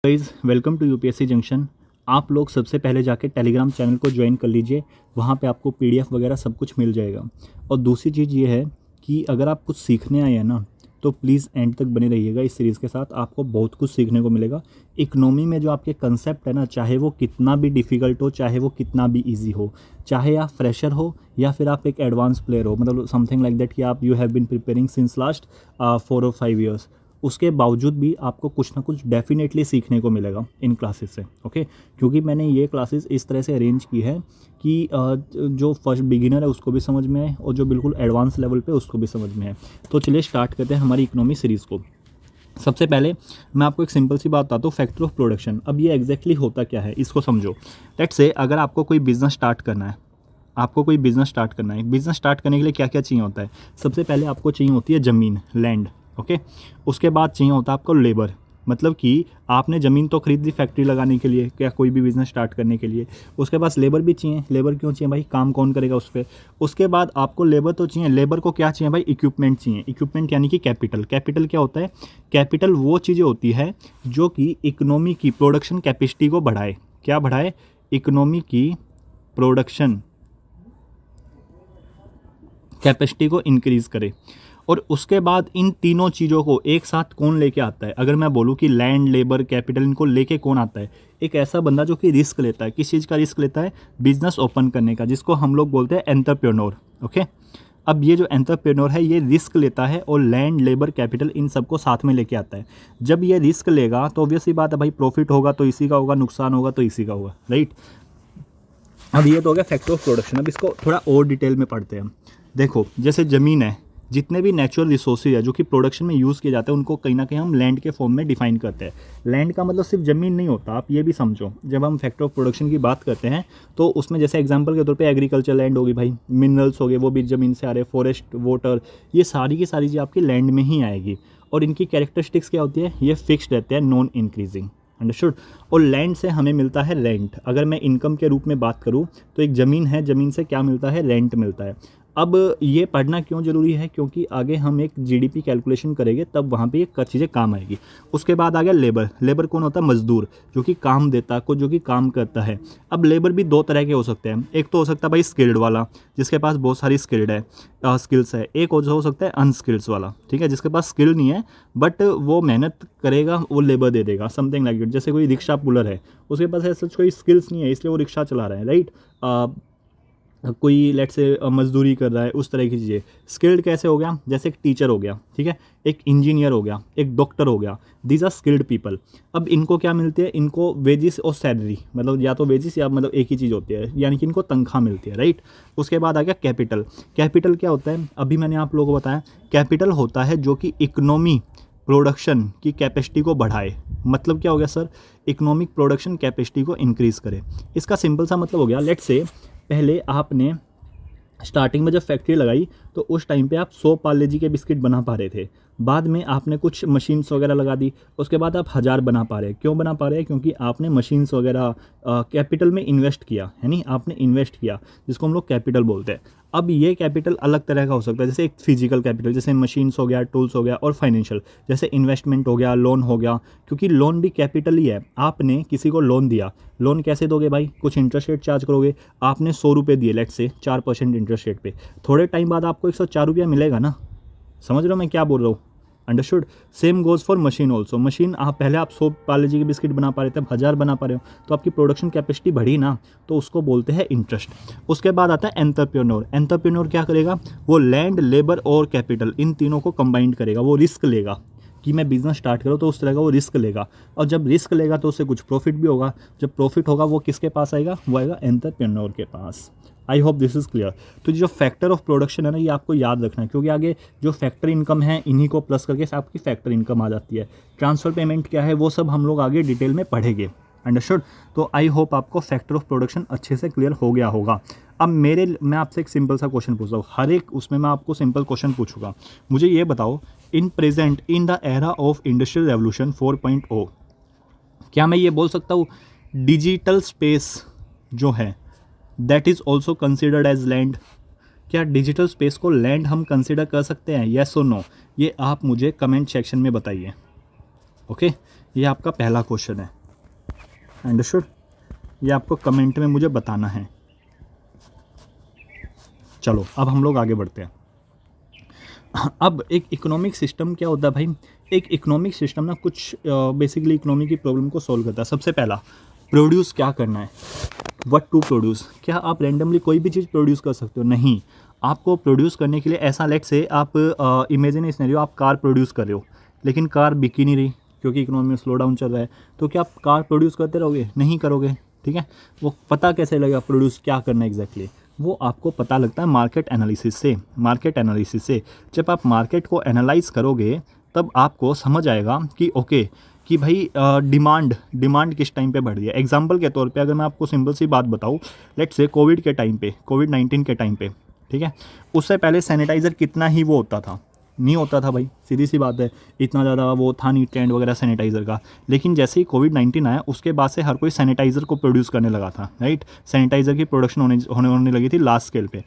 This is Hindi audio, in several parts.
Guys welcome to UPSC junction. आप लोग सबसे पहले जाके टेलीग्राम चैनल को ज्वाइन कर लीजिए, वहाँ पे आपको पीडीएफ वगैरह सब कुछ मिल जाएगा। और दूसरी चीज़ ये है कि अगर आप कुछ सीखने आए हैं ना तो प्लीज़ एंड तक बने रहिएगा। इस सीरीज़ के साथ आपको बहुत कुछ सीखने को मिलेगा। इकोनॉमी में जो आपके कंसेप्ट है ना, चाहे वो कितना भी डिफ़िकल्ट हो, चाहे वो कितना भी ईजी हो, चाहे आप फ्रेशर हो या फिर आप एक एडवांस प्लेयर हो, मतलब समथिंग लाइक दैट कि आप you have been preparing since last 4 और 5 ईयर्स, उसके बावजूद भी आपको कुछ ना कुछ डेफिनेटली सीखने को मिलेगा इन क्लासेस से। ओके, क्योंकि मैंने ये क्लासेस इस तरह से अरेंज की है कि जो फर्स्ट बिगिनर है उसको भी समझ में आए और जो बिल्कुल एडवांस लेवल पे उसको भी समझ में आए। तो चलिए स्टार्ट करते हैं हमारी इकोनॉमी सीरीज़ को। सबसे पहले मैं आपको एक सिंपल सी बात बताता हूँ, फैक्टर ऑफ प्रोडक्शन। अब ये एग्जैक्टली होता क्या है इसको समझो। लेट्स से अगर आपको कोई बिज़नेस स्टार्ट करना है, बिज़नेस स्टार्ट करने के लिए क्या क्या चाहिए होता है? सबसे पहले आपको चाहिए होती है ज़मीन, लैंड। ओके, उसके बाद चाहिए होता है आपको लेबर, मतलब कि आपने ज़मीन तो खरीद ली फैक्ट्री लगाने के लिए, क्या कोई भी बिज़नेस स्टार्ट करने के लिए। उसके पास लेबर भी चाहिए। लेबर क्यों चाहिए भाई? काम कौन करेगा उस पर। उसके बाद आपको लेबर तो चाहिए, लेबर को क्या चाहिए भाई? इक्विपमेंट चाहिए। इक्विपमेंट यानी कि कैपिटल। कैपिटल क्या होता है? कैपिटल वो चीज़ें होती है जो कि इकोनॉमी की प्रोडक्शन कैपेसिटी को बढ़ाए। क्या बढ़ाए? इकोनॉमी की प्रोडक्शन कैपेसिटी को इंक्रीज़ करे। और उसके बाद इन तीनों चीज़ों को एक साथ कौन लेके आता है? अगर मैं बोलूँ कि लैंड, लेबर, कैपिटल, इनको लेके कौन आता है? एक ऐसा बंदा जो कि रिस्क लेता है। किस चीज़ का रिस्क लेता है? बिजनेस ओपन करने का, जिसको हम लोग बोलते हैं एंटरप्रेन्योर। ओके, अब ये जो एंटरप्रेन्योर है ये रिस्क लेता है और लैंड, लेबर, कैपिटल इन सबको साथ में लेके आता है। जब ये रिस्क लेगा तो ऑब्वियस सी बात है भाई, प्रॉफिट होगा तो इसी का होगा, नुकसान होगा तो इसी का होगा, राइट। अब ये तो हो गया फैक्टर ऑफ प्रोडक्शन। अब इसको थोड़ा और डिटेल में पढ़ते हैं। देखो, जैसे ज़मीन है, जितने भी नेचुरल रिसोर्सेज है जो कि प्रोडक्शन में यूज़ किए जाते हैं उनको कहीं ना कहीं हम लैंड के फॉर्म में डिफाइन करते हैं। लैंड का मतलब सिर्फ ज़मीन नहीं होता, आप ये भी समझो। जब हम फैक्टर ऑफ प्रोडक्शन की बात करते हैं तो उसमें जैसे एग्जांपल के तौर पे एग्रीकल्चर लैंड होगी भाई, मिनरल्स हो गए वो भी ज़मीन से आ रहे, फॉरेस्ट, वाटर, ये सारी की सारी चीज़ आपकी लैंड में ही आएगी। और इनकी कैरेक्टरिस्टिक्स क्या होती है? ये फिक्स्ड रहते हैं, नॉन इंक्रीजिंग। अंडरस्टूड। और लैंड से हमें मिलता है रेंट। अगर मैं इनकम के रूप में बात करूं तो एक ज़मीन है, ज़मीन से क्या मिलता है? रेंट मिलता है। अब ये पढ़ना क्यों ज़रूरी है? क्योंकि आगे हम एक जीडीपी कैलकुलेशन करेंगे तब वहाँ पे ये चीज़ें काम आएगी। उसके बाद आ गया लेबर। लेबर कौन होता है? मजदूर, जो कि काम देता है, को जो कि काम करता है। अब लेबर भी दो तरह के हो सकते हैं। एक तो हो सकता है भाई स्किल्ड वाला, जिसके पास बहुत सारी स्किल्स है। एक हो सकता है अनस्किल्स वाला, ठीक है, जिसके पास स्किल नहीं है बट वो मेहनत करेगा, वो लेबर दे देगा, समथिंग लाइक इट। जैसे कोई रिक्शा पुलर है, उसके पास ऐसा कोई स्किल्स नहीं है इसलिए वो रिक्शा चला रहा है, राइट। कोई लेट से मजदूरी कर रहा है, उस तरह की चीज़ें। स्किल्ड कैसे हो गया? जैसे एक टीचर हो गया, ठीक है, एक इंजीनियर हो गया, एक डॉक्टर हो गया। These are skilled people. अब इनको क्या मिलती है? इनको वेजिस और सैलरी, मतलब या तो वेजिस या मतलब एक ही चीज़ होती है, यानी कि इनको तनख्वाह मिलती है, राइट। उसके बाद आ गया कैपिटल। कैपिटल क्या होता है? अभी मैंने आप लोगों को बताया, कैपिटल होता है जो कि इकोनॉमी प्रोडक्शन की कैपेसिटी को बढ़ाए। मतलब क्या हो गया सर? इकोनॉमिक प्रोडक्शन कैपेसिटी को इंक्रीज़ करे। इसका सिंपल सा मतलब हो गया, लेट्स से पहले आपने स्टार्टिंग में जब फैक्ट्री लगाई तो उस टाइम पे आप 100 पार्ले जी के बिस्किट बना पा रहे थे। बाद में आपने कुछ मशीन्स वगैरह लगा दी, उसके बाद आप 1000 बना पा रहे हैं। क्यों बना पा रहे हैं? क्योंकि आपने मशीन्स वगैरह कैपिटल में इन्वेस्ट किया, है नहीं, आपने इन्वेस्ट किया, जिसको हम लोग कैपिटल बोलते हैं। अब ये कैपिटल अलग तरह का हो सकता है, जैसे एक फिजिकल कैपिटल, जैसे मशीन्स हो गया, टूल्स हो गया, और फाइनेंशियल, जैसे इन्वेस्टमेंट हो गया, लोन हो गया, क्योंकि लोन भी कैपिटल ही है। आपने किसी को लोन दिया, लोन कैसे दोगे भाई? कुछ इंटरेस्ट रेट चार्ज करोगे। आपने 100 रुपये दिए, लेट्स से 4% इंटरेस्ट रेट पे, थोड़े टाइम बाद आपको 104 रुपया मिलेगा ना। समझ रहे हो मैं क्या बोल रहा हूँ? Understood. Same goes for machine also. Machine आप पहले आप 100 पार्ले जी के बिस्किट बना पा रहे थे, अब 1000 बना पा रहे हो, तो आपकी प्रोडक्शन कैपेसिटी बढ़ी ना, तो उसको बोलते हैं इंटरेस्ट। उसके बाद आता है एंटरप्रेन्योर। एंटरप्रेन्योर क्या करेगा? वो लैंड, लेबर और कैपिटल इन तीनों को कंबाइंड करेगा। वो रिस्क लेगा कि मैं बिजनेस स्टार्ट करूँ, तो उस तरह का वो रिस्क लेगा। और जब रिस्क लेगा तो उससे कुछ प्रॉफिट भी होगा। जब प्रॉफिट होगा वो किसके पास आएगा? वो आएगा एंटरप्रेन्योर के पास। I hope this is clear. तो जो फैक्टर ऑफ प्रोडक्शन है ना, ये आपको याद रखना है, क्योंकि आगे जो फैक्टर इनकम है इन्हीं को प्लस करके आपकी फैक्टर इनकम आ जाती है। ट्रांसफ़र पेमेंट क्या है वो सब हम लोग आगे डिटेल में पढ़ेंगे। अंडरस्टूड। तो आई होप आपको फैक्टर ऑफ प्रोडक्शन अच्छे से क्लियर हो गया होगा। अब मैं आपसे एक सिंपल सा क्वेश्चन पूछता हूँ, हर एक उसमें मैं आपको सिंपल क्वेश्चन पूछूंगा। मुझे ये बताओ, in present in the era of industrial revolution 4.0, क्या मैं ये बोल सकता हूँ डिजिटल स्पेस जो है that is also considered as land? क्या डिजिटल स्पेस को लैंड हम कंसिडर कर सकते हैं? येस और नो, ये आप मुझे कमेंट सेक्शन में बताइए। ओके, ये आपका पहला क्वेश्चन है, अंडरस्टूड। ये आपको कमेंट में मुझे बताना है। चलो अब हम लोग आगे बढ़ते हैं। अब एक इकोनॉमिक सिस्टम क्या होता है भाई, एक इकोनॉमिक सिस्टम ना कुछ बेसिकली इकोनॉमी की प्रॉब्लम को सॉल्व करता है। सबसे पहला, प्रोड्यूस क्या करना है, व्हाट टू प्रोड्यूस। क्या आप रैंडमली कोई भी चीज़ प्रोड्यूस कर सकते हो? नहीं। आपको प्रोड्यूस करने के लिए ऐसा, लेट से आप इमेजिन सिनेरियो, आप कार प्रोड्यूस कर रहे हो लेकिन कार बिक ही नहीं रही क्योंकि इकोनॉमी में स्लो डाउन चल रहा है, तो क्या आप कार प्रोड्यूस करते रहोगे? नहीं करोगे, ठीक है। वो पता कैसे लगेगा प्रोड्यूस क्या करना है एग्जैक्टली? वो आपको पता लगता है मार्केट एनालिसिस से। मार्केट एनालिसिस से जब आप मार्केट को एनालाइज करोगे तब आपको समझ आएगा कि ओके, कि भाई डिमांड किस टाइम पे बढ़ रही है। एग्जांपल के तौर पे अगर मैं आपको सिंपल सी बात बताऊँ, लेट्स से कोविड के टाइम पे, कोविड-19 के टाइम पे, ठीक है, उससे पहले सैनिटाइज़र कितना ही वो होता था, नहीं होता था भाई, सीधी सी बात है, इतना ज़्यादा वो था नहीं ट्रेंड वगैरह सैनिटाइज़र का। लेकिन जैसे ही कोविड-19 आया उसके बाद से हर कोई सैनिटाइज़र को प्रोड्यूस करने लगा था, राइट। सैनिटाइज़र की प्रोडक्शन होने लगी थी लार्ज स्केल पे।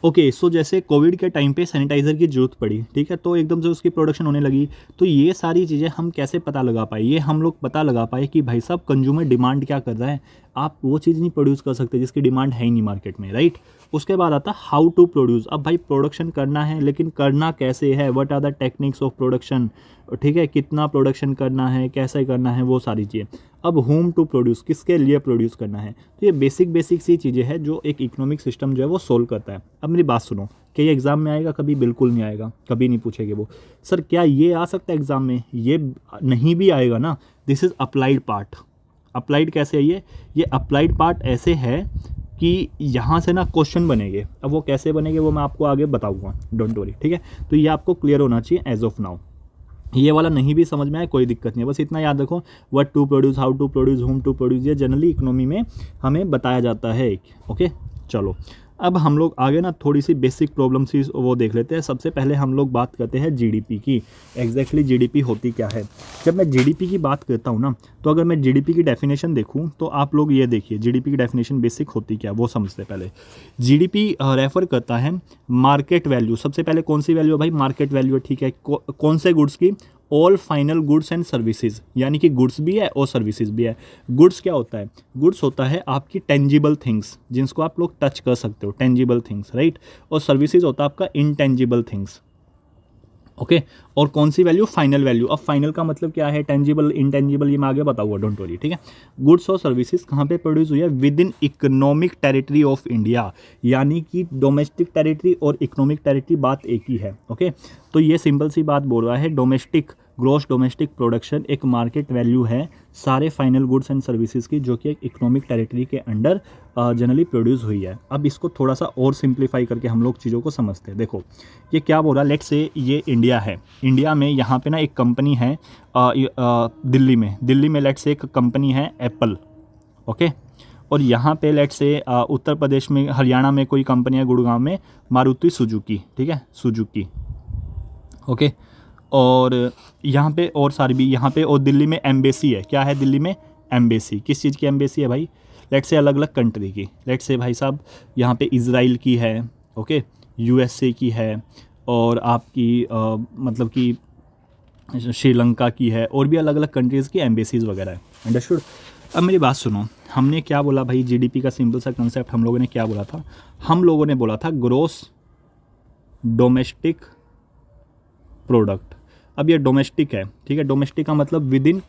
ओके, सो जैसे कोविड के टाइम पे सैनिटाइज़र की ज़रूरत पड़ी, ठीक है, तो एकदम से उसकी प्रोडक्शन होने लगी। तो ये सारी चीज़ें हम कैसे पता लगा पाए? ये हम लोग पता लगा पाए कि भाई साहब कंज्यूमर डिमांड क्या कर रहा है। आप वो चीज़ नहीं प्रोड्यूस कर सकते जिसकी डिमांड है ही नहीं मार्केट में, राइट। उसके बाद आता हाउ टू प्रोड्यूस। अब भाई प्रोडक्शन करना है लेकिन करना कैसे है, what are the techniques of production, ठीक है, कितना प्रोडक्शन करना है, कैसे करना है, वो सारी चीज़ें। अब होम टू प्रोड्यूस, किसके लिए प्रोड्यूस करना है। तो ये बेसिक सी चीज़ें हैं जो एक इकोनॉमिक सिस्टम जो है वो सोल्व करता है। अब मेरी बात सुनो, क्या ये एग्ज़ाम में आएगा? कभी बिल्कुल नहीं आएगा, कभी नहीं पूछेंगे वो। सर क्या ये आ सकता है एग्ज़ाम में? ये नहीं भी आएगा ना। This is applied part. Applied कैसे है ये अप्लाइड पार्ट ऐसे है कि यहाँ से ना क्वेश्चन बनेंगे। अब वो कैसे बनेंगे वो मैं आपको आगे बताऊँगा, डोंट वरी, ठीक है। तो ये आपको क्लियर होना चाहिए एज ऑफ नाउ। ये वाला नहीं भी समझ में आए कोई दिक्कत नहीं है, बस इतना याद रखो, what to produce, how to produce, home to produce, ये जनरली इकोनॉमी में हमें बताया जाता है। ओके, चलो अब हम लोग आगे ना थोड़ी सी बेसिक प्रॉब्लम सी वो देख लेते हैं। सबसे पहले हम लोग बात करते हैं जीडीपी की। एग्जैक्टली जीडीपी होती क्या है? जब मैं जीडीपी की बात करता हूँ ना, तो अगर मैं जीडीपी की डेफिनेशन देखूँ तो आप लोग ये देखिए जीडीपी की डेफिनेशन बेसिक होती क्या वो समझते पहले। जीडीपी रेफर करता है मार्केट वैल्यू। सबसे पहले कौन सी वैल्यू है भाई? मार्केट वैल्यू है, ठीक है। कौन से गुड्स की? All final goods and services, यानी कि गुड्स भी है और सर्विसेज भी है। गुड्स क्या होता है? गुड्स होता है आपकी टेंजिबल थिंग्स जिनको आप लोग टच कर सकते हो, टेंजिबल थिंग्स, राइट। और सर्विसेज होता है आपका इनटेंजिबल थिंग्स। ओके, और कौन सी वैल्यू? Final value. अब फाइनल का मतलब क्या है? टेंजिबल, इनटेंजिबल, ये मैं आगे बताऊंगा, डोंट वरी, ठीक है। गुड्स और सर्विसेज कहाँ पे प्रोड्यूस हुई है? With in economic territory of India, यानी कि डोमेस्टिक टेरिटरी और इकोनॉमिक टेरिटरी बात एक ही है। ओके, तो ये सिंपल सी बात बोल रहा है, डोमेस्टिक ग्रॉस डोमेस्टिक प्रोडक्शन एक मार्केट वैल्यू है सारे फाइनल गुड्स एंड सर्विसेज की, जो कि एक इकोनॉमिक टेरिटरी के अंडर जनरली प्रोड्यूस हुई है। अब इसको थोड़ा सा और सिंप्लीफाई करके हम लोग चीज़ों को समझते हैं। देखो ये क्या बोल रहा है, लेट्स से ये इंडिया है। इंडिया में यहाँ पे ना एक कंपनी है दिल्ली में लेट्स से एक कंपनी है एप्पल, ओके। और यहाँ पे लेट्स से उत्तर प्रदेश में, हरियाणा में कोई कंपनी है, गुड़गांव में मारुति सुजुकी, ठीक है, सुजुकी, ओके। और यहाँ पे और सारी भी, यहाँ पे और दिल्ली में एम्बेसी है। क्या है दिल्ली में? एम्बेसी। किस चीज़ की एम्बेसी है भाई? लेट्स से अलग अलग कंट्री की। लेट्स से भाई साहब यहाँ पे इज़राइल की है, ओके, यूएसए की है, और आपकी मतलब कि श्रीलंका की है, और भी अलग अलग कंट्रीज़ की एम्बेसीज़ वगैरह है, अंडरस्टूड। अब मेरी बात सुनो, हमने क्या बोला भाई? जीडीपी का सिंपल सा कंसेप्ट हम लोगों ने क्या बोला था? हम लोगों ने बोला था ग्रॉस डोमेस्टिक प्रोडक्ट। अब ये डोमेस्टिक है, ठीक है। डोमेस्टिक का मतलब with in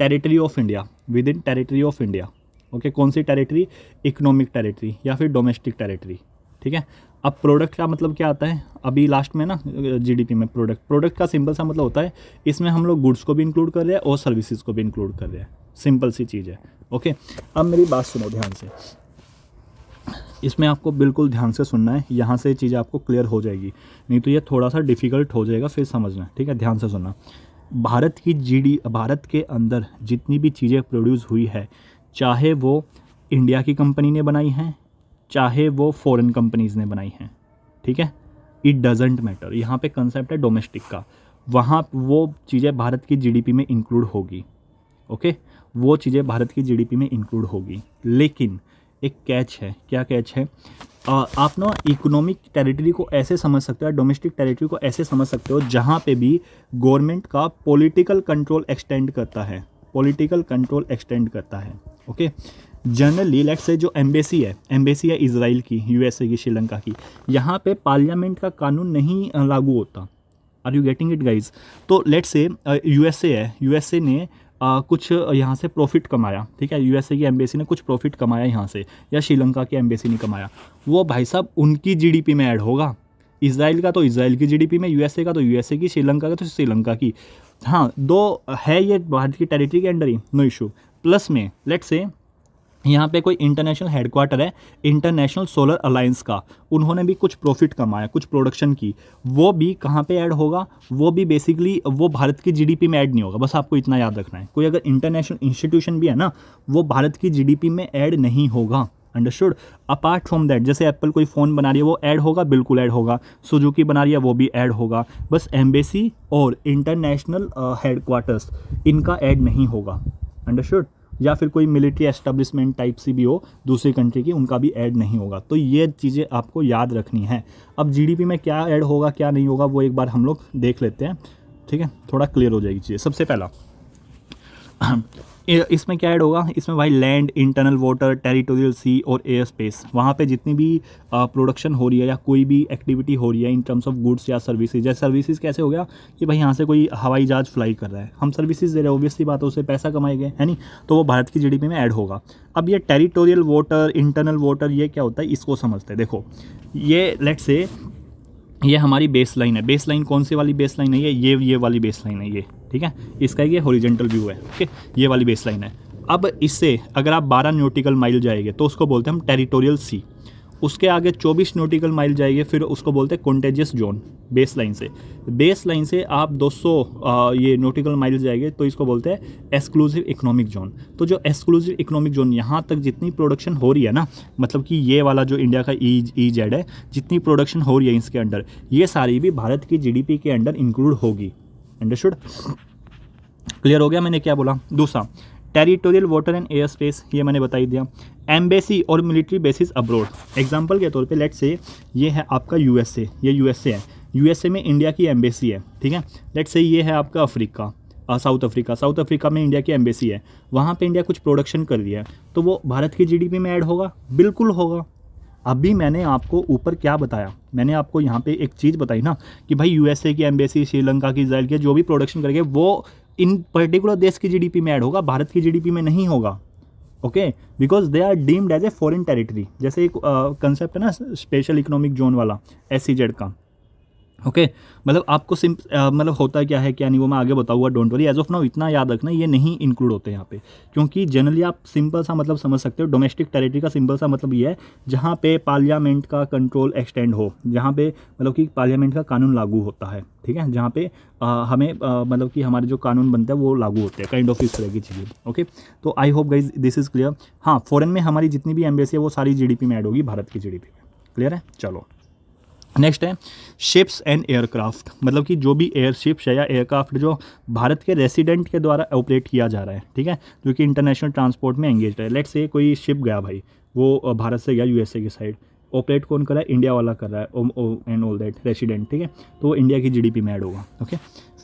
territory of India, with in territory of India, okay. कौन सी टेरिटरी? इकोनॉमिक टेरिटरी या फिर डोमेस्टिक टेरिटरी, ठीक है। अब प्रोडक्ट का मतलब क्या आता है? अभी लास्ट में ना जीडीपी में प्रोडक्ट का सिंपल सा मतलब होता है, इसमें हम लोग गुड्स को भी इंक्लूड कर रहे हैं और सर्विसेज को भी इंक्लूड कर रहे हैं। सिंपल सी चीज़ है, ओके। अब मेरी बात सुनो ध्यान से, इसमें आपको बिल्कुल ध्यान से सुनना है, यहाँ से चीज़ें आपको क्लियर हो जाएगी, नहीं तो ये थोड़ा सा डिफ़िकल्ट हो जाएगा फिर समझना, ठीक है। ध्यान से सुनना। भारत के अंदर जितनी भी चीज़ें प्रोड्यूस हुई है, चाहे वो इंडिया की कंपनी ने बनाई हैं, चाहे वो फॉरेन कंपनीज़ ने बनाई हैं, ठीक है, इट डजेंट मैटर। यहाँ पे कंसेप्ट है डोमेस्टिक का, वहाँ वो चीज़ें भारत की जीडीपी में इंक्लूड होगी, ओके, वो चीज़ें भारत की जीडीपी में इंक्लूड होगी। लेकिन एक कैच है। क्या कैच है? आप ना इकोनॉमिक टेरिटरी को ऐसे समझ सकते हो, डोमेस्टिक टेरिटरी को ऐसे समझ सकते हो जहाँ पे भी गवर्नमेंट का पॉलिटिकल कंट्रोल एक्सटेंड करता है, पॉलिटिकल कंट्रोल एक्सटेंड करता है। ओके, जनरली लेट्स से जो एम्बेसी है इजराइल की, यूएसए की, श्रीलंका की, यहाँ पे पार्लियामेंट का कानून नहीं लागू होता। Are you getting it guys? तो लेट्स से यूएसए ने कुछ यहाँ से प्रॉफिट कमाया, ठीक है, यूएसए की एम्बेसी ने कुछ प्रॉफिट कमाया यहाँ से, या श्रीलंका की एम्बेसी ने कमाया, वो भाई साहब उनकी जीडीपी में ऐड होगा। इजराइल का तो इजराइल की जीडीपी में, यूएसए का तो यूएसए की, श्रीलंका का तो श्रीलंका की। हाँ, दो है ये भारत की टेरिटरी के अंडर ही, नो इशू। प्लस में लेट्स से यहाँ पे कोई इंटरनेशनल हेडक्वार्टर है इंटरनेशनल सोलर अलायंस का, उन्होंने भी कुछ प्रॉफिट कमाया, कुछ प्रोडक्शन की, वो भी कहाँ पे ऐड होगा? वो भी बेसिकली वो भारत की जीडीपी में ऐड नहीं होगा, बस आपको इतना याद रखना है। कोई अगर इंटरनेशनल इंस्टीट्यूशन भी है ना, वो भारत की जीडीपी में ऐड नहीं होगा, अंडरस्टूड। अपार्ट फ्रॉम दैट, जैसे एप्पल कोई फ़ोन बना रही है, वो ऐड होगा, बिल्कुल ऐड होगा। सुजुकी बना रही है, वो भी ऐड होगा। बस एम्बेसी और इंटरनेशनल हेडक्वार्टर्स, इनका ऐड नहीं होगा, अंडरस्टूड। या फिर कोई मिलिट्री एस्टेब्लिशमेंट टाइप सी भी हो दूसरी कंट्री की, उनका भी ऐड नहीं होगा। तो ये चीज़ें आपको याद रखनी है। अब जीडीपी में क्या ऐड होगा क्या नहीं होगा वो एक बार हम लोग देख लेते हैं, ठीक है, थोड़ा क्लियर हो जाएगी चीज़ें। सबसे पहला इसमें क्या ऐड होगा? इसमें भाई लैंड, इंटरनल वाटर, टेरिटोरियल सी और एयर स्पेस, वहाँ पे जितनी भी प्रोडक्शन हो रही है या कोई भी एक्टिविटी हो रही है इन टर्म्स ऑफ गुड्स या सर्विसेज। जैसे सर्विसेज कैसे हो गया कि भाई यहाँ से कोई हवाई जहाज फ्लाई कर रहा है, हम सर्विसेज दे रहे हैं, ऑब्वियसली बात है, उससे पैसा कमाएंगे, है नहीं, तो वो भारत की जीडीपी में ऐड होगा। अब ये टेरिटोरियल वाटर, इंटरनल वाटर, ये क्या होता है इसको समझते हैं। देखो, ये लेट्स से ये हमारी बेस लाइन है। बेस लाइन कौन सी वाली बेस लाइन है? ये वाली बेस लाइन है ये, ठीक है, इसका ये हॉरिजॉन्टल व्यू है, ओके, ये वाली बेस लाइन है। अब इससे अगर आप 12 नॉटिकल माइल जाएंगे तो उसको बोलते हैं हम टेरिटोरियल सी। उसके आगे 24 नॉटिकल माइल जाएंगे, फिर उसको बोलते हैं कॉन्टेजियस जोन। बेस लाइन से आप 200 ये नॉटिकल माइल जाएंगे तो इसको बोलते हैं एक्सक्लूसिव इकोनॉमिक जोन। तो जो एक्सक्लूसिव इकोनॉमिक जोन, यहाँ तक जितनी प्रोडक्शन हो रही है ना, मतलब कि ये वाला जो इंडिया का EEZ है, जितनी प्रोडक्शन हो रही है इसके अंडर, ये सारी भी भारत की जीडीपी के अंडर इंक्लूड होगी, अंडरस्टूड। क्लियर हो गया मैंने क्या बोला? दूसरा, territorial water and air space, ये मैंने बता ही दिया। एम्बेसी और मिलिट्री बेसिस अब्रोड, एग्जांपल के तौर पे लेट्स से ये है आपका यूएसए, ये यूएसए है, यूएसए में इंडिया की एम्बेसी है, ठीक है। लेट्स से ये है आपका अफ्रीका, साउथ अफ्रीका में इंडिया की एम्बेसी है, वहाँ पे इंडिया कुछ प्रोडक्शन कर रही है, तो वो भारत की जीडीपी में ऐड होगा, बिल्कुल होगा। अभी मैंने आपको ऊपर क्या बताया? मैंने आपको यहाँ पे एक चीज़ बताई ना कि भाई यूएसए की एम्बेसी, श्रीलंका की, इजराइल की, जो भी प्रोडक्शन करेंगे वो इन पर्टिकुलर देश की जीडीपी में ऐड होगा, भारत की जीडीपी में नहीं होगा, okay, because they are deemed as a foreign territory. जैसे एक कंसेप्ट है ना स्पेशल इकोनॉमिक जोन वाला, SEZ का, ओके, मतलब आपको मतलब होता क्या है क्या नहीं वो मैं आगे बताऊंगा, don't worry. As of now इतना याद रखना, ये नहीं इंक्लूड होते यहाँ पे, क्योंकि जनरली आप सिंपल सा मतलब समझ सकते हो, डोमेस्टिक टेरिटरी का सिंपल सा मतलब ये है जहाँ पे पार्लियामेंट का कंट्रोल एक्सटेंड हो, जहाँ पे मतलब कि पार्लियामेंट का कानून लागू होता है, ठीक है, जहाँ पे हमें मतलब कि हमारे जो कानून बनते हैं वो लागू होते हैं, काइंड ऑफ इस तरह की चीज़ें, ओके। तो I hope guys this is clear. हाँ, फॉरेन में हमारी जितनी भी एम्बेसी है वो सारी जीडीपी में ऐड होगी, भारत की जीडीपी में, क्लियर है। चलो नेक्स्ट है शिप्स एंड एयरक्राफ्ट, मतलब कि जो भी एयरशिप्स है या एयरक्राफ्ट जो भारत के रेसिडेंट के द्वारा ऑपरेट किया जा रहा है, ठीक है, जो कि इंटरनेशनल ट्रांसपोर्ट में एंगेज है। लेट्स से कोई शिप गया भाई, वो भारत से गया यूएसए की साइड, ऑपरेट कौन कर रहा है? इंडिया वाला कर रहा है, एंड ऑल दैट रेसिडेंट, ठीक है, तो वो इंडिया की जीडीपी में ऐड होगा, okay.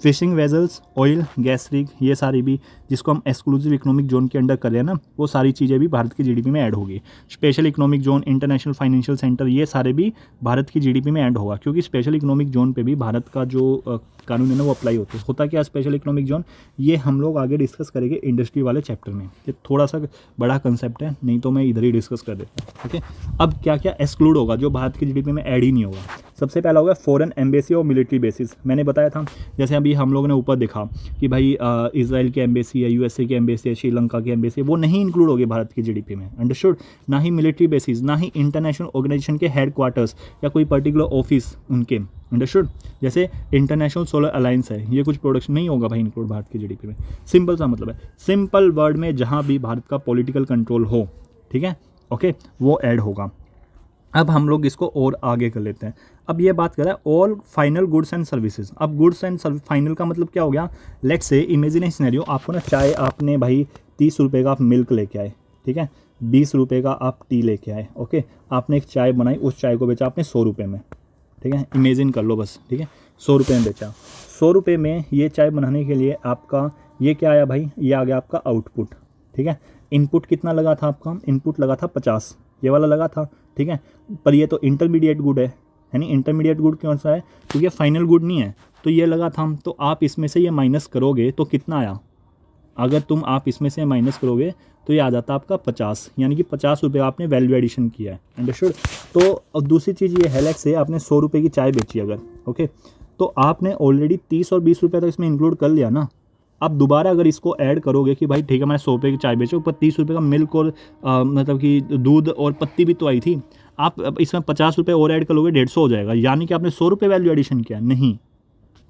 Fishing vessels, oil, gas rig, ये सारी भी जिसको हम एक्सक्लूसिव इकोनॉमिक जोन के अंडर कर रहे हैं ना, वो सारी चीज़ें भी भारत की जीडीपी में ऐड होगी। Special economic zone, international financial centre, ये सारे भी भारत की जीडीपी में ऐड होगा, क्योंकि स्पेशल इकोनॉमिक जोन पे भी भारत का जो कानून है ना वो अप्लाई होता क्या स्पेशल इकोनॉमिक जोन, ये हम लोग आगे डिस्कस करेंगे इंडस्ट्री वाले चैप्टर में। ये थोड़ा सा बड़ा कंसेप्ट है, नहीं तो मैं इधर ही डिस्कस कर देता हूँ, ओके। अब क्या क्या एक्सक्लूड होगा जो भारत की जीडीपी में ऐड ही नहीं होगा? सबसे पहला होगा फॉरेन एम्बेसी और मिलिट्री बेसिस। मैंने बताया था, जैसे अभी हम लोगों ने ऊपर देखा कि भाई इजराइल की एम्बेसी है, यूएसए की एम्बेसी है, श्रीलंका की एम्बेसी है, वो नहीं इंक्लूड होगी भारत की जीडीपी में, अंडरस्टूड। ना ही मिलिट्री बेसिस, ना ही इंटरनेशनल ऑर्गेनाइजेशन के हेडक्वार्टर्स या कोई पर्टिकुलर ऑफिस उनके, अंडरस्टूड। जैसे इंटरनेशनल सोलर अलायंस है, ये कुछ प्रोडक्शन नहीं होगा भाई इंक्लूड भारत की जीडीपी में। सिंपल सा मतलब है, सिंपल वर्ड में जहाँ भी भारत का पॉलिटिकल कंट्रोल हो, ठीक है, ओके, वो ऐड होगा। अब हम लोग इसको और आगे कर लेते हैं। अब ये बात कर रहा है all final goods and services. अब गुड्स एंड फाइनल का मतलब क्या हो गया? लेट्स से इमेजिन सिनेरियो, आपको ना चाय, आपने भाई 30 रुपये का आप मिल्क लेके आए, ठीक है, ₹20 का आप टी लेके आए, ओके, आपने एक चाय बनाई, उस चाय को बेचा आपने ₹100 में, ठीक है, इमेजिन कर लो बस, ठीक है, ₹100 में बेचा। ₹100 में ये चाय बनाने के लिए आपका ये क्या आया भाई, ये आ गया आपका आउटपुट, ठीक है। इनपुट कितना लगा था आपका, इनपुट लगा था 50, ये वाला लगा था, ठीक है। पर ये तो इंटरमीडिएट गुड है नहीं, इंटरमीडिएट गुड क्यों सा है, क्योंकि फाइनल गुड नहीं है, तो ये लगा था। तो आप इसमें से ये माइनस करोगे तो कितना आया, अगर तुम आप इसमें से माइनस करोगे तो ये आ जाता आपका 50, यानी कि ₹50 आपने वैल्यू एडिशन किया है, अंडरस्टूड। तो अब दूसरी चीज़ ये है, लेट्स से आपने ₹100 की चाय बेची अगर, ओके, तो आपने ऑलरेडी 30 और ₹20 तो इसमें इंक्लूड कर लिया ना। आप दोबारा अगर इसको ऐड करोगे कि भाई ठीक है मैंने ₹100 की चाय बेची, ऊपर ₹30 का मिल्क और मतलब कि दूध और पत्ती भी तो आई थी, आप अब इसमें ₹50 और ऐड करोगे, 150 हो जाएगा, यानी कि आपने ₹100 वैल्यू एडिशन किया नहीं।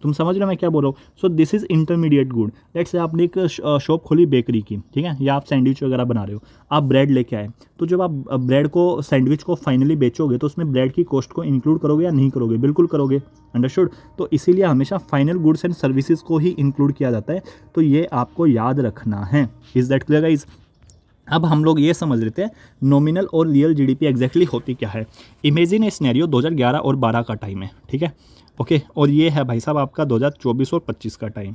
तुम समझ रहे हो मैं क्या बोल रहा हूँ। So this is intermediate good. Let's say आपने एक शॉप खोली बेकरी की, ठीक है, या आप सैंडविच वगैरह बना रहे हो, आप ब्रेड लेके आए, तो जब आप ब्रेड को सैंडविच को फाइनली बेचोगे तो उसमें ब्रेड की कॉस्ट को इंक्लूड करोगे या नहीं करोगे, बिल्कुल करोगे, अंडरस्टूड। तो इसीलिए हमेशा फाइनल गुड्स एंड सर्विसेज को ही इंक्लूड किया जाता है, तो ये आपको याद रखना है। Is that clear guys. अब हम लोग ये समझ लेते हैं नॉमिनल और रियल जीडीपी एग्जैक्टली होती क्या है। इमेजिन ए सिनेरियो 2011 और 12 का टाइम है, ठीक है, ओके, और ये है भाई साहब आपका 2024 और 25 का टाइम।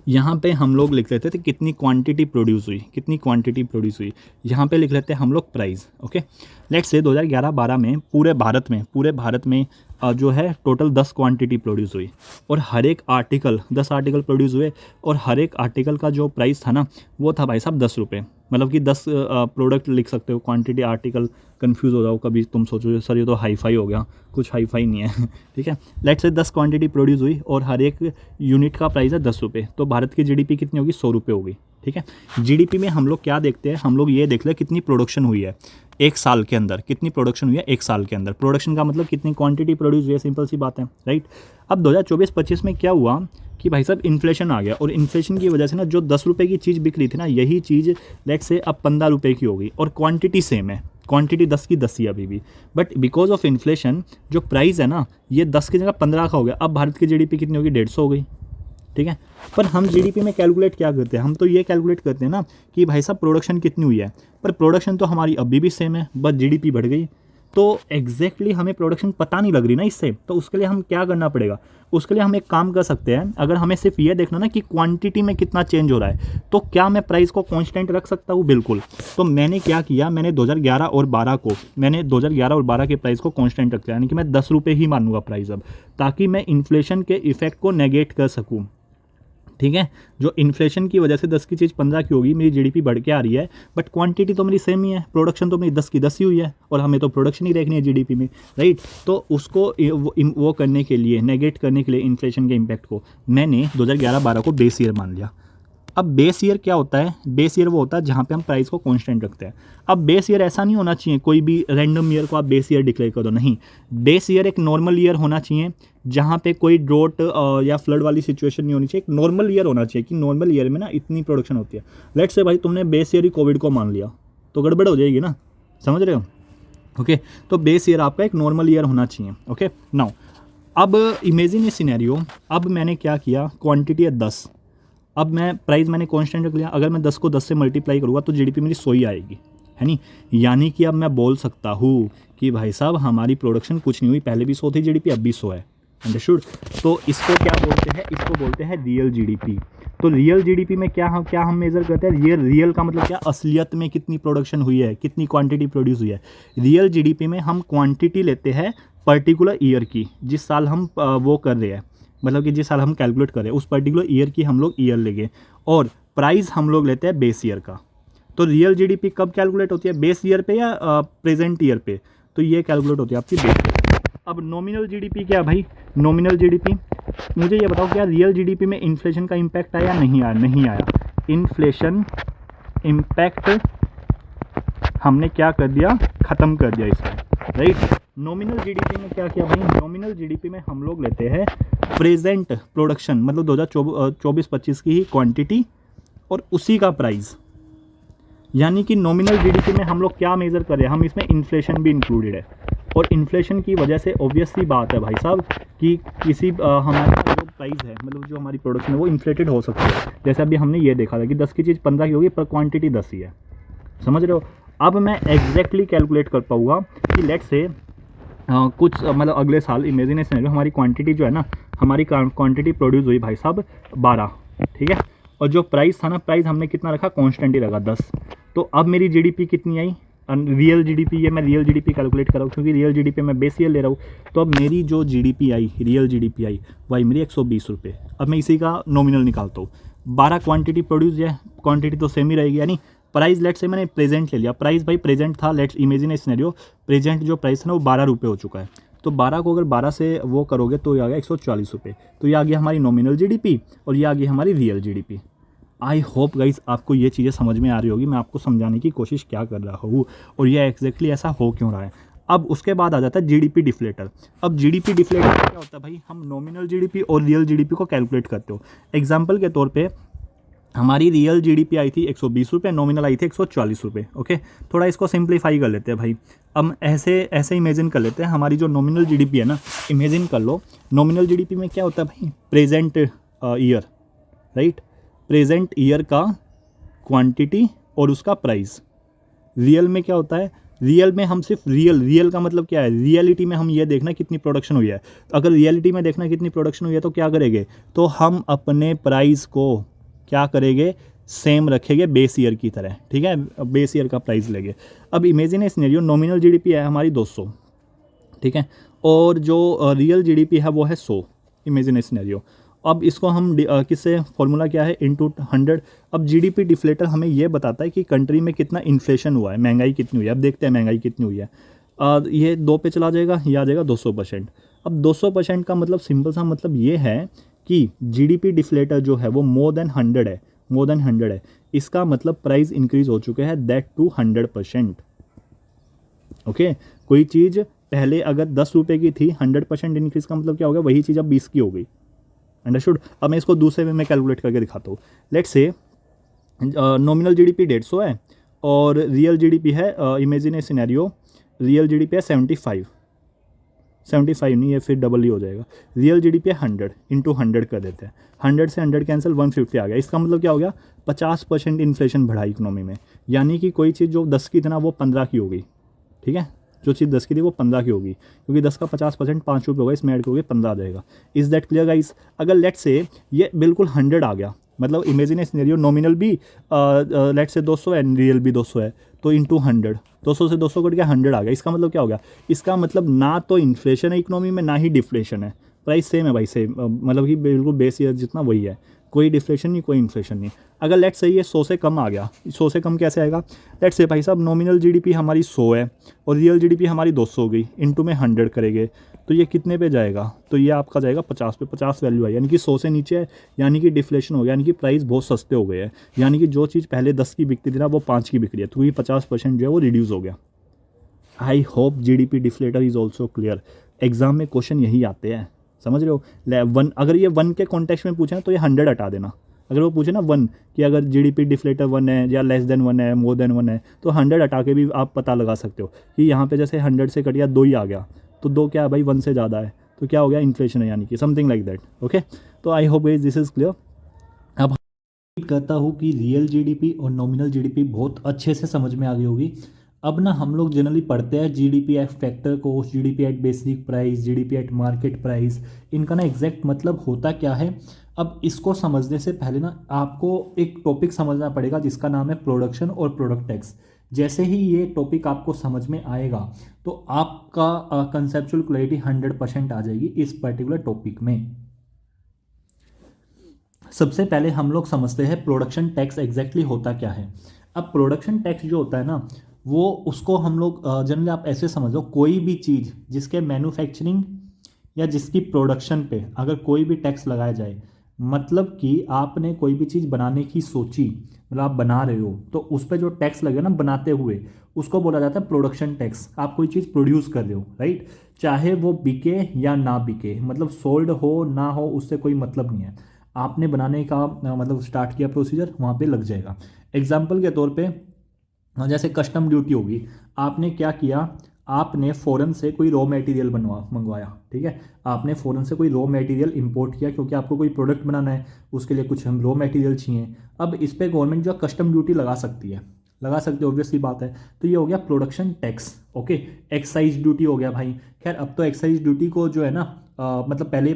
यहाँ पे हम लोग लिख लेते थे कितनी क्वांटिटी प्रोड्यूस हुई, कितनी क्वांटिटी प्रोड्यूस हुई, यहाँ पे लिख लेते हैं हम लोग प्राइस, ओके। लेट्स से 2011-12 में पूरे भारत में जो है टोटल 10 क्वांटिटी प्रोड्यूस हुई, और हर एक आर्टिकल 10 आर्टिकल प्रोड्यूस हुए, और हर एक आर्टिकल का जो प्राइस था ना वो था भाई साहब ₹10, मतलब कि 10 प्रोडक्ट लिख सकते हो, क्वांटिटी आर्टिकल कंफ्यूज हो जाओ कभी, तुम सोचो सर ये तो हाई फाई हो गया, कुछ हाई फाई नहीं है ठीक है। लेट्स से 10 क्वांटिटी प्रोड्यूस हुई और हर एक यूनिट का प्राइस है ₹10, तो भारत की जीडीपी कितनी होगी, ₹100 होगी, ठीक है। जीडीपी में हम लोग क्या देखते हैं, हम लोग ये देख ले कितनी प्रोडक्शन हुई है एक साल के अंदर, कितनी प्रोडक्शन हुई है एक साल के अंदर। प्रोडक्शन का मतलब कितनी क्वांटिटी प्रोड्यूस हुई है, सिंपल सी बात है, राइट। अब 2024-25 में क्या हुआ कि भाई साहब इन्फ्लेशन आ गया, और इन्फ्लेशन की वजह से ना जो ₹10 की चीज़ बिक रही थी ना, यही चीज़ लेट्स से अब ₹15 की हो गई, और क्वांटिटी सेम है, क्वांटिटी 10 की 10 ही अभी भी, बट बिकॉज ऑफ इन्फ्लेशन जो प्राइस है ना ये 10 की जगह 15 का हो गया। अब भारत की जीडीपी कितनी होगी, 150 हो गई, ठीक है। पर हम जीडीपी में कैलकुलेट क्या करते हैं, हम तो ये कैलकुलेट करते हैं ना कि भाई साहब प्रोडक्शन कितनी हुई है, पर प्रोडक्शन तो हमारी अभी भी सेम है, बस जीडीपी बढ़ गई। तो एग्जैक्टली हमें प्रोडक्शन पता नहीं लग रही ना इससे, तो उसके लिए हम क्या करना पड़ेगा, उसके लिए हम एक काम कर सकते हैं, अगर हमें सिर्फ ये देखना ना कि क्वांटिटी में कितना चेंज हो रहा है, तो क्या मैं प्राइस को कांस्टेंट रख सकता हूँ, बिल्कुल। तो मैंने क्या किया, मैंने 2011 और 12 के प्राइस को कांस्टेंट रख लिया, यानी कि मैं ₹10 ही मानूंगा प्राइस अब, ताकि मैं इन्फ्लेशन के इफेक्ट को नेगेट कर सकूँ, ठीक है। जो इन्फ्लेशन की वजह से 10 की चीज़ 15 की होगी, मेरी जीडीपी बढ़ के आ रही है, बट क्वांटिटी तो मेरी सेम ही है, प्रोडक्शन तो मेरी 10 की 10 ही हुई है, और हमें तो प्रोडक्शन ही देखनी है जीडीपी में, राइट। तो उसको वो करने के लिए, नेगेट करने के लिए इन्फ्लेशन के इम्पैक्ट को, मैंने 2011-12 को बेस ईयर मान लिया। अब बेस ईयर क्या होता है, बेस ईयर वो होता है जहाँ पे हम प्राइस को कांस्टेंट रखते हैं। अब बेस ईयर ऐसा नहीं होना चाहिए कोई भी रैंडम ईयर को आप बेस ईयर डिक्लेयर कर दो, नहीं। बेस ईयर एक नॉर्मल ईयर होना चाहिए जहाँ पे कोई ड्रॉट या फ्लड वाली सिचुएशन नहीं होनी चाहिए, एक नॉर्मल ईयर होना चाहिए कि नॉर्मल ईयर में ना इतनी प्रोडक्शन होती है। लेट्स से भाई तुमने बेस ईयर ही कोविड को मान लिया तो गड़बड़ हो जाएगी ना, समझ रहे हो, ओके। तो बेस ईयर आपका एक नॉर्मल ईयर होना चाहिए, ओके। नाउ अब इमेजिन ये सिनेरियो, अब मैंने क्या किया, क्वांटिटी है 10, अब मैं प्राइस मैंने कांस्टेंट रख लिया, अगर मैं 10 को 10 से मल्टीप्लाई करूँगा तो जीडीपी मेरी 100 ही आएगी, है नहीं। यानी कि अब मैं बोल सकता हूँ कि भाई साहब हमारी प्रोडक्शन कुछ नहीं हुई, पहले भी 100 थी जीडीपी, अब भी 100 है, अंडरस्टूड। तो इसको क्या बोलते हैं, इसको बोलते हैं रियल जीडीपी। तो रियल जीडीपी में क्या हम मेजर करते हैं, रियल का मतलब क्या, असलियत में कितनी प्रोडक्शन हुई है, कितनी क्वांटिटी प्रोड्यूस हुई है। रियल जीडीपी में हम क्वांटिटी लेते हैं पर्टिकुलर ईयर की, जिस साल हम वो कर रहे हैं, मतलब कि जिस साल हम कैलकुलेट करें उस पर्टिकुलर ईयर की हम लोग ईयर लेंगे, और प्राइस हम लोग लेते हैं बेस ईयर का। तो रियल जीडीपी कब कैलकुलेट होती है, बेस ईयर पे या प्रेजेंट ईयर पे, तो ये कैलकुलेट होती है आपकी बेस ईयर। अब नॉमिनल जीडीपी क्या भाई, नॉमिनल जीडीपी, मुझे ये बताओ क्या रियल जीडीपी में इन्फ्लेशन का इम्पैक्ट आया, नहीं आया, नहीं आया। इन्फ्लेशन इम्पैक्ट हमने क्या कर दिया, ख़त्म कर दिया इसमें, राइट। नॉमिनल जीडीपी में क्या किया भाई, नॉमिनल जीडीपी में हम लोग लेते हैं प्रेजेंट प्रोडक्शन, मतलब 2024-25 की ही क्वांटिटी और उसी का प्राइस। यानी कि नॉमिनल जीडीपी में हम लोग क्या मेज़र कर रहे हैं, हम इसमें इन्फ्लेशन भी इंक्लूडेड है, और इन्फ्लेशन की वजह से ऑब्वियस सी बात है भाई साहब कि किसी हमारा जो प्राइस है, मतलब जो हमारी प्रोडक्शन है वो इन्फ्लेटेड हो सकती है। जैसे अभी हमने ये देखा था कि 10 की चीज़ 15 की होगी पर क्वांटिटी 10 ही है, समझ रहे हो। अब मैं एग्जैक्टली कैलकुलेट कर पाऊँगा कि लेट से कुछ मतलब अगले साल इमेजिनेशन है, हमारी क्वांटिटी जो है ना, हमारी क्वांटिटी प्रोड्यूस हुई भाई साहब 12, ठीक है, और जो प्राइस था ना, प्राइस हमने कितना रखा, कांस्टेंट ही रखा 10। तो अब मेरी जीडीपी कितनी आई, रियल जीडीपी, ये मैं रियल जीडीपी कैलकुलेट कर रहा हूँ क्योंकि रियल जीडीपी में बेस ईयर ले रहा हूँ। तो अब मेरी जो जीडीपी आई, रियल जीडीपी आई, वही मेरी 120 रुपये। अब मैं इसी का नॉमिनल निकालता हूँ। 12 क्वांटिटी प्रोड्यूस है, क्वांटिटी तो सेम ही रहेगी, यानी प्राइस लेट से मैंने प्रेजेंट ले लिया, प्राइस भाई प्रेजेंट था, let's imagine a scenario, present जो प्राइस है ना वो 12 रुपये हो चुका है। तो 12 को अगर 12 से वो करोगे तो ये आ गया 140 रुपये। तो ये आ गया हमारी नॉमिनल जीडीपी और ये आ गई हमारी real GDP. I hope guys आपको ये चीज़ें समझ में आ रही होगी, मैं आपको समझाने की कोशिश क्या कर रहा हूँ और ये एग्जैक्टली ऐसा हो क्यों रहा है। अब उसके बाद आ जाता है जीडीपी डिफ्लेटर। अब जीडीपी डिफ्लेटर क्या होता है भाई, हम नॉमिनल जीडीपी और रियल जीडीपी को कैलकुलेट करते हो। एग्जाम्पल के तौर पे हमारी रियल जीडीपी आई थी 120 रुपये, नॉमिनल आई थी 140 रुपये। ओके, थोड़ा इसको सिंप्लीफाई कर लेते हैं भाई। अब ऐसे ऐसे इमेजिन कर लेते हैं, हमारी जो नॉमिनल जीडीपी है ना, इमेजिन कर लो नॉमिनल जीडीपी में क्या होता है भाई, present year, right, present year का क्वांटिटी और उसका प्राइस। रियल में क्या होता है, रियल में हम सिर्फ रियल का मतलब क्या है, रियलिटी में हम ये देखना कितनी प्रोडक्शन हुई है। अगर रियलिटी में देखना कितनी प्रोडक्शन हुई है तो क्या करेंगे, तो हम अपने प्राइस को क्या करेंगे, सेम रखेंगे बेस ईयर की तरह, ठीक है, बेस ईयर का प्राइस लेंगे। अब imagine a scenario, nominal GDP है हमारी 200, ठीक है, और जो रियल जीडीपी है वो है 100, इमेजिन ए सिनेरियो। अब इसको हम किससे, फॉर्मूला क्या है, इनटू 100। अब जीडीपी डिफ्लेटर हमें ये बताता है कि कंट्री में कितना इन्फ्लेशन हुआ है, महंगाई कितनी हुई है। अब देखते हैं महंगाई कितनी हुई है। ये 2 पे चला जाएगा, ये आ जाएगा 200%। अब 200% का मतलब सिंपल सा मतलब ये है कि जीडीपी डिफ्लेटर जो है वो मोर देन 100 है, मोर देन 100 है। इसका मतलब प्राइस इंक्रीज हो चुके हैं, दैट टू 100%। ओके, कोई चीज़ पहले अगर 10 रुपये की थी, 100% इंक्रीज का मतलब क्या हो गया, वही चीज़ अब 20 की हो गई। अंडरस्टूड। अब मैं इसको दूसरे वे में कैलकुलेट करके दिखाता हूँ। लेट्स से नॉमिनल जीडीपी 150 है और रियल जीडीपी है, imagine a scenario, real GDP है 75 नहीं है, फिर डबल ही हो जाएगा। रियल जीडीपी है 100 इंटू 100 कर देते हैं, 100 से 100 कैंसिल, 150 आ गया। इसका मतलब क्या हो गया, 50% इन्फ्लेशन बढ़ा इकोनॉमी में, यानी कि कोई चीज़ जो 10 की थी ना वो 15 की हो गई, ठीक है, जो चीज़ 10 की थी वो 15 की होगी, क्योंकि 10 का 50% 5 रुपये होगा, इसमें ऐड करोगे 15 आ जाएगा। Is that clear guys. अगर लेट से ये बिल्कुल 100 आ गया, मतलब इमेजिन ए सिनेरियो, नॉमिनल भी लेट से 200 है, रियल भी 200 है, तो इंटू 100, 200 से 200 कट गया, 100 आ गया। इसका मतलब क्या हो गया, इसका मतलब ना तो इन्फ्लेशन है इकोनॉमी में, ना ही डिफ्लेशन है, प्राइस सेम है भाई, सेम, मतलब कि बिल्कुल बेस ईयर जितना वही है, कोई डिफ्लेशन नहीं, कोई इन्फ्लेशन नहीं। अगर लेट्स से ये 100 से कम आ गया, 100 से कम कैसे आएगा, लेट्स से भाई साहब नॉमिनल जीडीपी हमारी 100 है और रियल जीडीपी हमारी 200 हो गई, इंटू में 100 करेंगे तो ये कितने पे जाएगा, तो ये आपका जाएगा 50 पे। 50 वैल्यू है, यानी कि 100 से नीचे है, यानी कि डिफ्लेशन हो गया, यानी कि प्राइस बहुत सस्ते हो गए हैं, यानी कि जो चीज़ पहले 10 की बिकती थी ना वो 5 की बिक रही है, तो ये 50% जो है वो रिड्यूस हो गया। I hope GDP deflator is also clear. Exam में क्वेश्चन यही आते हैं, समझ रहे हो। वन, अगर ये 1 के कॉन्टेक्स्ट में पूछे ना तो ये 100 हटा देना। अगर वो पूछे ना 1 कि अगर जीडीपी डिफ्लेटर 1 है या लेस देन 1 है, मोर देन 1 है, तो 100 हटा के भी आप पता लगा सकते हो कि यहाँ पे जैसे 100 से कट गया 2 ही आ गया, तो 2 क्या है भाई, 1 से ज़्यादा है, तो क्या हो गया, इन्फ्लेशन है, यानी कि समथिंग लाइक दैट। ओके, तो आई होप दिस इज़ क्लियर। अब उम्मीद करता हूँ कि रियल जीडीपी और नॉमिनल जीडीपी बहुत अच्छे से समझ में आ गई होगी। अब ना हम लोग जनरली पढ़ते हैं GDP at factor cost, GDP at basic price, GDP at market price, इनका ना एग्जैक्ट मतलब होता क्या है। अब इसको समझने से पहले ना आपको एक टॉपिक समझना पड़ेगा जिसका नाम है प्रोडक्शन और प्रोडक्ट टैक्स। जैसे ही ये टॉपिक आपको समझ में आएगा तो आपका कंसेप्चुअल क्लैरिटी 100% आ जाएगी इस पर्टिकुलर टॉपिक में। सबसे पहले हम लोग समझते हैं प्रोडक्शन टैक्स एग्जैक्टली होता क्या है। अब प्रोडक्शन टैक्स जो होता है ना, वो उसको हम लोग जनरली आप ऐसे समझो, कोई भी चीज़ जिसके मैन्युफैक्चरिंग या जिसकी प्रोडक्शन पे अगर कोई भी टैक्स लगाया जाए, मतलब कि आपने कोई भी चीज़ बनाने की सोची, मतलब आप बना रहे हो तो उस पर जो टैक्स लगे ना बनाते हुए, उसको बोला जाता है प्रोडक्शन टैक्स। आप कोई चीज़ प्रोड्यूस कर रहे हो, राइट, चाहे वो बिके या ना बिके, मतलब सोल्ड हो ना हो उससे कोई मतलब नहीं है, आपने बनाने का मतलब स्टार्ट किया प्रोसीजर, वहाँ पे लग जाएगा। एग्जाम्पल के तौर पे जैसे कस्टम ड्यूटी होगी, आपने क्या किया, आपने फ़ॉरेन से कोई रॉ मटेरियल मंगवाया, ठीक है, आपने फ़ॉरेन से कोई रॉ मटेरियल इंपोर्ट किया क्योंकि आपको कोई प्रोडक्ट बनाना है, उसके लिए कुछ हम रॉ मटेरियल चाहिए। अब इस पर गवर्नमेंट जो कस्टम ड्यूटी लगा सकती है। लगा सकते हो, ऑब्वियस सी बात है। तो ये हो गया production tax. Okay, excise duty हो गया भाई। खैर अब तो एक्साइज ड्यूटी को जो है ना मतलब पहले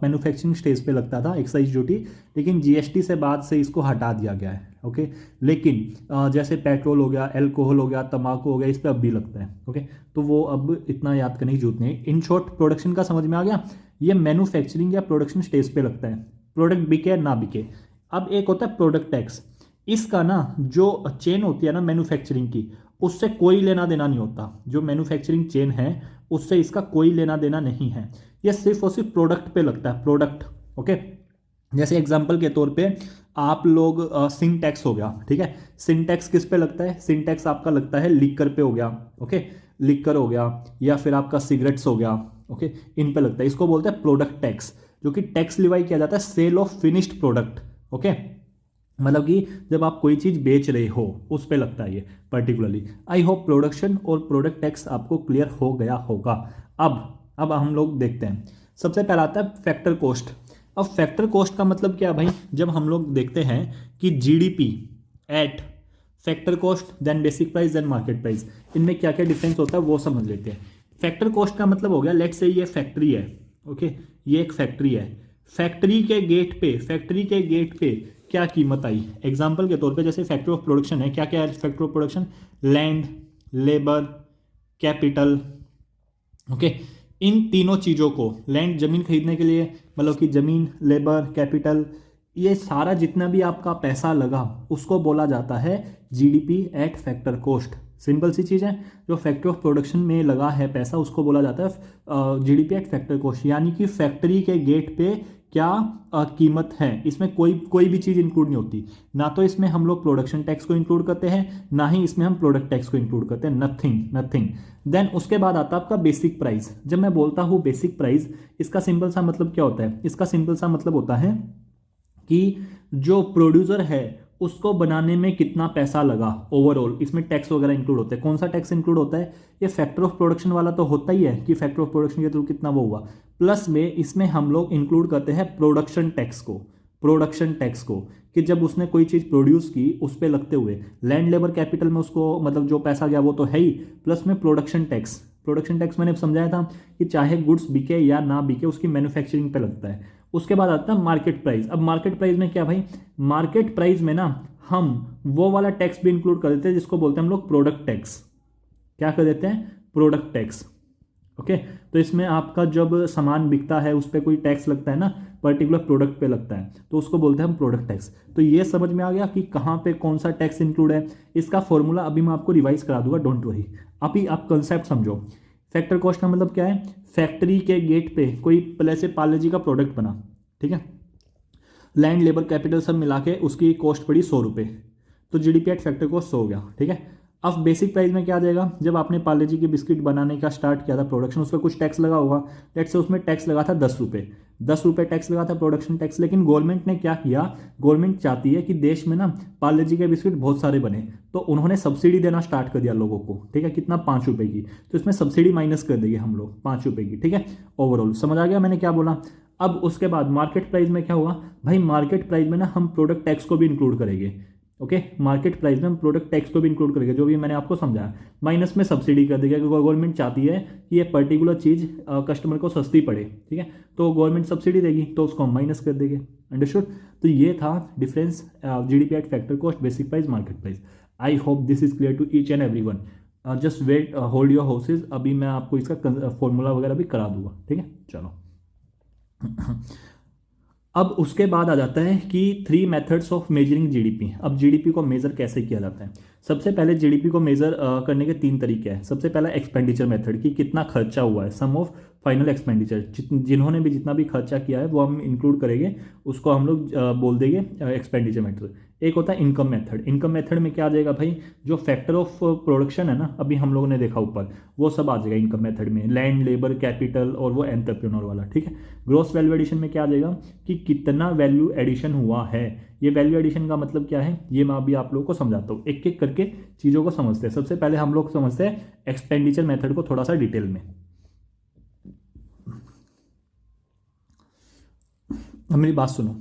मैन्युफैक्चरिंग स्टेज पे लगता था एक्साइज ड्यूटी, लेकिन जीएसटी से बाद से इसको हटा दिया गया है। ओके, लेकिन जैसे पेट्रोल हो गया, अल्कोहल हो गया, तंबाकू हो गया, इस पर अब भी लगता है। ओके, तो वो अब इतना याद करने की जरूरत नहीं है। इन शॉर्ट प्रोडक्शन का समझ में आ गया, ये मैन्युफैक्चरिंग या प्रोडक्शन स्टेज पे लगता है, प्रोडक्ट बिके ना बिके। अब एक होता है प्रोडक्ट टैक्स, इसका ना जो चेन होती है ना मैन्युफैक्चरिंग की, उससे कोई लेना देना नहीं होता। जो मैन्युफैक्चरिंग चेन है उससे इसका कोई लेना देना नहीं है, ये सिर्फ और सिर्फ प्रोडक्ट पे लगता है, प्रोडक्ट। ओके, जैसे एग्जांपल के तौर पे आप लोग सिंग टैक्स हो गया, ठीक है, सिंग टैक्स किस पे लगता है? सिंग टैक्स आपका लगता है लिकर पे हो गया। ओके, लिकर हो गया या फिर आपका सिगरेट्स हो गया। ओके, इन पे लगता है, इसको बोलते हैं प्रोडक्ट टैक्स, जो कि टैक्स लिवाई किया जाता है sale of finished product. Okay, मतलब कि जब आप कोई चीज बेच रहे हो उस पे लगता है ये पर्टिकुलरली। आई होप प्रोडक्शन और प्रोडक्ट टैक्स आपको क्लियर हो गया होगा। अब हम लोग देखते हैं, सबसे पहला आता है फैक्टर कॉस्ट। अब फैक्टर कॉस्ट का मतलब क्या है भाई? जब हम लोग देखते हैं कि GDP at factor cost then basic price then market price, इनमें क्या क्या डिफरेंस होता है वो समझ लेते हैं। फैक्टर कॉस्ट का मतलब हो गया, लेट्स से ये फैक्ट्री है। ओके, ये एक फैक्ट्री है, फैक्ट्री के गेट पे क्या कीमत आई? एग्जाम्पल के तौर पे जैसे फैक्टर ऑफ प्रोडक्शन है, क्या क्या है factor of production? Land, labour, capital. Okay, इन तीनों चीज़ों को, लैंड जमीन खरीदने के लिए, मतलब कि जमीन, लेबर, कैपिटल, ये सारा जितना भी आपका पैसा लगा उसको बोला जाता है GDP at factor cost. Simple सी चीज़ है, जो फैक्ट्री ऑफ प्रोडक्शन में लगा है पैसा उसको बोला जाता है जीडीपी एट फैक्टर कॉस्ट, यानी कि फैक्ट्री के गेट पे क्या कीमत है। इसमें कोई भी चीज़ इंक्लूड नहीं होती, ना तो इसमें हम लोग प्रोडक्शन टैक्स को इंक्लूड करते हैं, ना ही इसमें हम प्रोडक्ट टैक्स को इंक्लूड करते हैं, नथिंग। देन उसके बाद आता है आपका बेसिक प्राइस। जब मैं बोलता हूँ बेसिक प्राइस, इसका सिंपल सा मतलब क्या होता है? इसका सिंपल सा मतलब होता है कि जो प्रोड्यूसर है उसको बनाने में कितना पैसा लगा ओवरऑल, इसमें टैक्स वगैरह इंक्लूड होता है। कौन सा टैक्स इंक्लूड होता है? ये फैक्टर ऑफ प्रोडक्शन वाला तो होता ही है कि फैक्टर ऑफ प्रोडक्शन के थ्रू कितना वो हुआ, प्लस में इसमें हम लोग इंक्लूड करते हैं प्रोडक्शन टैक्स को, कि जब उसने कोई चीज़ प्रोड्यूस की उस पर लगते हुए लैंड, लेबर, कैपिटल में उसको मतलब जो पैसा गया वो तो है ही, प्लस में प्रोडक्शन टैक्स मैंने समझाया था कि चाहे गुड्स बिके या ना बिके उसकी मैन्युफैक्चरिंग पे लगता है। उसके बाद आता है मार्केट प्राइस। अब मार्केट प्राइस में क्या भाई? मार्केट प्राइस में ना हम वो वाला टैक्स भी इंक्लूड कर देते हैं जिसको बोलते हैं हम लोग प्रोडक्ट टैक्स। क्या कर देते हैं? Product tax. ओके, तो इसमें आपका जब सामान बिकता है उस पर कोई टैक्स लगता है ना, पर्टिकुलर प्रोडक्ट पे लगता है, तो उसको बोलते हैं हम प्रोडक्ट टैक्स। तो ये समझ में आ गया कि कहाँ पे कौन सा टैक्स इंक्लूड है। इसका फॉर्मूला अभी मैं आपको रिवाइज करा दूंगा, डोंट वरी। अभी आप कंसेप्ट समझो। फैक्टर कॉस्ट का मतलब क्या है? फैक्ट्री के गेट पे कोई जैसे पार्ले जी का प्रोडक्ट बना, ठीक है, लैंड, लेबर, कैपिटल सब मिला के उसकी कॉस्ट पड़ी 100 रुपये, तो जीडीपी एट फैक्टर कॉस्ट 100 हो गया, ठीक है। अब बेसिक प्राइस में क्या आ जाएगा? जब आपने पार्ले जी की बिस्किट बनाने का स्टार्ट किया था प्रोडक्शन, उस पर कुछ टैक्स लगा होगा, लेट्स से उसमें टैक्स लगा था 10 रुपये टैक्स लगा था प्रोडक्शन टैक्स। लेकिन गवर्नमेंट ने क्या किया? गवर्नमेंट चाहती है कि देश में ना पार्ले जी के बिस्किट बहुत सारे बने, तो उन्होंने सब्सिडी देना स्टार्ट कर दिया लोगों को, ठीक है, कितना? 5 रुपये की। तो इसमें सब्सिडी माइनस कर देंगे हम लोग 5 रुपये की, ठीक है। ओवरऑल समझ आ गया मैंने क्या बोला? अब उसके बाद मार्केट प्राइस में क्या हुआ भाई? मार्केट प्राइस में ना हम प्रोडक्ट टैक्स को भी इंक्लूड करेंगे। ओके, मार्केट प्राइस में हम प्रोडक्ट टैक्स को भी इंक्लूड करेंगे, जो भी मैंने आपको समझाया, माइनस में सब्सिडी कर देगा, क्योंकि गवर्नमेंट चाहती है कि ये पर्टिकुलर चीज़ कस्टमर को सस्ती पड़े, ठीक है, तो गवर्नमेंट सब्सिडी देगी तो उसको हम माइनस कर देंगे। अंडरस्टूड? तो ये था difference GDP at factor cost, basic price, market price. I hope this is clear to each and every one. Just wait, hold your horses, अभी मैं आपको इसका फॉर्मूला वगैरह भी करा दूंगा, ठीक है। चलो अब उसके बाद आ जाता है कि 3 मेथड्स ऑफ मेजरिंग जीडीपी। अब जीडीपी को मेजर कैसे किया जाता है? सबसे पहले जीडीपी को मेजर करने के 3 तरीके हैं। सबसे पहला एक्सपेंडिचर मेथड, कि कितना खर्चा हुआ है, सम ऑफ फाइनल एक्सपेंडिचर, जिन्होंने भी जितना भी खर्चा किया है वो हम इंक्लूड करेंगे, उसको हम लोग बोल देंगे एक्सपेंडिचर मेथड। एक होता है इनकम मेथड। इनकम मेथड में क्या आ जाएगा भाई? जो फैक्टर ऑफ प्रोडक्शन है ना, अभी हम लोगों ने देखा ऊपर, वो सब आ जाएगा इनकम मेथड में, लैंड, लेबर, कैपिटल और वो एंटरप्रेन्योर वाला, ठीक है। ग्रॉस वैल्यू एडिशन में क्या आ जाएगा? कि कितना वैल्यू एडिशन हुआ है। ये वैल्यू एडिशन का मतलब क्या है ये मैं अभी आप लोगों को समझाता हूँ, एक एक करके चीज़ों को समझते हैं। सबसे पहले हम लोग समझते हैं एक्सपेंडिचर मेथड को थोड़ा सा डिटेल में। मेरी बात सुनो,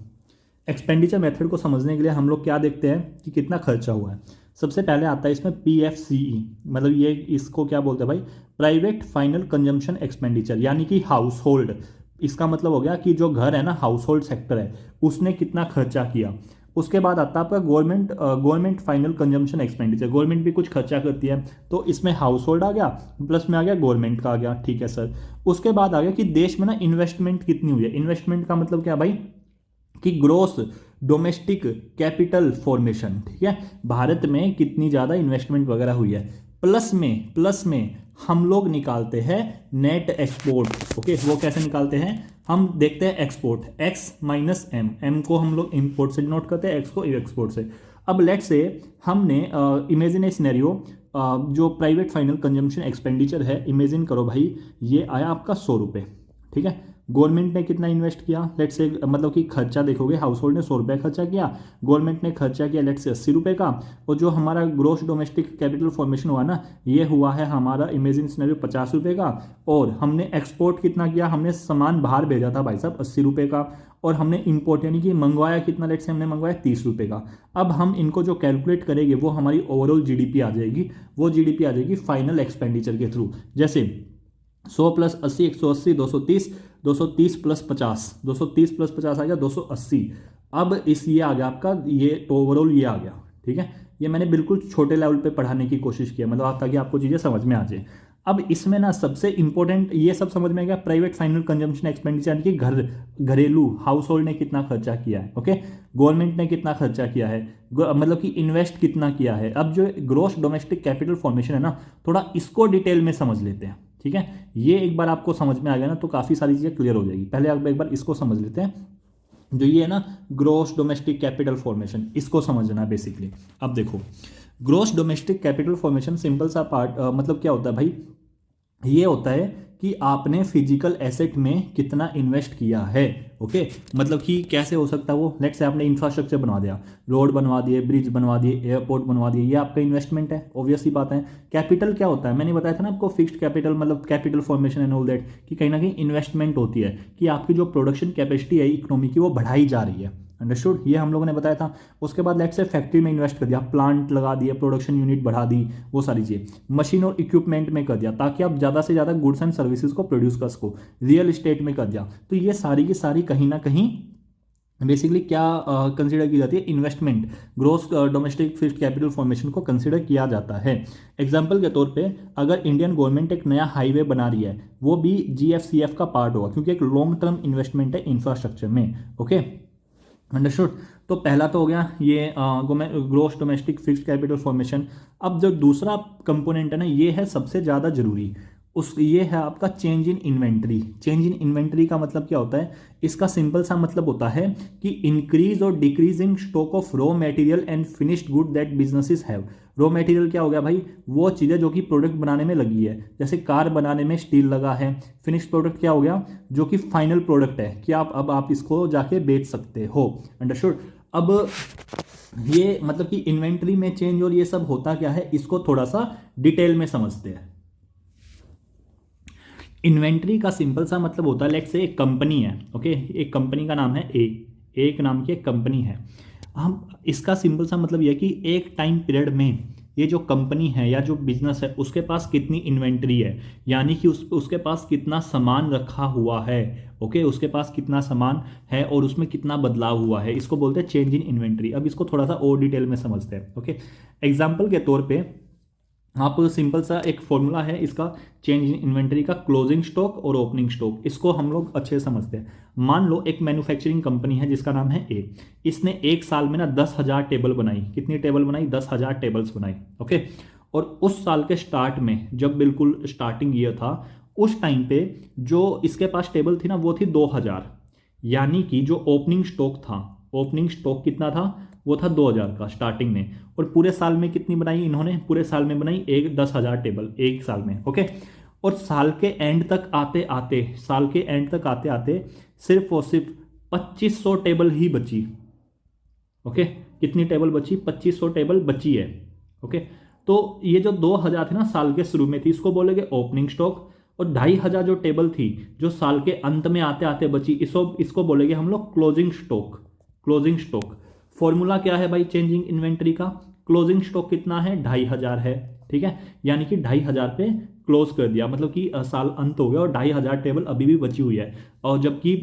एक्सपेंडिचर मेथड को समझने के लिए हम लोग क्या देखते हैं कि कितना खर्चा हुआ है। सबसे पहले आता है इसमें PFCE, मतलब ये इसको क्या बोलते हैं भाई, प्राइवेट फाइनल कंजम्पशन एक्सपेंडिचर, यानी कि हाउस होल्ड। इसका मतलब हो गया कि जो घर है ना, हाउस होल्ड सेक्टर है, उसने कितना खर्चा किया। उसके बाद आता है आपका government final consumption expenditure, government भी कुछ खर्चा करती है, तो इसमें हाउस होल्ड आ गया, प्लस में आ गया गवर्नमेंट का आ गया, ठीक है सर। उसके बाद आ गया कि देश में ना इन्वेस्टमेंट कितनी हुई है। इन्वेस्टमेंट का मतलब क्या भाई, कि ग्रोस डोमेस्टिक कैपिटल फॉर्मेशन, ठीक है, भारत में कितनी ज़्यादा इन्वेस्टमेंट वगैरह हुई है। प्लस में हम लोग निकालते हैं नेट एक्सपोर्ट। ओके, वो कैसे निकालते हैं, हम देखते हैं export, X minus M, M को हम लोग इंपोर्ट से डिनोट करते हैं, एक्स को एक्सपोर्ट से। अब लेट्स से हमने इमेजिन ए सिनेरियो, जो प्राइवेट फाइनल कंजम्पशन एक्सपेंडिचर है, इमेजिन करो भाई, ये आया आपका 100 रुपये, ठीक है। गवर्नमेंट ने कितना इन्वेस्ट किया, लेट्स से, मतलब कि खर्चा देखोगे, हाउस होल्ड ने 100 रुपये खर्चा किया, गवर्नमेंट ने खर्चा किया लेट्स से 80 रुपये का, और जो हमारा ग्रोस डोमेस्टिक कैपिटल फॉर्मेशन हुआ ना, ये हुआ है हमारा इमेजिन सिनेरियो 50 रुपये का। और हमने एक्सपोर्ट कितना किया, हमने सामान बाहर भेजा था भाई साहब 80 रुपये का, और हमने इंपोर्ट यानी कि मंगवाया कितना, लेट्स से हमने मंगवाया 30 रुपये का। अब हम इनको जो कैलकुलेट करेंगे वो हमारी ओवरऑल GDP आ जाएगी, वो GDP आ जाएगी फाइनल एक्सपेंडिचर के थ्रू। जैसे 100 प्लस 80 180, 230, 230 प्लस 50, 230 प्लस 50 आ गया 280। अब ये आ गया आपका, ये ओवरऑल ये आ गया, ठीक है। ये मैंने बिल्कुल छोटे लेवल पे पढ़ाने की कोशिश किया, मतलब ताकि आपको चीज़ें समझ में आ जाए। अब इसमें ना सबसे इंपॉर्टेंट ये सब समझ में आ गया, प्राइवेट फाइनल कंजम्पशन एक्सपेंडिचर, यानी कि घरेलू हाउस होल्ड ने कितना खर्चा किया है, ओके, गवर्नमेंट ने कितना खर्चा किया है, मतलब कि इन्वेस्ट कितना किया है। अब जो ग्रोस डोमेस्टिक कैपिटल फॉर्मेशन है ना, थोड़ा इसको डिटेल में समझ लेते हैं, ठीक है। ये एक बार आपको समझ में आ गया ना, तो काफ़ी सारी चीज़ें क्लियर हो जाएगी। पहले आप एक बार इसको समझ लेते हैं, जो ये है ना ग्रोस डोमेस्टिक कैपिटल फॉर्मेशन, इसको समझना है बेसिकली। अब देखो, gross domestic capital formation simple सा पार्ट, मतलब क्या होता है भाई, ये होता है कि आपने फिजिकल एसेट में कितना इन्वेस्ट किया है। ओके, मतलब कि कैसे हो सकता है वो, लेट्स से आपने इंफ्रास्ट्रक्चर बनवा दिया, रोड बनवा दिए, ब्रिज बनवा दिए, एयरपोर्ट बनवा दिए, ये आपका इन्वेस्टमेंट है, ऑब्वियस ही बात है। कैपिटल क्या होता है, मैंने बताया था ना आपको, फिक्स्ड कैपिटल, मतलब capital formation and all that, कि कहीं ना कहीं इन्वेस्टमेंट होती है, कि आपकी जो प्रोडक्शन कैपेसिटी है इकोनॉमी की, वो बढ़ाई जा रही है। अंडरस्टूड, ये हम लोगों ने बताया था। उसके बाद लेट्स से फैक्ट्री में इन्वेस्ट कर दिया, प्लांट लगा दिए, प्रोडक्शन यूनिट बढ़ा दी, वो सारी चीज़ें मशीन और इक्विपमेंट में कर दिया, ताकि आप ज़्यादा से ज़्यादा गुड्स एंड सर्विसेज को प्रोड्यूस कर सको। रियल इस्टेट में कर दिया, तो ये सारी की सारी कहीं ना कहीं बेसिकली क्या कंसीडर की जाती है, investment, gross domestic fixed capital formation को कंसीडर किया जाता है। एग्जांपल के तौर पे, अगर इंडियन गवर्नमेंट एक नया हाईवे बना रही है, वो भी GFCF का पार्ट होगा, क्योंकि एक लॉन्ग टर्म इन्वेस्टमेंट है इंफ्रास्ट्रक्चर में। Okay, understood. तो पहला तो हो गया ये gross domestic fixed capital formation. अब जो दूसरा कंपोनेंट है ना, ये है सबसे ज़्यादा जरूरी, ये है आपका change in inventory. Change in inventory का मतलब क्या होता है, इसका सिंपल सा मतलब होता है कि इंक्रीज और decrease in stock of raw material and finished good that businesses have. Raw material क्या हो गया भाई, वो चीज़ें जो कि प्रोडक्ट बनाने में लगी है, जैसे कार बनाने में स्टील लगा है। फिनिश्ड प्रोडक्ट क्या हो गया, जो कि फाइनल प्रोडक्ट है, कि आप इसको जाके बेच सकते हो। अंडरस्टूड। अब ये मतलब कि इन्वेंट्री में चेंज और ये सब होता क्या है, इसको थोड़ा सा डिटेल में समझते हैं। इन्वेंट्री का सिंपल सा मतलब होता है, लेट्स से एक कंपनी है, ओके, एक कंपनी का नाम है एक नाम की एक कंपनी है। हम इसका सिंपल सा मतलब यह कि एक टाइम पीरियड में ये जो कंपनी है या जो बिजनेस है, उसके पास कितनी इन्वेंट्री है, यानी कि उसके पास कितना सामान रखा हुआ है। ओके, उसके पास कितना सामान है और उसमें कितना बदलाव हुआ है, इसको बोलते हैं चेंज इन इन्वेंट्री। अब इसको थोड़ा सा और डिटेल में समझते हैं। ओके, एग्जाम्पल के तौर पे आप सिंपल सा एक फॉर्मूला है इसका, चेंज इन इन्वेंट्री का, क्लोजिंग स्टॉक और ओपनिंग स्टॉक, इसको हम लोग अच्छे से समझते हैं। मान लो एक मैन्युफैक्चरिंग कंपनी है जिसका नाम है ए, इसने एक साल में ना 10,000 टेबल बनाई। कितनी टेबल बनाई, 10,000 टेबल्स बनाई। ओके, और उस साल के स्टार्ट में, जब बिल्कुल स्टार्टिंग ईयर था, उस टाइम पे जो इसके पास टेबल थी ना, वो थी 2,000, यानी कि जो ओपनिंग स्टॉक था, ओपनिंग स्टॉक कितना था, वो था 2,000 का स्टार्टिंग में। और पूरे साल में कितनी बनाई इन्होंने, पूरे साल में बनाई 10,000 टेबल एक साल में। ओके, और साल के एंड तक आते आते सिर्फ और सिर्फ 2,500 टेबल ही बची। ओके, कितनी टेबल बची, 2,500 टेबल बची है। ओके, तो ये जो 2,000 थी ना साल के शुरू में थी, इसको बोलेंगे ओपनिंग स्टॉक। और 2,500 जो टेबल थी जो साल के अंत में आते आते बची, इसको बोलेंगे हम लोग closing stock. Closing stock. Formula क्या है भाई चेंजिंग इन्वेंट्री का? क्लोजिंग स्टॉक कितना है? 2500 है, ठीक है, यानी कि 2500 पे क्लोज कर दिया, मतलब कि साल अंत हो गया और 2500 टेबल अभी भी बची हुई है, और जबकि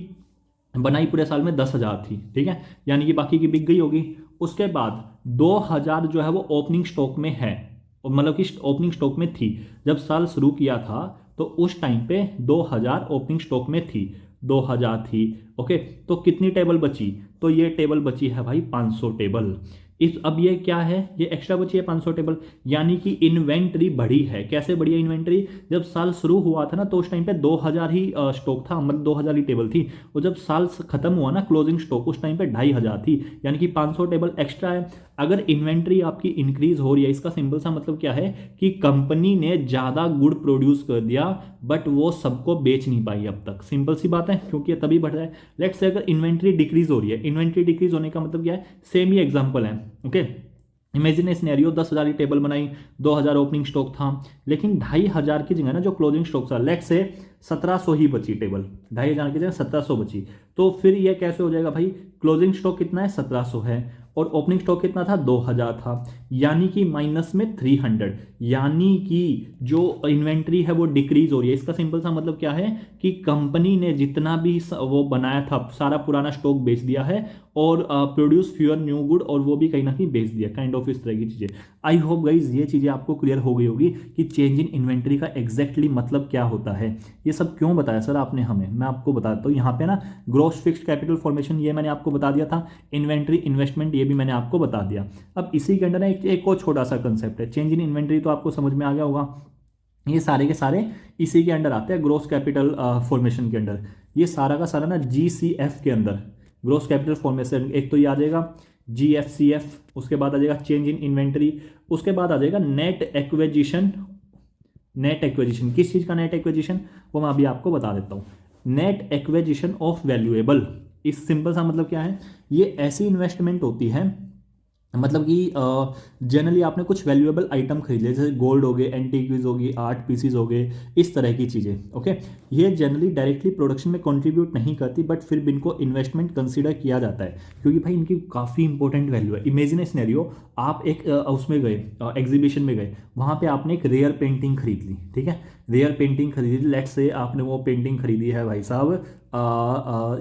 बनाई पूरे साल में 10,000 थी, ठीक है, यानी कि बाकी की बिक गई होगी। उसके बाद 2000 जो है वो ओपनिंग स्टॉक में है, मतलब कि ओपनिंग स्टॉक में थी जब साल शुरू किया था, तो उस टाइम पे 2000 ओपनिंग स्टॉक में थी, 2000 थी। ओके, तो कितनी टेबल बची? तो ये टेबल बची है भाई 500 टेबल। इस अब ये क्या है, ये एक्स्ट्रा बची है 500 टेबल, यानी कि इन्वेंट्री बढ़ी है। कैसे बढ़ी है इन्वेंट्री? जब साल शुरू हुआ था ना तो उस टाइम पे 2000 ही स्टॉक था, मतलब 2000 ही टेबल थी, और जब साल खत्म हुआ ना क्लोजिंग स्टॉक उस टाइम पे 2500 थी, यानी कि 500 टेबल एक्स्ट्रा है। अगर इन्वेंट्री आपकी इंक्रीज हो रही है, इसका सिंपल सा मतलब क्या है कि कंपनी ने ज्यादा गुड प्रोड्यूस कर दिया, बट वो सबको बेच नहीं पाई अब तक। सिंपल सी बात है, क्योंकि तभी बढ़ रहा है। लेट्स से अगर इन्वेंट्री डिक्रीज हो रही है, इन्वेंट्री डिक्रीज होने का मतलब क्या है? सेम ही एग्जांपल है। ओके, इमेजिन ए सिनेरियो 10,000 की टेबल बनाई, 2000 ओपनिंग स्टॉक था, लेकिन 2500 की जगह ना जो क्लोजिंग स्टॉक था, लेट्स से 1700 ही बची टेबल, 2500 की जगह 1700 बची, तो फिर ये कैसे हो जाएगा भाई? क्लोजिंग स्टॉक कितना है? 1700 है, और ओपनिंग स्टॉक कितना था? 2000 था, यानी कि माइनस में 300, यानी कि जो इन्वेंट्री है वो डिक्रीज हो रही है। इसका सिंपल सा मतलब क्या है कि कंपनी ने जितना भी वो बनाया था सारा पुराना स्टॉक बेच दिया है, और प्रोड्यूस फ्यूअर न्यू गुड, और वो भी कहीं ना कहीं बेच दिया, काइंड ऑफ इस तरह की चीजें। आई होप गाइज ये चीजें आपको क्लियर हो गई होगी कि चेंज इन इन्वेंट्री का एग्जैक्टली मतलब क्या होता है। ये सब क्यों बताया सर आपने हमें, मैं आपको बताता हूँ। यहाँ पे ना ग्रॉस फिक्स्ड कैपिटल फॉर्मेशन ये मैंने आपको बता दिया था, इन्वेंट्री इन्वेस्टमेंट ये भी मैंने आपको बता दिया। अब इसी के अंदर ना एक और छोटा सा कंसेप्ट है, चेंज इन इन्वेंट्री, तो आपको समझ में आ गया होगा। ये सारे के सारे इसी के अंडर आते हैं, ग्रोस कैपिटल फॉर्मेशन के अंडर। ये सारा का सारा ना GCF के अंदर, ग्रोस कैपिटल फॉर्मेशन, एक तो ये आ जाएगा GFCF, उसके बाद आ जाएगा चेंज इन इन्वेंट्री, उसके बाद आ जाएगा नेट एक्विजिशन। नेट एक्विजिशन किस चीज़ का नेट एक्विजिशन, वो मैं अभी आपको बता देता हूँ। नेट एक्विजिशन ऑफ वैल्यूएबल, इस सिंपल सा मतलब क्या है? ये ऐसी इन्वेस्टमेंट होती है, मतलब कि जनरली आपने कुछ वैल्यूएबल आइटम खरीद लिया, जैसे गोल्ड हो गए, एंटीक्वीज होगी, आर्ट पीसीज हो गए, इस तरह की चीज़ें। ओके, ये जनरली डायरेक्टली प्रोडक्शन में कंट्रीब्यूट नहीं करती, बट फिर भी इनको इन्वेस्टमेंट कंसीडर किया जाता है, क्योंकि भाई इनकी काफ़ी इंपॉर्टेंट वैल्यू है। इमेजिन ए सिनेरियो, आप एक उसमें गए, एग्जीबिशन में गए, वहाँ पे आपने एक रेयर पेंटिंग खरीद ली, ठीक है, रेयर पेंटिंग खरीदी, लेट्स से आपने वो पेंटिंग खरीदी है भाई साहब,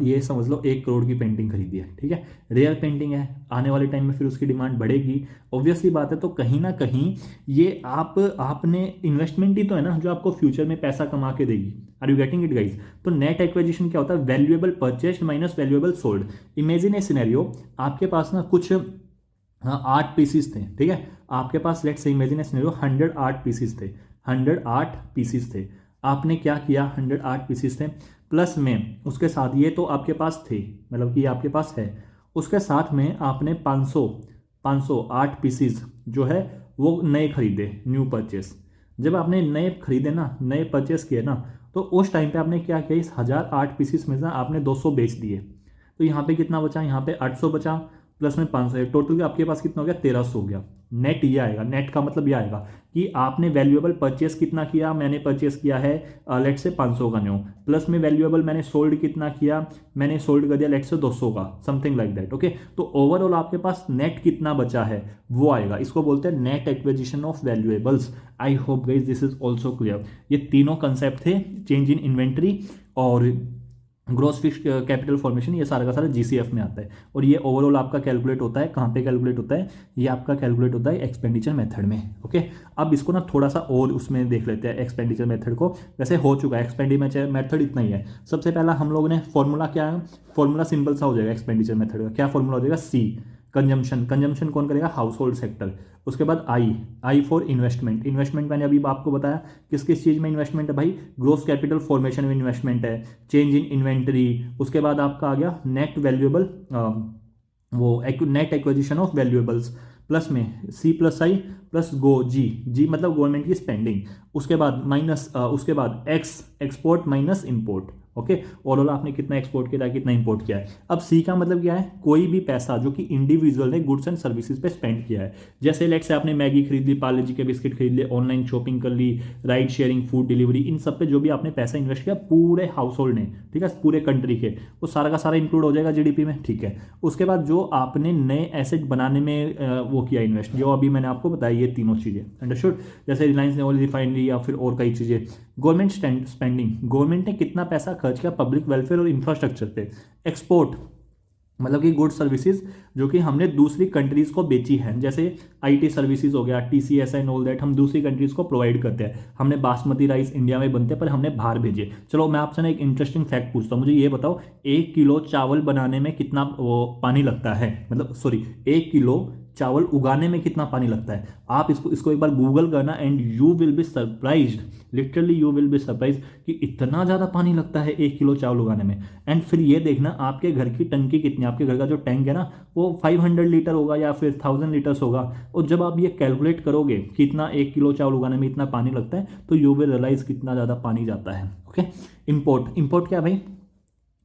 ये समझ लो 1 करोड़ की पेंटिंग खरीदी है, ठीक है, रेयर पेंटिंग है, आने वाले टाइम में फिर उसकी डिमांड बढ़ेगी, ऑब्वियसली बात है। तो कहीं ना कहीं ये आपने इन्वेस्टमेंट ही तो है ना जो आपको फ्यूचर में पैसा कमा के देगी। Are you getting it guys? तो नेट एक्विजिशन क्या होता है? Valuable purchased minus valuable sold. Imagine a scenario, आपके पास ना कुछ 8 पीसीस थे, ठीक है, आपके पास let's say imagine a scenario 100 8 pieces थे, 100 8 पीसीस थे। आपने क्या किया? 100 8 पीसीस थे, प्लस में उसके साथ ये तो आपके पास थे, मतलब कि आपके पास है, उसके साथ में आपने 508 पीसीस जो है वो नए खरीदे, न्यू परचेस। जब आपने नए खरीदे ना, नए परचेस किए ना, तो उस टाइम पे आपने क्या किया? इस 1008 पीसीस में से आपने 200 बेच दिए, तो यहाँ पे कितना बचा? यहाँ पे 800 बचा, प्लस में 500, टोटल आपके पास कितना हो गया? 1300 हो गया। नेट ये आएगा, नेट का मतलब ये आएगा कि आपने वैल्यूएबल परचेस कितना किया? मैंने परचेस किया है लेट से 500 का न्यू, प्लस में वैल्यूएबल मैंने सोल्ड कितना किया? मैंने सोल्ड कर दिया लेट से 200 का, समथिंग लाइक दैट। ओके, तो ओवरऑल आपके पास नेट कितना बचा है वो आएगा, इसको बोलते हैं net acquisition of valuables. I hope guys this is also clear. ये तीनों कंसेप्ट थे, चेंज इन इन्वेंट्री और ग्रॉस फिक्स्ड कैपिटल फॉर्मेशन, ये सारा का सारा GCF में आता है, और ये ओवरऑल आपका कैलकुलेट होता है कहाँ पे कैलकुलेट होता है? ये आपका कैलकुलेट होता है एक्सपेंडिचर मेथड में। ओके, अब इसको ना थोड़ा सा और उसमें देख लेते हैं एक्सपेंडिचर मेथड को। वैसे हो चुका है एक्सपेंडिचर मेथड, इतना ही है। सबसे पहला हम लोगों ने फॉर्मूला क्या है? फॉर्मूला सिंपल सा हो जाएगा एक्सपेंडिचर मेथड का। क्या फॉर्मूला हो जाएगा? C, consumption. कंजम्पशन कौन करेगा? House hold sector. उसके बाद I फॉर इन्वेस्टमेंट। इन्वेस्टमेंट मैंने अभी आपको बताया किस किस चीज़ में इन्वेस्टमेंट है भाई? ग्रोस कैपिटल फॉर्मेशन में इन्वेस्टमेंट है, चेंज इन इन्वेंटरी। उसके बाद आपका आ गया नेट वैल्यूएबल, वो net acquisition of valuables, plus में C plus I plus G मतलब गवर्नमेंट की स्पेंडिंग। उसके बाद माइनस उसके बाद X, export minus import. Okay, overall आपने कितना एक्सपोर्ट किया है, कितना इंपोर्ट किया है। अब सी का मतलब क्या है, कोई भी पैसा जो कि इंडिविजुअल ने गुड्स एंड सर्विसेज पे स्पेंड किया है, जैसे लेट्स से आपने मैगी खरीद ली, पार्ले जी के बिस्किट खरीद लिए, ऑनलाइन शॉपिंग कर ली, राइड शेयरिंग, फूड डिलीवरी, इन सब पे जो भी आपने पैसा इन्वेस्ट किया पूरे हाउस होल्ड ने, ठीक है, पूरे कंट्री के, वो सारा का सारा इंक्लूड हो जाएगा जीडीपी में, ठीक है। उसके बाद जो आपने नए एसेट बनाने में वो किया इन्वेस्ट, जो अभी मैंने आपको बताया, ये तीनों चीज़ें, अंडरस्टूड। जैसे रिलायंस ने ऑयल रिफाइनरी या फिर और कई चीज़ें। गवर्नमेंट स्पेंडिंग, गवर्नमेंट ने कितना पैसा खर्च किया पब्लिक वेलफेयर और इंफ्रास्ट्रक्चर पे। एक्सपोर्ट मतलब कि गुड सर्विसेज जो कि हमने दूसरी कंट्रीज़ को बेची है, जैसे आईटी सर्विसेज हो गया, टीसीएस एंड ऑल दैट, हम दूसरी कंट्रीज़ को प्रोवाइड करते हैं। हमने बासमती राइस इंडिया में बनते हैं पर हमने बाहर भेजे। चलो मैं आपसे ना एक इंटरेस्टिंग फैक्ट पूछता हूँ, मुझे ये बताओ 1 किलो चावल बनाने में कितना वो पानी लगता है, मतलब सॉरी 1 किलो चावल उगाने में कितना पानी लगता है। आप इसको एक बार गूगल करना and you will be surprised, literally you will be surprised कि इतना ज़्यादा पानी लगता है 1 किलो चावल उगाने में। एंड फिर ये देखना आपके घर की टंकी कितनी, आपके घर का जो टैंक है ना वो 500 लीटर होगा या फिर 1000 लीटर्स होगा। और जब आप ये कैलकुलेट करोगे कितना 1 किलो चावल उगाने में इतना पानी लगता है, तो यू विल रियलाइज कितना ज़्यादा पानी जाता है। ओके, इंपोर्ट क्या भाई,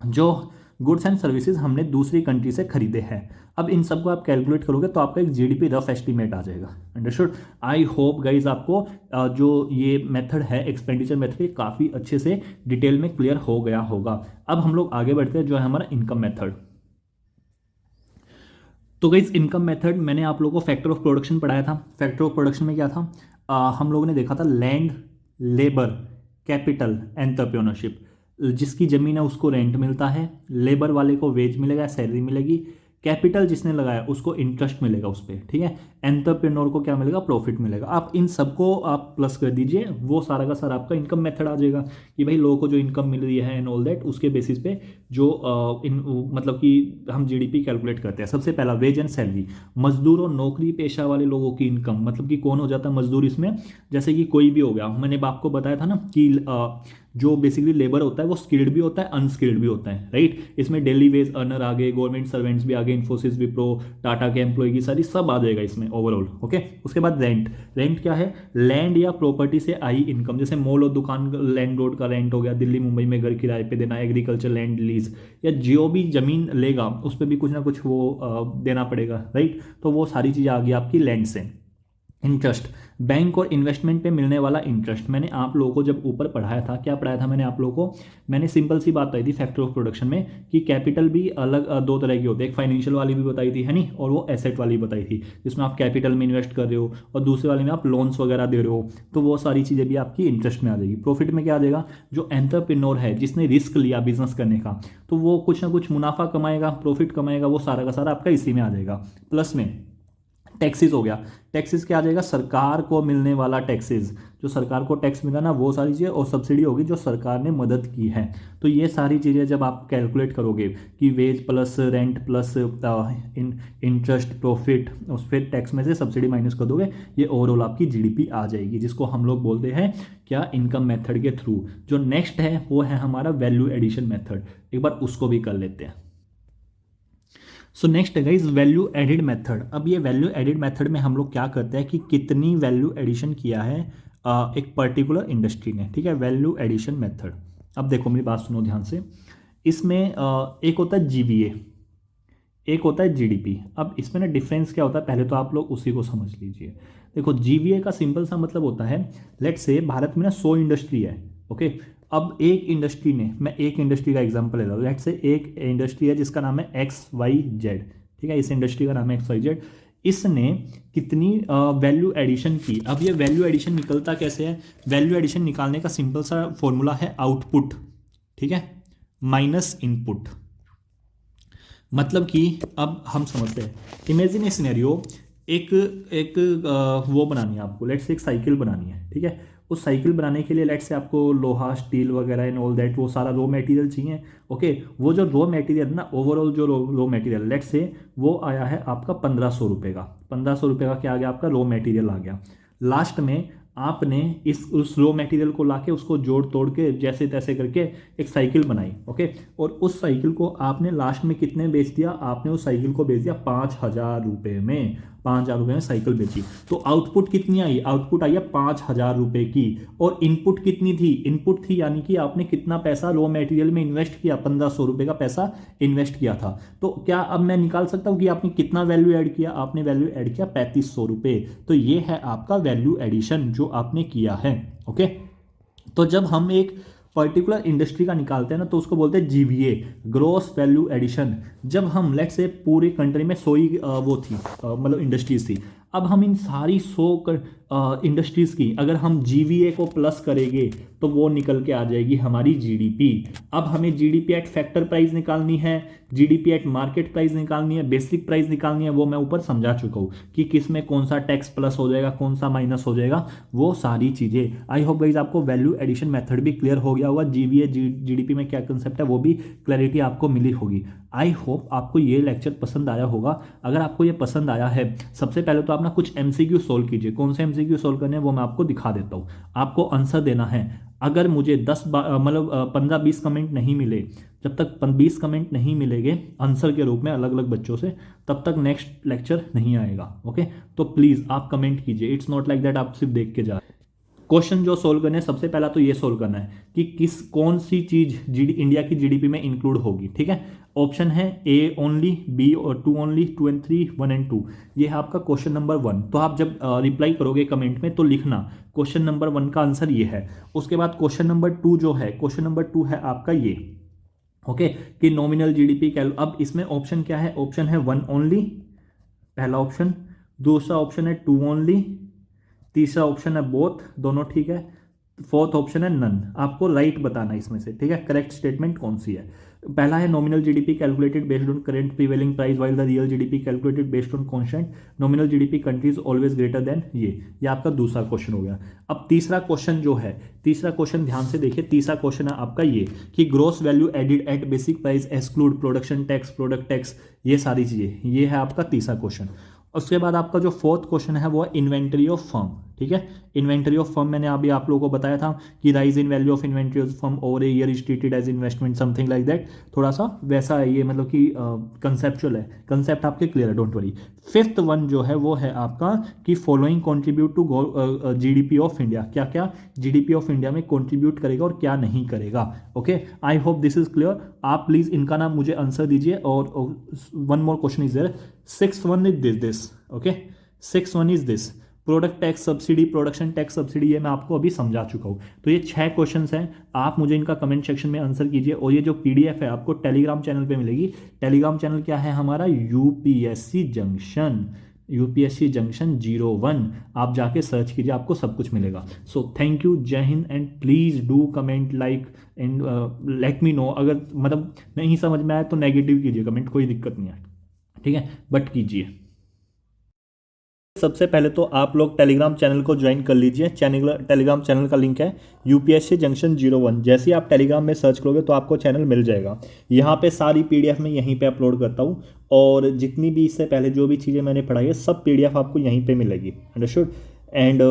जो गुड्स एंड सर्विसेज हमने दूसरी कंट्री से खरीदे हैं। अब इन सबको आप कैलकुलेट करोगे तो आपका एक जीडीपी रफ एस्टीमेट आ जाएगा, अंडरस्टूड। आई होप गाइज आपको जो ये मेथड है, एक्सपेंडिचर मेथड, ये काफ़ी अच्छे से डिटेल में क्लियर हो गया होगा। अब हम लोग आगे बढ़ते हैं, जो है हमारा इनकम मेथड। तो गाइज इनकम मेथड मैंने आप लोगों को फैक्टर ऑफ प्रोडक्शन पढ़ाया था। फैक्टर ऑफ प्रोडक्शन में क्या था, हम लोगों ने देखा था लैंड, लेबर, कैपिटल, एंटरप्रेन्योरशिप। जिसकी ज़मीन है उसको रेंट मिलता है, लेबर वाले को वेज मिलेगा, सैलरी मिलेगी, कैपिटल जिसने लगाया उसको इंटरेस्ट मिलेगा उस पर, ठीक है। एंटरप्रेन्योर को क्या मिलेगा, प्रॉफिट मिलेगा। आप इन सबको आप प्लस कर दीजिए, वो सारा का सारा आपका इनकम मेथड आ जाएगा कि भाई लोगों को जो इनकम मिल रही है एंड ऑल दैट, उसके बेसिस पे जो मतलब कि हम जीडीपी कैलकुलेट करते हैं। सबसे पहला वेज एंड सैलरी, मजदूर और नौकरी पेशा वाले लोगों की इनकम, मतलब कि कौन हो जाता है मजदूर इसमें, जैसे कि कोई भी हो गया। मैंने आपको बताया था ना कि जो बेसिकली लेबर होता है वो स्किल्ड भी होता है, अनस्किल्ड भी होता है, राइट। इसमें डेली वेज अर्नर आ गए, गवर्नमेंट सर्वेंट्स भी आ गए, इन्फोसिस, विप्रो, टाटा के एम्प्लॉय की सारी सब आ जाएगा इसमें ओवरऑल, ओके। उसके बाद रेंट क्या है, लैंड या प्रॉपर्टी से आई इनकम, जैसे मॉल और दुकान लैंड रोड का रेंट हो गया, दिल्ली मुंबई में घर किराए पे देना, एग्रीकल्चर लैंड लीज, या जो भी जमीन लेगा उस पर भी कुछ ना कुछ वो देना पड़ेगा, राइट। तो वो सारी चीज़ें आ गई आपकी लैंड से। इंटरेस्ट, बैंक और इन्वेस्टमेंट पे मिलने वाला इंटरेस्ट। मैंने आप लोगों को जब ऊपर पढ़ाया था, क्या पढ़ाया था मैंने आप लोगों को, मैंने सिंपल सी बात बताई थी फैक्टर ऑफ प्रोडक्शन में कि कैपिटल भी अलग दो तरह की होती है, एक फाइनेंशियल वाली भी बताई थी, है नहीं, और वो एसेट वाली बताई थी, जिसमें आप कैपिटल में इन्वेस्ट कर रहे हो और दूसरे वाले में आप लोन्स वगैरह दे रहे हो। तो वो सारी चीज़ें भी आपकी इंटरेस्ट में आ जाएगी। प्रॉफिट में क्या आ जाएगा, जो एंटरप्रेन्योर है जिसने रिस्क लिया बिजनेस करने का, तो वो कुछ ना कुछ मुनाफा कमाएगा, प्रॉफिट कमाएगा, वो सारा का सारा आपका इसी में आ जाएगा। प्लस में टैक्सेस हो गया, टैक्सेस क्या आ जाएगा, सरकार को मिलने वाला टैक्सेस, जो सरकार को टैक्स मिला ना वो सारी चीज़ें, और सब्सिडी होगी जो सरकार ने मदद की है। तो ये सारी चीज़ें जब आप कैलकुलेट करोगे कि wage plus rent plus interest profit, उस फिर टैक्स में से सब्सिडी माइनस कर दोगे, ये ओवरऑल आपकी जीडीपी आ जाएगी, जिसको हम लोग बोलते हैं क्या, इनकम मेथड के थ्रू। जो नेक्स्ट है वो है हमारा वैल्यू एडिशन मेथड, एक बार उसको भी कर लेते हैं। सो नेक्स्ट है गाइज वैल्यू एडिड मेथड। अब ये वैल्यू एडिड मेथड में हम लोग क्या करते हैं कि कितनी वैल्यू एडिशन किया है एक पर्टिकुलर इंडस्ट्री ने, ठीक है, वैल्यू एडिशन मेथड। अब देखो मेरी बात सुनो ध्यान से, इसमें एक होता है जीवीए, एक होता है जीडीपी। अब इसमें ना डिफरेंस क्या होता है, पहले तो आप लोग उसी को समझ लीजिए। देखो जीवीए का सिंपल सा मतलब होता है, लेट्स से भारत में ना 100 इंडस्ट्री है, ओके। अब एक इंडस्ट्री ने, मैं एक इंडस्ट्री का एग्जांपल ले रहा हूँ, लेट्स से एक इंडस्ट्री है जिसका नाम है XYZ, ठीक है, इस इंडस्ट्री का नाम है XYZ। इसने कितनी वैल्यू एडिशन की। अब ये वैल्यू एडिशन निकलता कैसे है, वैल्यू एडिशन निकालने का सिंपल सा फॉर्मूला है आउटपुट, ठीक है, माइनस इनपुट। मतलब कि अब हम समझते हैं, इमेजिन ए सिनेरियो, एक वो बनानी है आपको, लेट्स से एक साइकिल बनानी है, ठीक है। उस साइकिल बनाने के लिए लेट्स से आपको लोहा, स्टील वगैरह एंड ऑल दैट, वो सारा रॉ मटेरियल चाहिए, ओके। वो जो रॉ मटेरियल ना, ओवरऑल जो रॉ मटेरियल लेट्स से वो आया है आपका 1500 रुपये का, 1500 रुपये का क्या आ गया आपका रॉ मटेरियल आ गया। लास्ट में आपने उस रॉ मटेरियल को लाके उसको जोड़ तोड़ के जैसे तैसे करके एक साइकिल बनाई, ओके। और उस साइकिल को आपने लास्ट में कितने बेच दिया, आपने उस साइकिल को बेच दिया 5000 रुपये में। 5,000 रुपये में साइकिल बेची। तो आउटपुट कितनी आई? आउटपुट आई है 5,000 रुपये की। और इनपुट कितनी थी? इनपुट थी यानी कि आपने कितना पैसा रॉ मटेरियल में इन्वेस्ट किया, 1,500 रुपये का पैसा इन्वेस्ट किया था। तो क्या अब मैं निकाल सकता हूँ कि आपने कितना वैल्यू ऐड किया? आपने वैल्यू ऐड किया 3,500 रुपये। तो ये है आपका वैल्यू एडिशन जो आपने किया है। ओके, तो जब हम एक पर्टिकुलर इंडस्ट्री का निकालते हैं ना तो उसको बोलते हैं जीवीए, ग्रॉस वैल्यू एडिशन। जब हम लेट से पूरी कंट्री में 100 वो थी मतलब इंडस्ट्रीज थी, अब हम इन सारी 100 इंडस्ट्रीज़ की अगर हम जीवीए को प्लस करेंगे तो वो निकल के आ जाएगी हमारी जीडीपी। अब हमें जीडीपी एट फैक्टर प्राइस निकालनी है, जीडीपी एट मार्केट प्राइस निकालनी है, बेसिक प्राइस निकालनी है। वो मैं ऊपर समझा चुका हूँ कि किस में कौन सा टैक्स प्लस हो जाएगा, कौन सा माइनस हो जाएगा, वो सारी चीज़ें। आई होप गाइज आपको वैल्यू एडिशन मेथड भी क्लियर हो गया होगा। जीवीए जीडीपी में क्या कंसेप्ट है वो भी क्लैरिटी आपको मिली होगी। आई होप आपको ये लेक्चर पसंद आया होगा। अगर आपको ये पसंद आया है, सबसे पहले तो आप ना कुछ एमसीक्यू सोल्व कीजिए। कौन से एमसीक्यू सोल्व करने हैं वो मैं आपको दिखा देता हूँ। आपको आंसर देना है। अगर मुझे 15-20 कमेंट नहीं मिले, जब तक 20 कमेंट नहीं मिलेंगे आंसर के रूप में अलग अलग बच्चों से, तब तक नेक्स्ट लेक्चर नहीं आएगा। ओके, तो प्लीज़ आप कमेंट कीजिए। इट्स नॉट लाइक दैट आप सिर्फ देख के जा। क्वेश्चन जो सोल्व करने हैं, सबसे पहला तो ये सोल्व करना है कि कौन सी चीज़ इंडिया की जीडीपी में इंक्लूड होगी। ठीक है, ऑप्शन है ए ओनली, बी और 2 ओनली, 2 and 3, 1 and 2। ये है आपका क्वेश्चन नंबर 1। तो आप जब रिप्लाई करोगे कमेंट में तो लिखना क्वेश्चन नंबर 1 का आंसर ये है। उसके बाद क्वेश्चन नंबर 2 जो है, क्वेश्चन नंबर 2 है आपका ये, ओके, कि नॉमिनल जीडीपी कैल। अब इसमें ऑप्शन क्या है? ऑप्शन है 1 ओनली, पहला ऑप्शन। दूसरा ऑप्शन है 2 ओनली, तीसरा ऑप्शन है बोथ, दोनों ठीक है। फोर्थ ऑप्शन है नन। आपको राइट बताना इसमें से, ठीक है, करेक्ट स्टेटमेंट कौन सी है। पहला है nominal GDP calculated based on current prevailing price while the real GDP calculated based on constant nominal GDP countries always greater than ये आपका दूसरा क्वेश्चन हो गया। अब तीसरा क्वेश्चन जो है, तीसरा क्वेश्चन ध्यान से देखिए। तीसरा क्वेश्चन है आपका ये कि gross value added at basic price exclude production tax, product tax, ये सारी चीजें, ये है आपका तीसरा क्वेश्चन। उसके बाद आपका जो फोर्थ क्वेश्चन है वो है इन्वेंटरी ऑफ फर्म। ठीक है, इन्वेंटरी ऑफ फर्म मैंने अभी आप लोगों को बताया था कि rise in value of inventory of firm over a year is treated as investment, something like that. थोड़ा सा वैसा है ये, मतलब कि कंसेप्चुअल है, कंसेप्ट आपके क्लियर है, डोंट वरी। फिफ्थ वन जो है वो है आपका कि following contribute to GDP of India. क्या क्या जीडीपी ऑफ इंडिया में कॉन्ट्रीब्यूट करेगा और क्या नहीं करेगा। Okay, I hope this is clear. आप प्लीज इनका नाम मुझे आंसर दीजिए। और one more question is there, 6th one is this. Okay, 6th one is this product tax subsidy, production tax subsidy, ये मैं आपको अभी समझा चुका हूँ। तो ये 6 क्वेश्चंस हैं, आप मुझे इनका कमेंट सेक्शन में आंसर कीजिए। और ये जो पीडीएफ है आपको टेलीग्राम चैनल पे मिलेगी। टेलीग्राम चैनल क्या है हमारा? UPSC junction, UPSC junction 01। आप जाके सर्च कीजिए, आपको सब कुछ मिलेगा। सो थैंक यू, जय Hind, and please do comment like and let me know. अगर मतलब नहीं समझ में आया तो नेगेटिव कीजिए कमेंट, कोई दिक्कत नहीं है, ठीक है, बट कीजिए। सबसे पहले तो आप लोग टेलीग्राम चैनल को ज्वाइन कर लीजिए। टेलीग्राम चैनल का लिंक है यूपीएससी जंक्शन 01। जैसे ही आप टेलीग्राम में सर्च करोगे तो आपको चैनल मिल जाएगा। यहाँ पे सारी पीडीएफ मैं यहीं पे अपलोड करता हूँ, और जितनी भी इससे पहले जो भी चीज़ें मैंने पढ़ाई है सब पीडीएफ आपको यहीं पे मिलेगी। अंडरस्टूड। एंड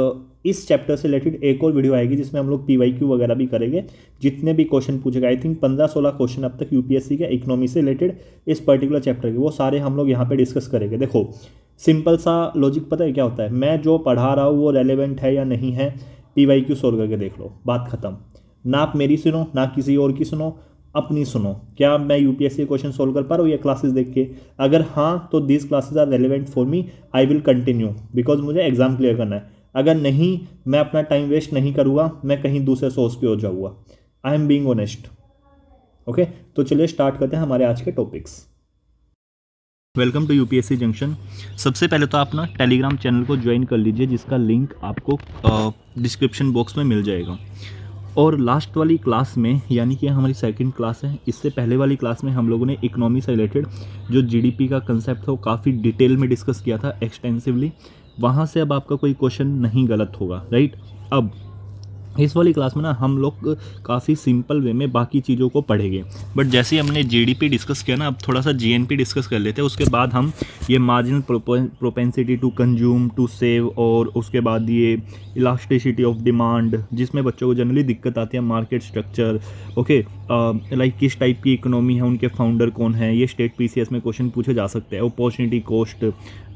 इस चैप्टर से रिलेटेड एक और वीडियो आएगी जिसमें हम लोग पीवाईक्यू वगैरह भी करेंगे, जितने भी क्वेश्चन पूछेगा। आई थिंक 15-16 क्वेश्चन अब तक यूपीएससी के इकोनॉमी से रिलेटेड इस पर्टिकुलर चैप्टर के, वो सारे हम लोग यहाँ पे डिस्कस करेंगे। देखो सिंपल सा लॉजिक पता है क्या होता है, मैं जो पढ़ा रहा हूँ वो रेलेवेंट है या नहीं है, पीवाईक्यू सोल्व करके देख लो, बात खत्म। ना आप मेरी सुनो ना किसी और की सुनो, अपनी सुनो। क्या मैं यूपीएससी क्वेश्चन सोल्व कर पा रहा हूँ ये क्लासेस देख के? अगर हाँ तो this classes are relevant for me, I will continue, because मुझे एग्जाम क्लियर करना है। अगर नहीं, मैं अपना टाइम वेस्ट नहीं करूँगा, मैं कहीं दूसरे सोर्स पे हो जाऊँगा। I am being honest. Okay, तो चलिए स्टार्ट करते हैं हमारे आज के topics. Welcome to UPSC junction. सबसे पहले तो आप ना टेलीग्राम चैनल को ज्वाइन कर लीजिए, जिसका लिंक आपको डिस्क्रिप्शन बॉक्स में मिल जाएगा। और लास्ट वाली क्लास में, यानी कि हमारी सेकंड क्लास है, इससे पहले वाली क्लास में हम लोगों ने इकोनॉमी से रिलेटेड जो जीडीपी का कंसेप्ट था वो काफ़ी डिटेल में डिस्कस किया था, एक्सटेंसिवली। वहाँ से अब आपका कोई क्वेश्चन नहीं गलत होगा, राइट। अब इस वाली क्लास में ना हम लोग काफ़ी सिंपल वे में बाकी चीज़ों को पढ़ेंगे। बट जैसे हमने जीडीपी डिस्कस किया ना, अब थोड़ा सा जीएनपी डिस्कस कर लेते हैं। उसके बाद हम ये marginal propensity to consume to save, और उसके बाद ये इलास्टिसिटी ऑफ डिमांड, जिसमें बच्चों को जनरली दिक्कत आती है, मार्केट स्ट्रक्चर, ओके, लाइक किस टाइप की इकोनॉमी है, उनके फाउंडर कौन है, ये स्टेट पीसीएस में क्वेश्चन पूछे जा सकते हैं। Opportunity cost,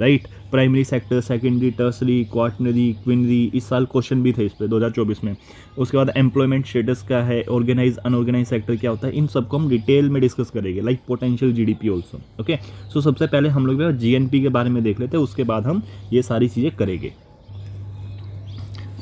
right, primary sector, secondary, tertiary, quaternary, quinary, इस साल क्वेश्चन भी थे इस पर 2024 में। उसके बाद एम्प्लॉयमेंट स्टेटस क्या है, ऑर्गेनाइज अनऑर्गेनाइज सेक्टर क्या होता है, इन सबको हम डिटेल में डिस्कस करेंगे, like potential GDP also. Okay, so सबसे पहले हम लोग जीएनपी के बारे में देख लेते हैं, उसके बाद हम ये सारी चीज़ें करेंगे।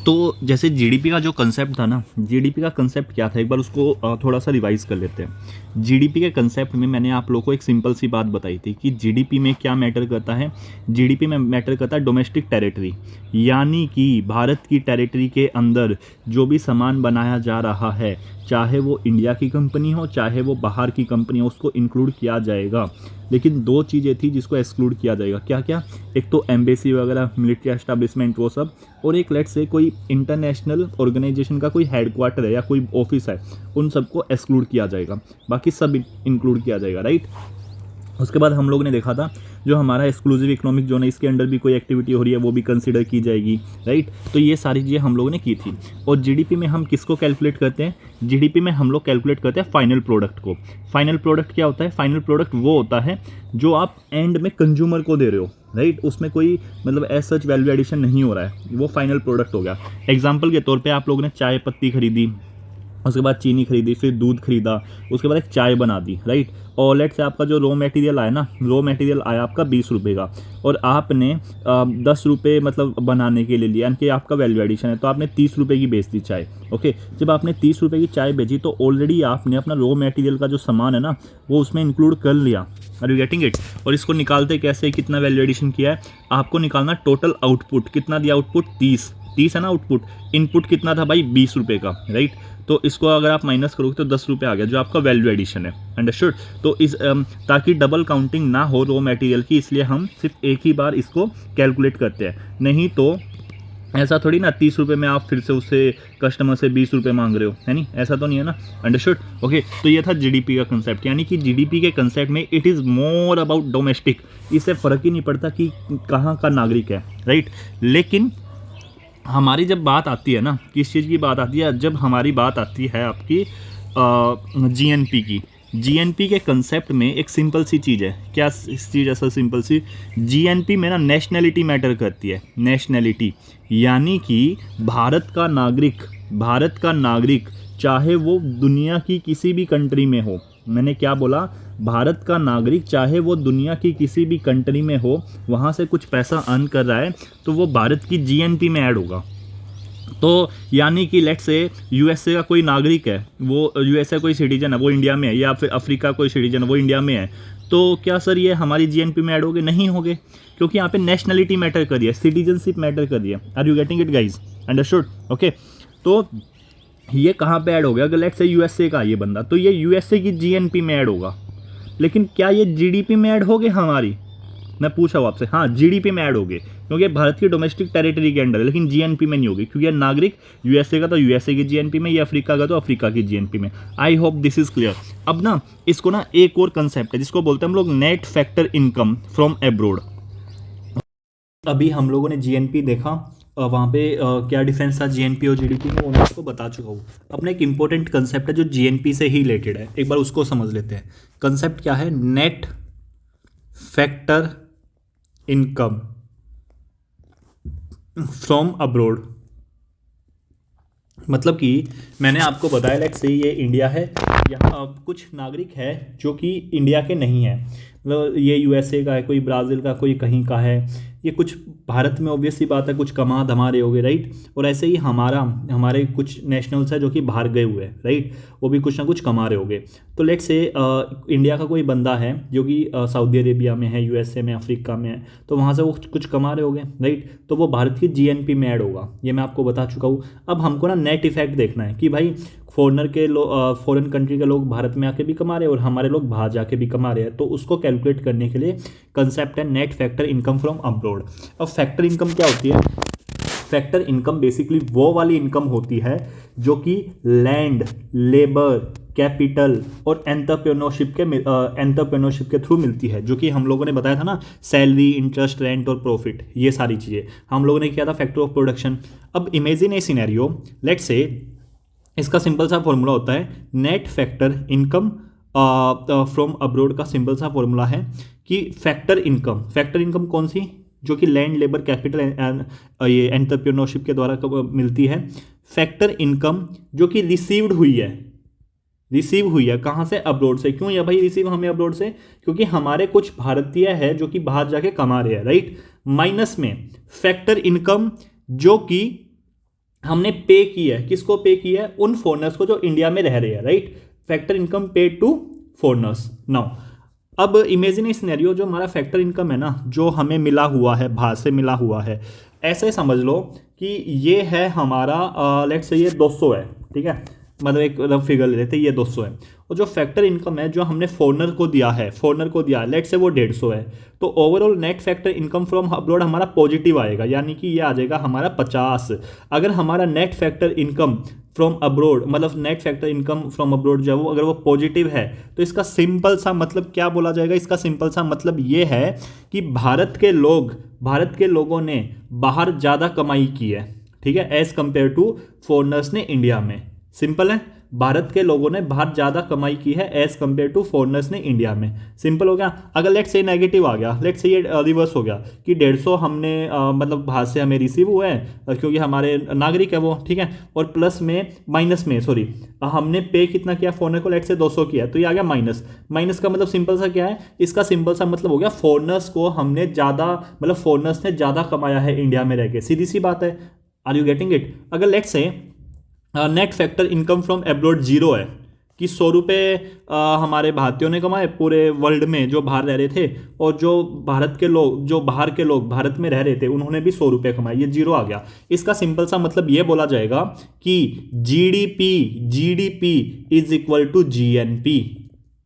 तो जैसे जीडीपी का जो कंसेप्ट था ना, जीडीपी का कंसेप्ट क्या था, एक बार उसको थोड़ा सा रिवाइज कर लेते हैं। जीडीपी के कंसेप्ट में मैंने आप लोगों को एक सिंपल सी बात बताई थी कि जीडीपी में क्या मैटर करता है। जीडीपी में मैटर करता है डोमेस्टिक टेरिटरी, यानी कि भारत की टेरिटरी के अंदर जो भी सामान बनाया जा रहा है, चाहे वो इंडिया की कंपनी हो चाहे वो बाहर की कंपनी हो, उसको इंक्लूड किया जाएगा। लेकिन दो चीज़ें थी जिसको एक्सक्लूड किया जाएगा, क्या क्या, एक तो एम्बेसी वगैरह, मिलिट्री एस्टैब्लिशमेंट, वो सब, और एक लेट्स से कोई इंटरनेशनल ऑर्गेनाइजेशन का कोई हेडक्वार्टर है या कोई ऑफिस है, उन सबको एक्सक्लूड किया जाएगा, बाकी सब इंक्लूड किया जाएगा, राइट। उसके बाद हम लोग ने देखा था जो हमारा एक्सक्लूसिव इकोनॉमिक जोन है, इसके अंडर भी कोई एक्टिविटी हो रही है वो भी कंसीडर की जाएगी, राइट। तो ये सारी चीज़ें हम लोगों ने की थी। और जीडीपी में हम किसको कैलकुलेट करते हैं, जीडीपी में हम लोग कैलकुलेट करते हैं फाइनल प्रोडक्ट को। फाइनल प्रोडक्ट क्या होता है, फाइनल प्रोडक्ट वो होता है जो आप एंड में कंज्यूमर को दे रहे हो, राइट। उसमें कोई मतलब एज सच वैल्यू एडिशन नहीं हो रहा है, वो फाइनल प्रोडक्ट हो गया। एग्जाम्पल के तौर पर आप लोगों ने चाय पत्ती खरीदी, उसके बाद चीनी खरीदी, फिर दूध खरीदा, उसके बाद एक चाय बना दी, राइट। और लेट से आपका जो रॉ मटेरियल आया ना, रॉ मटेरियल आया आपका 20 रुपये का, और आपने 10 रुपये मतलब बनाने के लिए लिया, यानी कि आपका वैल्यू एडिशन है, तो आपने 30 रुपये की बेच दी चाय। ओके, जब आपने 30 रुपये की चाय बेची तो ऑलरेडी आपने अपना रॉ मटेरियल का जो सामान है ना वो उसमें इंक्लूड कर लिया। Are you getting it. और इसको निकालते कैसे, कितना वैल्यू एडिशन किया है, आपको निकालना टोटल आउटपुट कितना दिया, आउटपुट 30 है ना आउटपुट, इनपुट कितना था भाई 20 रुपये का, राइट। तो इसको अगर आप माइनस करोगे तो 10 रुपये आ गया जो आपका वैल्यू एडिशन है, अंडरस्टूड। तो इस ताकि डबल काउंटिंग ना हो रॉ मटेरियल की, इसलिए हम सिर्फ एक ही बार इसको कैलकुलेट करते हैं, नहीं तो ऐसा थोड़ी ना 30 रुपये में आप फिर से उससे कस्टमर से 20 रुपये मांग रहे हो, है नहीं, ऐसा तो नहीं है ना, अंडरस्टूड। ओके, तो ये था जीडीपी का कंसेप्ट, यानी कि जीडीपी के कंसेप्ट में it is more about domestic, इससे फ़र्क ही नहीं पड़ता कि कहाँ का नागरिक है, राइट। लेकिन हमारी जब बात आती है ना, किस चीज़ की बात आती है, जब हमारी बात आती है आपकी जीएनपी की, जीएनपी के कंसेप्ट में एक सिंपल सी चीज़ है, क्या चीज़ ऐसा सिंपल सी, जीएनपी में ना नेशनैलिटी मैटर करती है, नेशनैलिटी, यानी कि भारत का नागरिक चाहे वो दुनिया की किसी भी कंट्री में हो, मैंने क्या बोला, भारत का नागरिक चाहे वो दुनिया की किसी भी कंट्री में हो, वहाँ से कुछ पैसा अर्न कर रहा है तो वो भारत की जीएनपी में ऐड होगा। तो यानी कि लेट्स से यूएसए का कोई नागरिक है, वो यूएसए कोई सिटीजन है, वो इंडिया में है, या फिर अफ्रीका कोई सिटीजन है वो इंडिया में है, तो क्या सर ये हमारी जीएनपी में ऐड होगे, नहीं होगे, क्योंकि यहाँ पे नेशनलिटी मैटर कर रही है, सिटीजनशिप मैटर कर रही है। Are you getting it guys, understood. Okay, तो ये कहाँ पे ऐड हो गया, अगर लेट्स से यूएसए का ये बंदा, तो ये यूएसए की जीएनपी में ऐड होगा, लेकिन क्या ये जीडीपी में ऐड हो गए हमारी, मैं पूछा हूँ आपसे, हाँ जीडीपी में ऐड हो गए, क्योंकि भारत की डोमेस्टिक टेरिटरी के अंडर है, लेकिन जीएनपी में नहीं होगी, क्योंकि नागरिक यूएसए का तो यूएसए की जीएनपी में, या अफ्रीका का तो अफ्रीका की जीएनपी में। आई होप दिस इज क्लियर। अब ना इसको ना एक और कंसेप्ट है जिसको बोलते हैं हम लोग net factor income from abroad. अभी हम लोगों ने जीएनपी देखा, वहाँ पे क्या डिफरेंस था जीएनपी और जीडीपी में, वो मैं आपको बता चुका हूँ। अपना एक इंपॉर्टेंट कंसेप्ट है जो जीएनपी से ही रिलेटेड है, एक बार उसको समझ लेते हैं। कंसेप्ट क्या है, net factor income from abroad. मतलब कि मैंने आपको बताया लेट्स से ये इंडिया है, यहाँ कुछ नागरिक है जो कि इंडिया के नहीं है, मतलब ये यूएसए का है, कोई ब्राज़ील का, कोई कहीं का है, ये कुछ भारत में ऑब्वियस सी बात है कुछ कमा धमा रहे होंगे, राइट। और ऐसे ही हमारे कुछ नेशनल्स है जो कि बाहर गए हुए हैं, राइट, वो भी कुछ ना कुछ कमा रहे होंगे। तो लेट्स से इंडिया का कोई बंदा है जो कि सऊदी अरेबिया में है, यूएसए में, अफ्रीका में है, तो वहाँ से वो कुछ कमा रहे होंगे, राइट, तो वो भारत की जीएनपी में ऐड होगा, ये मैं आपको बता चुका हूँ। अब हमको ना नेट इफेक्ट देखना है कि भाई फॉरेन कंट्री के लोग भारत में आके भी कमा रहे हैं और हमारे लोग बाहर जाके भी कमा रहे हैं, तो उसको कैलकुलेट करने के लिए कंसेप्ट है net factor income from abroad. अब फैक्टर इनकम क्या होती है, फैक्टर इनकम बेसिकली वो वाली इनकम होती है जो कि लैंड, लेबर, कैपिटल और एंटरप्रेन्योरशिप के थ्रू मिलती है, जो कि हम लोगों ने बताया था ना, सैलरी, इंटरेस्ट, रेंट और प्रॉफिट, ये सारी चीज़ें हम लोगों ने किया था फैक्टर ऑफ प्रोडक्शन। अब imagine a scenario, let's say इसका सिंपल सा फॉर्मूला होता है net factor income from abroad का सिंपल सा फॉर्मूला है कि फैक्टर इनकम कौन सी, जो कि लैंड लेबर कैपिटल ये एंटरप्रेन्योरशिप के द्वारा मिलती है। फैक्टर इनकम जो कि रिसीव्ड हुई है कहाँ से? अब्रोड से। क्यों या भाई रिसीव हमें अब्रोड से? क्योंकि हमारे कुछ भारतीय है जो कि बाहर जाके कमा रहे हैं, राइट। माइनस में फैक्टर इनकम जो कि हमने पे की है, किसको पे की है? उन फॉरेनर्स को जो इंडिया में रह रहे हैं, right. Factor income paid to foreigners. Now अब इमेजिन सिनेरियो, जो हमारा फैक्टर इनकम है ना, जो हमें मिला हुआ है, बाहर से मिला हुआ है, ऐसे समझ लो कि ये है हमारा लेट्स से ये 200 है, ठीक है, मतलब एक रफ फिगर ले लेते हैं, ये 200 है। और जो फैक्टर इनकम है जो हमने फॉरेनर को दिया है लेट्स से वो 150 है। तो overall net factor income from abroad हमारा पॉजिटिव आएगा, यानी कि ये आ जाएगा हमारा 50। अगर हमारा net factor income from abroad, मतलब net factor income from abroad जो है वो अगर वो पॉजिटिव है, तो इसका सिंपल सा मतलब क्या बोला जाएगा? इसका सिंपल सा मतलब ये है कि भारत के लोगों ने बाहर ज़्यादा कमाई की है, ठीक है, एज कंपेयर टू फॉरेनर्स ने इंडिया में। सिंपल है, भारत के लोगों ने बाहर ज़्यादा कमाई की है एज कंपेयर टू फॉरेनर्स ने इंडिया में। सिंपल हो गया। अगर लेट्स से नेगेटिव आ गया, लेट्स से ये रिवर्स हो गया कि 150 हमने मतलब बाहर से हमें रिसीव हुआ है क्योंकि हमारे नागरिक है वो, ठीक है, और प्लस में माइनस में हमने पे कितना किया फॉरेनर को? लेट्स से 200 किया, तो ये आ गया माइनस का मतलब सिंपल सा क्या है? इसका सिंपल सा मतलब हो गया फॉरेनर्स को हमने ज़्यादा, मतलब फॉरेनर्स ने ज़्यादा कमाया है इंडिया में रह के। सीधी सी बात है। Are you getting it? अगर let's say net factor income from abroad 0 है कि 100 रुपये हमारे भारतीयों ने कमाए पूरे वर्ल्ड में जो बाहर रह रहे थे, और जो बाहर के लोग भारत में रह रहे थे उन्होंने भी 100 रुपये कमाए, ये 0 आ गया। इसका सिंपल सा मतलब ये बोला जाएगा कि GDP is equal to GNP.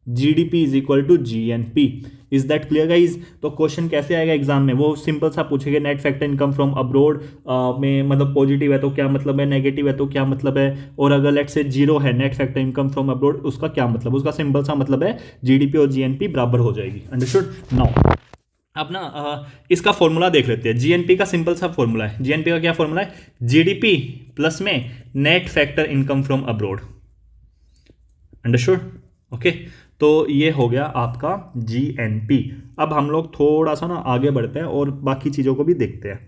GDP is equal to GNP. Is that clear guys? तो क्वेश्चन कैसे आएगा एग्जाम में? वो सिंपल सा पूछेगा net factor income from abroad में मतलब पॉजिटिव है तो क्या मतलब है, नेगेटिव है तो क्या मतलब है, और अगर लेट्स से 0 है net factor income from abroad, उसका क्या मतलब? उसका सिंपल सा मतलब है जीडीपी और जीएनपी बराबर हो जाएगी। अंडरस्टूड? नाउ अब ना इसका फॉर्मूला देख लेते हैं। जीएनपी का सिंपल सा फॉर्मूला है। जीएनपी का क्या फॉर्मूला है? जीडीपी प्लस में net factor income from abroad. Understood? Okay, तो ये हो गया आपका जीएनपी। अब हम लोग थोड़ा सा ना आगे बढ़ते हैं और बाकी चीज़ों को भी देखते हैं।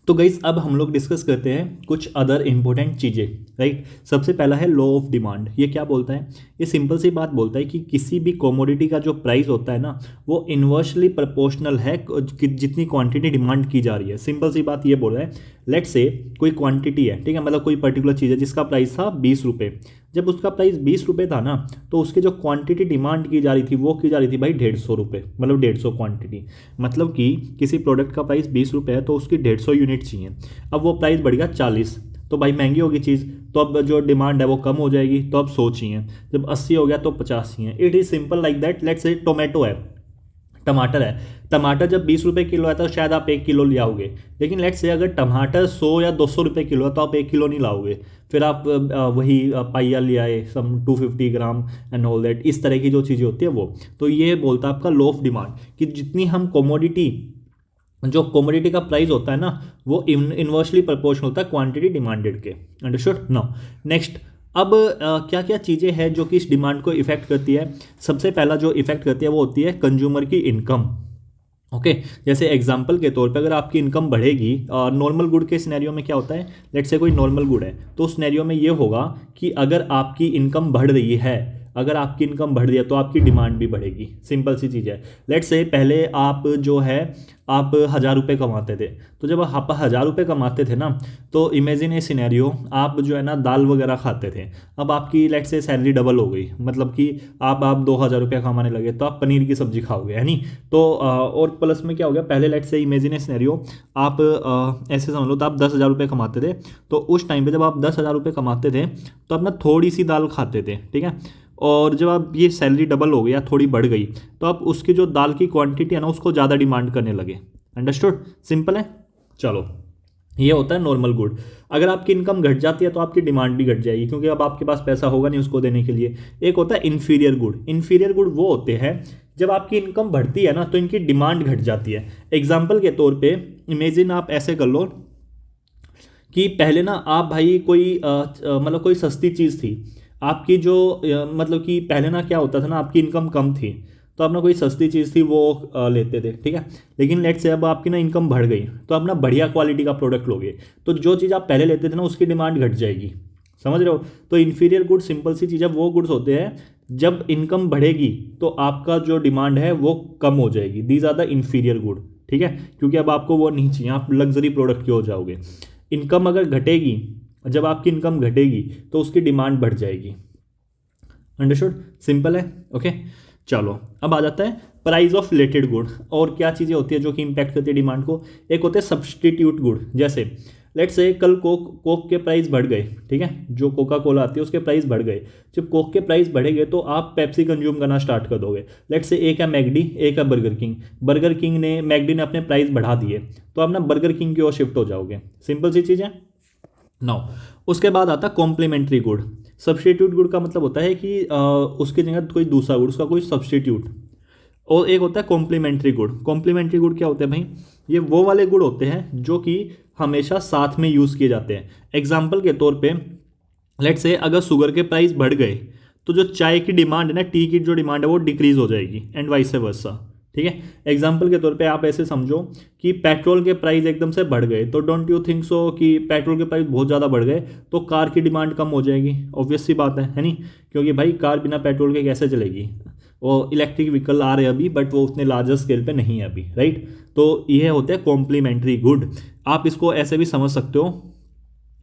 तो गाइस अब हम लोग डिस्कस करते हैं कुछ अदर इंपॉर्टेंट चीज़ें, राइट। सबसे पहला है लॉ ऑफ डिमांड। ये क्या बोलता है? ये सिंपल सी बात बोलता है कि किसी भी कमोडिटी का जो प्राइस होता है ना, वो इन्वर्सली प्रोपोर्शनल है कि जितनी क्वांटिटी डिमांड की जा रही है। सिंपल सी बात ये बोल रहा है, लेट्स से कोई क्वांटिटी है, ठीक है, मतलब कोई पर्टिकुलर चीज़ है जिसका प्राइस था 20 रुपये। जब उसका प्राइस 20 रुपये था ना, तो उसके जो क्वांटिटी डिमांड की जा रही थी वो की जा रही थी भाई 150 रुपये, मतलब 150 क्वांटिटी। मतलब कि किसी प्रोडक्ट का प्राइस 20 रुपये है तो उसकी 150 यूनिट चाहिए। अब वो प्राइस बढ़ गया 40, तो भाई महंगी होगी चीज़, तो अब जो डिमांड है वो कम हो जाएगी, तो अब 100 चाहिए। जब 80 हो गया तो 50 चाहिए। It is simple like that. Let's say tomato है, टमाटर है, टमाटर जब 20 रुपये किलो है तो शायद आप 1 किलो ले आओगे। लेकिन लेट्स से अगर टमाटर 100 या 200 रुपये किलो है तो आप 1 किलो नहीं लाओगे। फिर आप वही पाइया ले आए, सम 250 ग्राम एंड ऑल दैट। इस तरह की जो चीज़ें होती है वो, तो ये बोलता है आपका लॉ ऑफ डिमांड कि जितनी हम जो कमोडिटी का प्राइस होता है ना, वो इन्वर्सली प्रोपोर्शनल होता है क्वांटिटी डिमांडेड के। अंडरस्टूड? नाउ नेक्स्ट, अब क्या क्या चीज़ें हैं जो कि इस डिमांड को इफेक्ट करती है? सबसे पहला जो इफेक्ट करती है वो होती है कंज्यूमर की इनकम। ओके, जैसे एग्जांपल के तौर पे अगर आपकी इनकम बढ़ेगी, नॉर्मल गुड के सिनेरियो में क्या होता है? लेट्स से कोई नॉर्मल गुड है, तो उस सिनेरियो में ये होगा कि अगर आपकी इनकम बढ़ रही है, तो आपकी डिमांड भी बढ़ेगी। सिंपल सी चीज़ है। लेट्स से पहले आप जो है आप 1000 रुपये कमाते थे, तो जब आप 1000 रुपये कमाते थे ना, तो इमेजिन ए सिनेरियो, आप जो है ना दाल वगैरह खाते थे। अब आपकी लेट्स से सैलरी डबल हो गई, मतलब कि आप 2000 रुपये कमाने लगे, तो आप पनीर की सब्जी खाओगे, है नहीं? तो और प्लस में क्या हो गया, पहले let's say imagine a scenario, आप ऐसे समझ लो, तो आप 10,000 रुपये कमाते थे। तो उस टाइम पे जब आप 10,000 रुपये कमाते थे तो आप ना थोड़ी सी दाल खाते थे, ठीक है। और जब आप ये सैलरी डबल हो गई या थोड़ी बढ़ गई, तो आप उसकी जो दाल की क्वांटिटी है ना उसको ज़्यादा डिमांड करने लगे। अंडरस्टूड? सिंपल है। चलो, ये होता है नॉर्मल गुड। अगर आपकी इनकम घट जाती है तो आपकी डिमांड भी घट जाएगी, क्योंकि अब आपके पास पैसा होगा नहीं उसको देने के लिए। एक होता है इन्फीरियर गुड। इन्फीरियर गुड वो होते हैं जब आपकी इनकम बढ़ती है ना तो इनकी डिमांड घट जाती है। एग्जाम्पल के तौर पर इमेजिन आप ऐसे कर लो कि पहले ना आप भाई कोई मतलब कोई सस्ती चीज़ थी आपकी, जो मतलब कि पहले ना क्या होता था ना, आपकी इनकम कम थी, तो अपना कोई सस्ती चीज़ थी वो लेते थे, ठीक है। लेकिन लेट्स से अब आपकी ना इनकम बढ़ गई तो अपना बढ़िया क्वालिटी का प्रोडक्ट लोगे तो जो चीज़ आप पहले लेते थे ना उसकी डिमांड घट जाएगी, समझ रहे हो। तो इन्फीरियर गुड्स सिंपल सी चीज़ है, वो गुड्स होते हैं जब इनकम बढ़ेगी तो आपका जो डिमांड है वो कम हो जाएगी, these are the inferior good, ठीक है। क्योंकि अब आपको वो नहीं चाहिए, आप लग्जरी प्रोडक्ट के हो जाओगे। इनकम अगर घटेगी, जब आपकी इनकम घटेगी तो उसकी डिमांड बढ़ जाएगी। अंडरस्टूड, सिंपल है, ओके। चलो अब आ जाता है प्राइस ऑफ रिलेटेड गुड। और क्या चीज़ें होती है जो कि इंपैक्ट करती है डिमांड को। एक होते हैं सब्सटीट्यूट गुड, जैसे लेट्स से कल कोक के प्राइस बढ़ गए, ठीक है, जो कोका कोला आती है उसके प्राइस बढ़ गए। जब कोक के प्राइस बढ़ेंगे तो आप पेप्सी कंज्यूम करना स्टार्ट कर दोगे। लेट्स से एक है मैकडी, एक है बर्गर किंग। बर्गर किंग ने मैकडी ने अपने प्राइस बढ़ा दिए तो आप ना बर्गर किंग की ओर शिफ्ट हो जाओगे, सिंपल सी चीज़ है। नाउ उसके बाद आता है कॉम्प्लीमेंट्री गुड। सब्सटीट्यूट गुड का मतलब होता है कि उसकी जगह कोई दूसरा गुड, उसका कोई सब्सटीट्यूट। और एक होता है कॉम्प्लीमेंट्री गुड। कॉम्प्लीमेंट्री गुड क्या होते हैं भाई, ये वो वाले गुड होते हैं जो कि हमेशा साथ में यूज़ किए जाते हैं। एग्जाम्पल के तौर पे लेट्स से अगर शुगर के प्राइस बढ़ गए तो जो चाय की डिमांड है ना, टी की जो डिमांड है वो डिक्रीज हो जाएगी एंड वाइस वर्सा, ठीक है। एग्जाम्पल के तौर पे आप ऐसे समझो कि पेट्रोल के प्राइस एकदम से बढ़ गए तो डोंट यू थिंक सो कि पेट्रोल के प्राइस बहुत ज़्यादा बढ़ गए तो कार की डिमांड कम हो जाएगी। ऑब्वियस सी बात है नहीं, क्योंकि भाई कार बिना पेट्रोल के कैसे चलेगी। वो इलेक्ट्रिक व्हीकल आ रहे हैं अभी बट वो उतने लार्जर स्केल पे नहीं है अभी, राइट। तो ये होते हैं कॉम्प्लीमेंट्री गुड। आप इसको ऐसे भी समझ सकते हो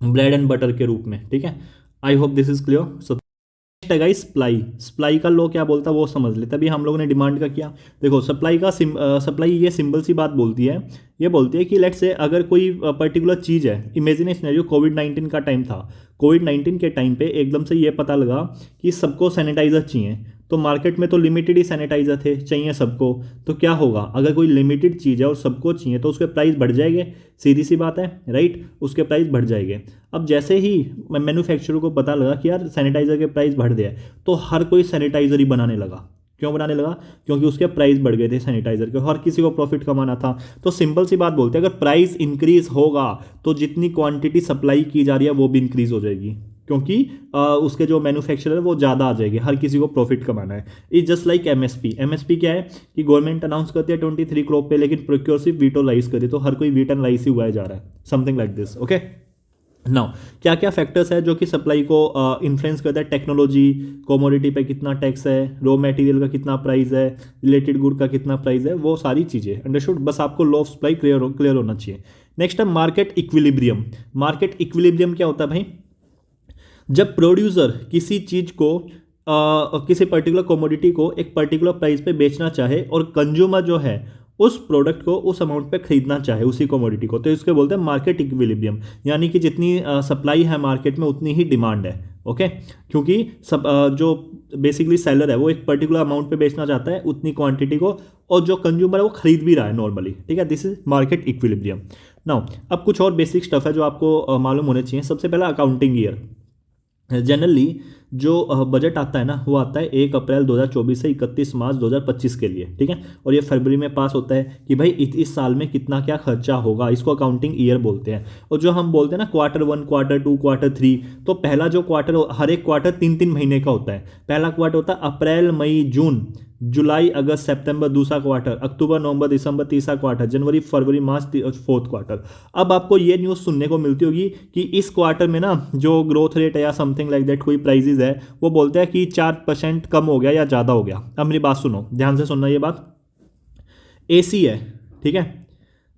ब्रेड एंड बटर के रूप में, ठीक है। आई hope this is clear. So next है गाइस सप्लाई। सप्लाई का लॉ क्या बोलता है वो समझ लेते। अभी हम लोगों ने डिमांड का किया, देखो सप्लाई का सप्लाई ये सिंपल सी बात बोलती है, ये बोलती है कि लेट्स से अगर कोई पर्टिकुलर चीज़ है, इमेजिन सिनेरियो कोविड-19 का टाइम था। कोविड-19 के टाइम पे एकदम से ये पता लगा कि सबको सैनिटाइजर चाहिए, तो मार्केट में तो लिमिटेड ही सैनिटाइजर थे, चाहिए सबको। तो क्या होगा, अगर कोई लिमिटेड चीज़ है और सबको चाहिए तो उसके प्राइस बढ़ जाएंगे, सीधी सी बात है, राइट। उसके प्राइस बढ़ जाएंगे। अब जैसे ही मैन्युफैक्चरर को पता लगा कि यार सैनिटाइजर के प्राइस बढ़ गए तो हर कोई सैनिटाइजर ही बनाने लगा। क्यों बनाने लगा, क्योंकि उसके प्राइस बढ़ गए थे सैनिटाइजर के, हर किसी को प्रॉफिट कमाना था। तो सिंपल सी बात बोलते हैं, अगर प्राइस इंक्रीज होगा तो जितनी क्वांटिटी सप्लाई की जा रही है वो भी इंक्रीज हो जाएगी, क्योंकि उसके जो मैन्युफैक्चरर है वो ज़्यादा आ जाएगी, हर किसी को प्रॉफिट कमाना है। Is just like MSP. MSP क्या है कि गवर्नमेंट अनाउंस करती है 23 क्रॉप पे, लेकिन प्रोक्योर सिर्फ वीट और राइस करे, तो हर कोई वीट एंड राइस ही उगाया जा रहा है, something like this, okay. Now क्या क्या फैक्टर्स है जो कि सप्लाई को इन्फ्लुएंस करता है। टेक्नोलॉजी, कमोडिटी पे कितना टैक्स है, रॉ मटेरियल का कितना प्राइस है, रिलेटेड गुड का कितना प्राइस है, वो सारी चीज़ें। अंडरस्टूड, बस आपको लॉ ऑफ सप्लाई क्लियर होना चाहिए। नेक्स्ट है मार्केट इक्विलिब्रियम। मार्केट इक्विलिब्रियम क्या होता है भाई, जब प्रोड्यूसर किसी चीज़ को किसी पर्टिकुलर कमोडिटी को एक पर्टिकुलर प्राइस पे बेचना चाहे और कंज्यूमर जो है उस प्रोडक्ट को उस अमाउंट पे खरीदना चाहे उसी कमोडिटी को, तो इसके बोलते हैं मार्केट इक्विलिब्रियम। यानी कि जितनी सप्लाई है मार्केट में उतनी ही डिमांड है, ओके। क्योंकि सब जो बेसिकली सेलर है वो एक पर्टिकुलर अमाउंट पे बेचना चाहता है उतनी क्वांटिटी को, और जो कंज्यूमर है वो खरीद भी रहा है नॉर्मली, ठीक है। This is market equilibrium. Now अब कुछ और बेसिक स्टफ है जो आपको मालूम होने चाहिए। सबसे पहला अकाउंटिंग ईयर। जनरली जो बजट आता है ना वो आता है 1 अप्रैल 2024 से 31 मार्च 2025 के लिए, ठीक है। और ये फरवरी में पास होता है कि भाई इस साल में कितना क्या खर्चा होगा, इसको अकाउंटिंग ईयर बोलते हैं। और जो हम बोलते हैं ना Q1, Q2, Q3, तो पहला जो क्वार्टर, हर एक क्वार्टर 3-3 महीने का होता है। पहला क्वार्टर होता है अप्रैल, मई, जून, जुलाई, अगस्त, सितंबर दूसरा क्वार्टर, अक्टूबर, नवंबर, दिसंबर तीसरा क्वार्टर, जनवरी, फरवरी, मार्च फोर्थ क्वार्टर। अब आपको ये न्यूज़ सुनने को मिलती होगी कि इस क्वार्टर में ना जो ग्रोथ रेट है या समथिंग लाइक दैट कोई प्राइजेज है वो बोलते हैं कि 4% कम हो गया या ज़्यादा हो गया। अब मेरी बात सुनो, ध्यान से सुनना ये बात। एसी है, ठीक है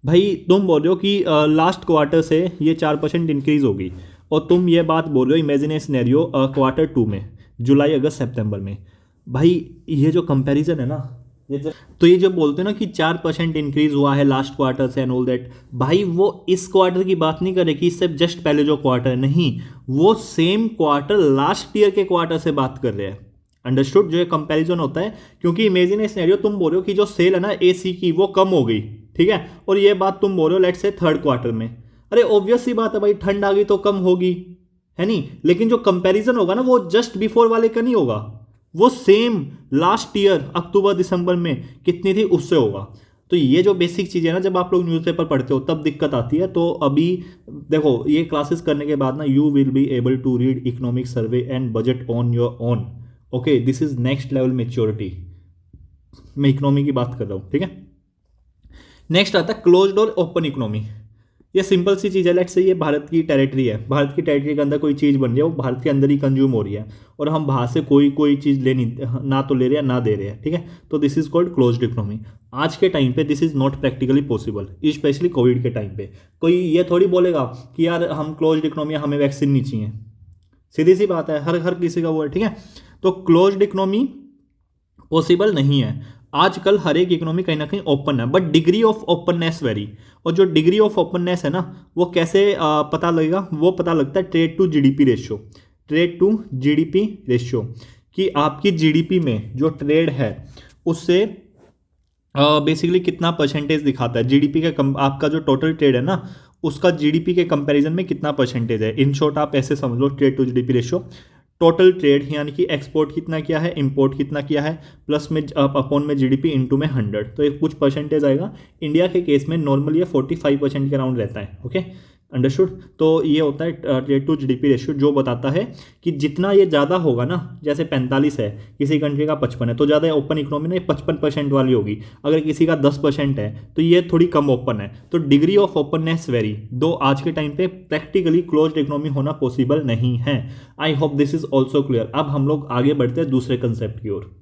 भाई, तुम बोल रहे हो कि लास्ट क्वार्टर से ये 4% इंक्रीज होगी, और तुम ये बात बोल रहे हो इमेजिन ए सिनेरियो Q2 में, जुलाई, अगस्त, सितंबर में। भाई ये जो कंपैरिजन है ना, तो ये जो बोलते हैं ना कि 4% इंक्रीज हुआ है लास्ट क्वार्टर से एंड ऑल दैट, भाई वो इस क्वार्टर की बात नहीं कर रहे कि इससे जस्ट पहले जो क्वार्टर है, नहीं, वो सेम क्वार्टर लास्ट ईयर के क्वार्टर से बात कर रहे हैं। अंडरस्टूड, जो ये कंपैरिजन होता है, क्योंकि इमेजिन सिनेरियो तुम बोल रहे हो कि जो सेल है ना एसी की वो कम हो गई, ठीक है, और ये बात तुम बोल रहे हो लेट्स से थर्ड क्वार्टर में। अरे ऑब्वियस सी बात है भाई, ठंड आ गई तो कम होगी, है नहीं। लेकिन जो कंपैरिजन होगा ना वो जस्ट बिफोर वाले का नहीं होगा, वो सेम लास्ट ईयर अक्टूबर दिसंबर में कितनी थी उससे होगा। तो ये जो बेसिक चीज़ है ना, जब आप लोग न्यूज़पेपर पढ़ते हो तब दिक्कत आती है। तो अभी देखो ये क्लासेस करने के बाद ना you will be able to read economic survey and budget on your own, okay. This is next level maturity. मैं इकोनॉमी की बात कर रहा हूँ, ठीक है। नेक्स्ट आता है क्लोज्ड और ओपन इकोनॉमी। ये सिंपल सी चीज़ है, लेट्स से ये भारत की टेरिटरी है, भारत की टेरिटरी के अंदर कोई चीज़ बन रही है, वो भारत के अंदर ही कंज्यूम हो रही है और हम बाहर से कोई चीज़ ले नहीं, ना तो ले रहे हैं ना दे रहे हैं, ठीक है। तो this is called closed economy. आज के टाइम पे this is not practically possible, specially Covid के टाइम पे। कोई ये थोड़ी बोलेगा कि यार हम क्लोज्ड इकोनॉमी, हमें वैक्सीन नहीं चाहिए, सीधी सी बात है, हर किसी का वो है, ठीक है। तो क्लोज्ड इकोनॉमी पॉसिबल नहीं है। आजकल हर एक इकोनॉमी कहीं ना कहीं ओपन है, but degree of openness very. और जो डिग्री ऑफ ओपननेस है ना, वो कैसे पता लगेगा? वो पता लगता है trade to GDP ratio. Trade to GDP ratio कि आपकी जीडीपी में जो ट्रेड है उससे बेसिकली कितना परसेंटेज दिखाता है जीडीपी के आपका जो टोटल ट्रेड है ना, उसका जीडीपी के कंपैरिजन में कितना परसेंटेज है। इन शॉर्ट आप ऐसे समझ लो, trade to GDP ratio, total trade यानी कि एक्सपोर्ट कितना किया है, इंपोर्ट कितना किया है, प्लस में अपॉन में जीडीपी इनटू में 100, तो एक कुछ परसेंटेज आएगा। इंडिया के केस में नॉर्मली ये 45% के अराउंड रहता है, ओके, अंडरस्टूड। तो ये होता है ट्रेड टू जीडीपी रेशियो, जो बताता है कि जितना ये ज़्यादा होगा ना, जैसे 45 है, किसी कंट्री का 55 है, तो ज़्यादा ओपन इकोनॉमी ना 55% वाली होगी। अगर किसी का 10% है तो ये थोड़ी कम ओपन है। तो डिग्री ऑफ ओपननेस वेरी, दो आज के टाइम पे प्रैक्टिकली क्लोज्ड इकोनॉमी होना पॉसिबल नहीं है। आई hope this is also clear. अब हम लोग आगे बढ़ते हैं दूसरे कंसेप्ट की ओर।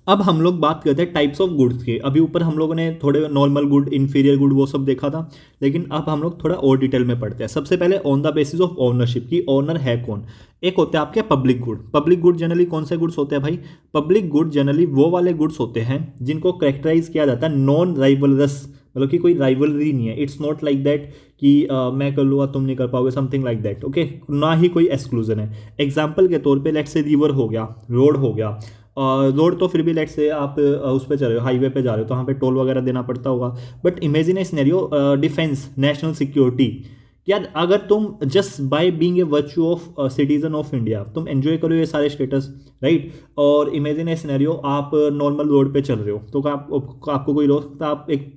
अब हम लोग बात करते हैं टाइप्स ऑफ गुड्स के। अभी ऊपर हम लोगों ने थोड़े नॉर्मल गुड, इन्फीरियर गुड, वो सब देखा था, लेकिन अब हम लोग थोड़ा और डिटेल में पढ़ते हैं। सबसे पहले on the basis of ownership की ओनर है कौन। एक होते हैं आपके public good. Public good generally कौन से गुड्स होते हैं भाई? पब्लिक गुड जनरली वो वाले गुड्स होते हैं जिनको कैरेक्टराइज किया जाता है नॉन राइवलरस, मतलब कि कोई राइवलरी नहीं है। इट्स नॉट लाइक दैट कि मैं कर लूँगा तुम नहीं कर पाओगे, समथिंग लाइक दैट, ओके। ना ही कोई एक्सक्लूजन है। एग्जाम्पल के तौर पे लेट्स से रिवर हो गया, रोड हो गया। रोड तो फिर भी लेट्स से आप उस पर चल रहे हो, हाईवे पे जा रहे हो, तो वहाँ पे टोल वगैरह देना पड़ता होगा। But imagine a scenario, defence, national security, यार अगर तुम just by being a virtue of citizen of India तुम एंजॉय करो ये सारे स्टेटस, राइट। और इमेजिन ए सिनेरियो, आप नॉर्मल रोड पे चल रहे हो, तो आपको कोई रोक सकता, आप एक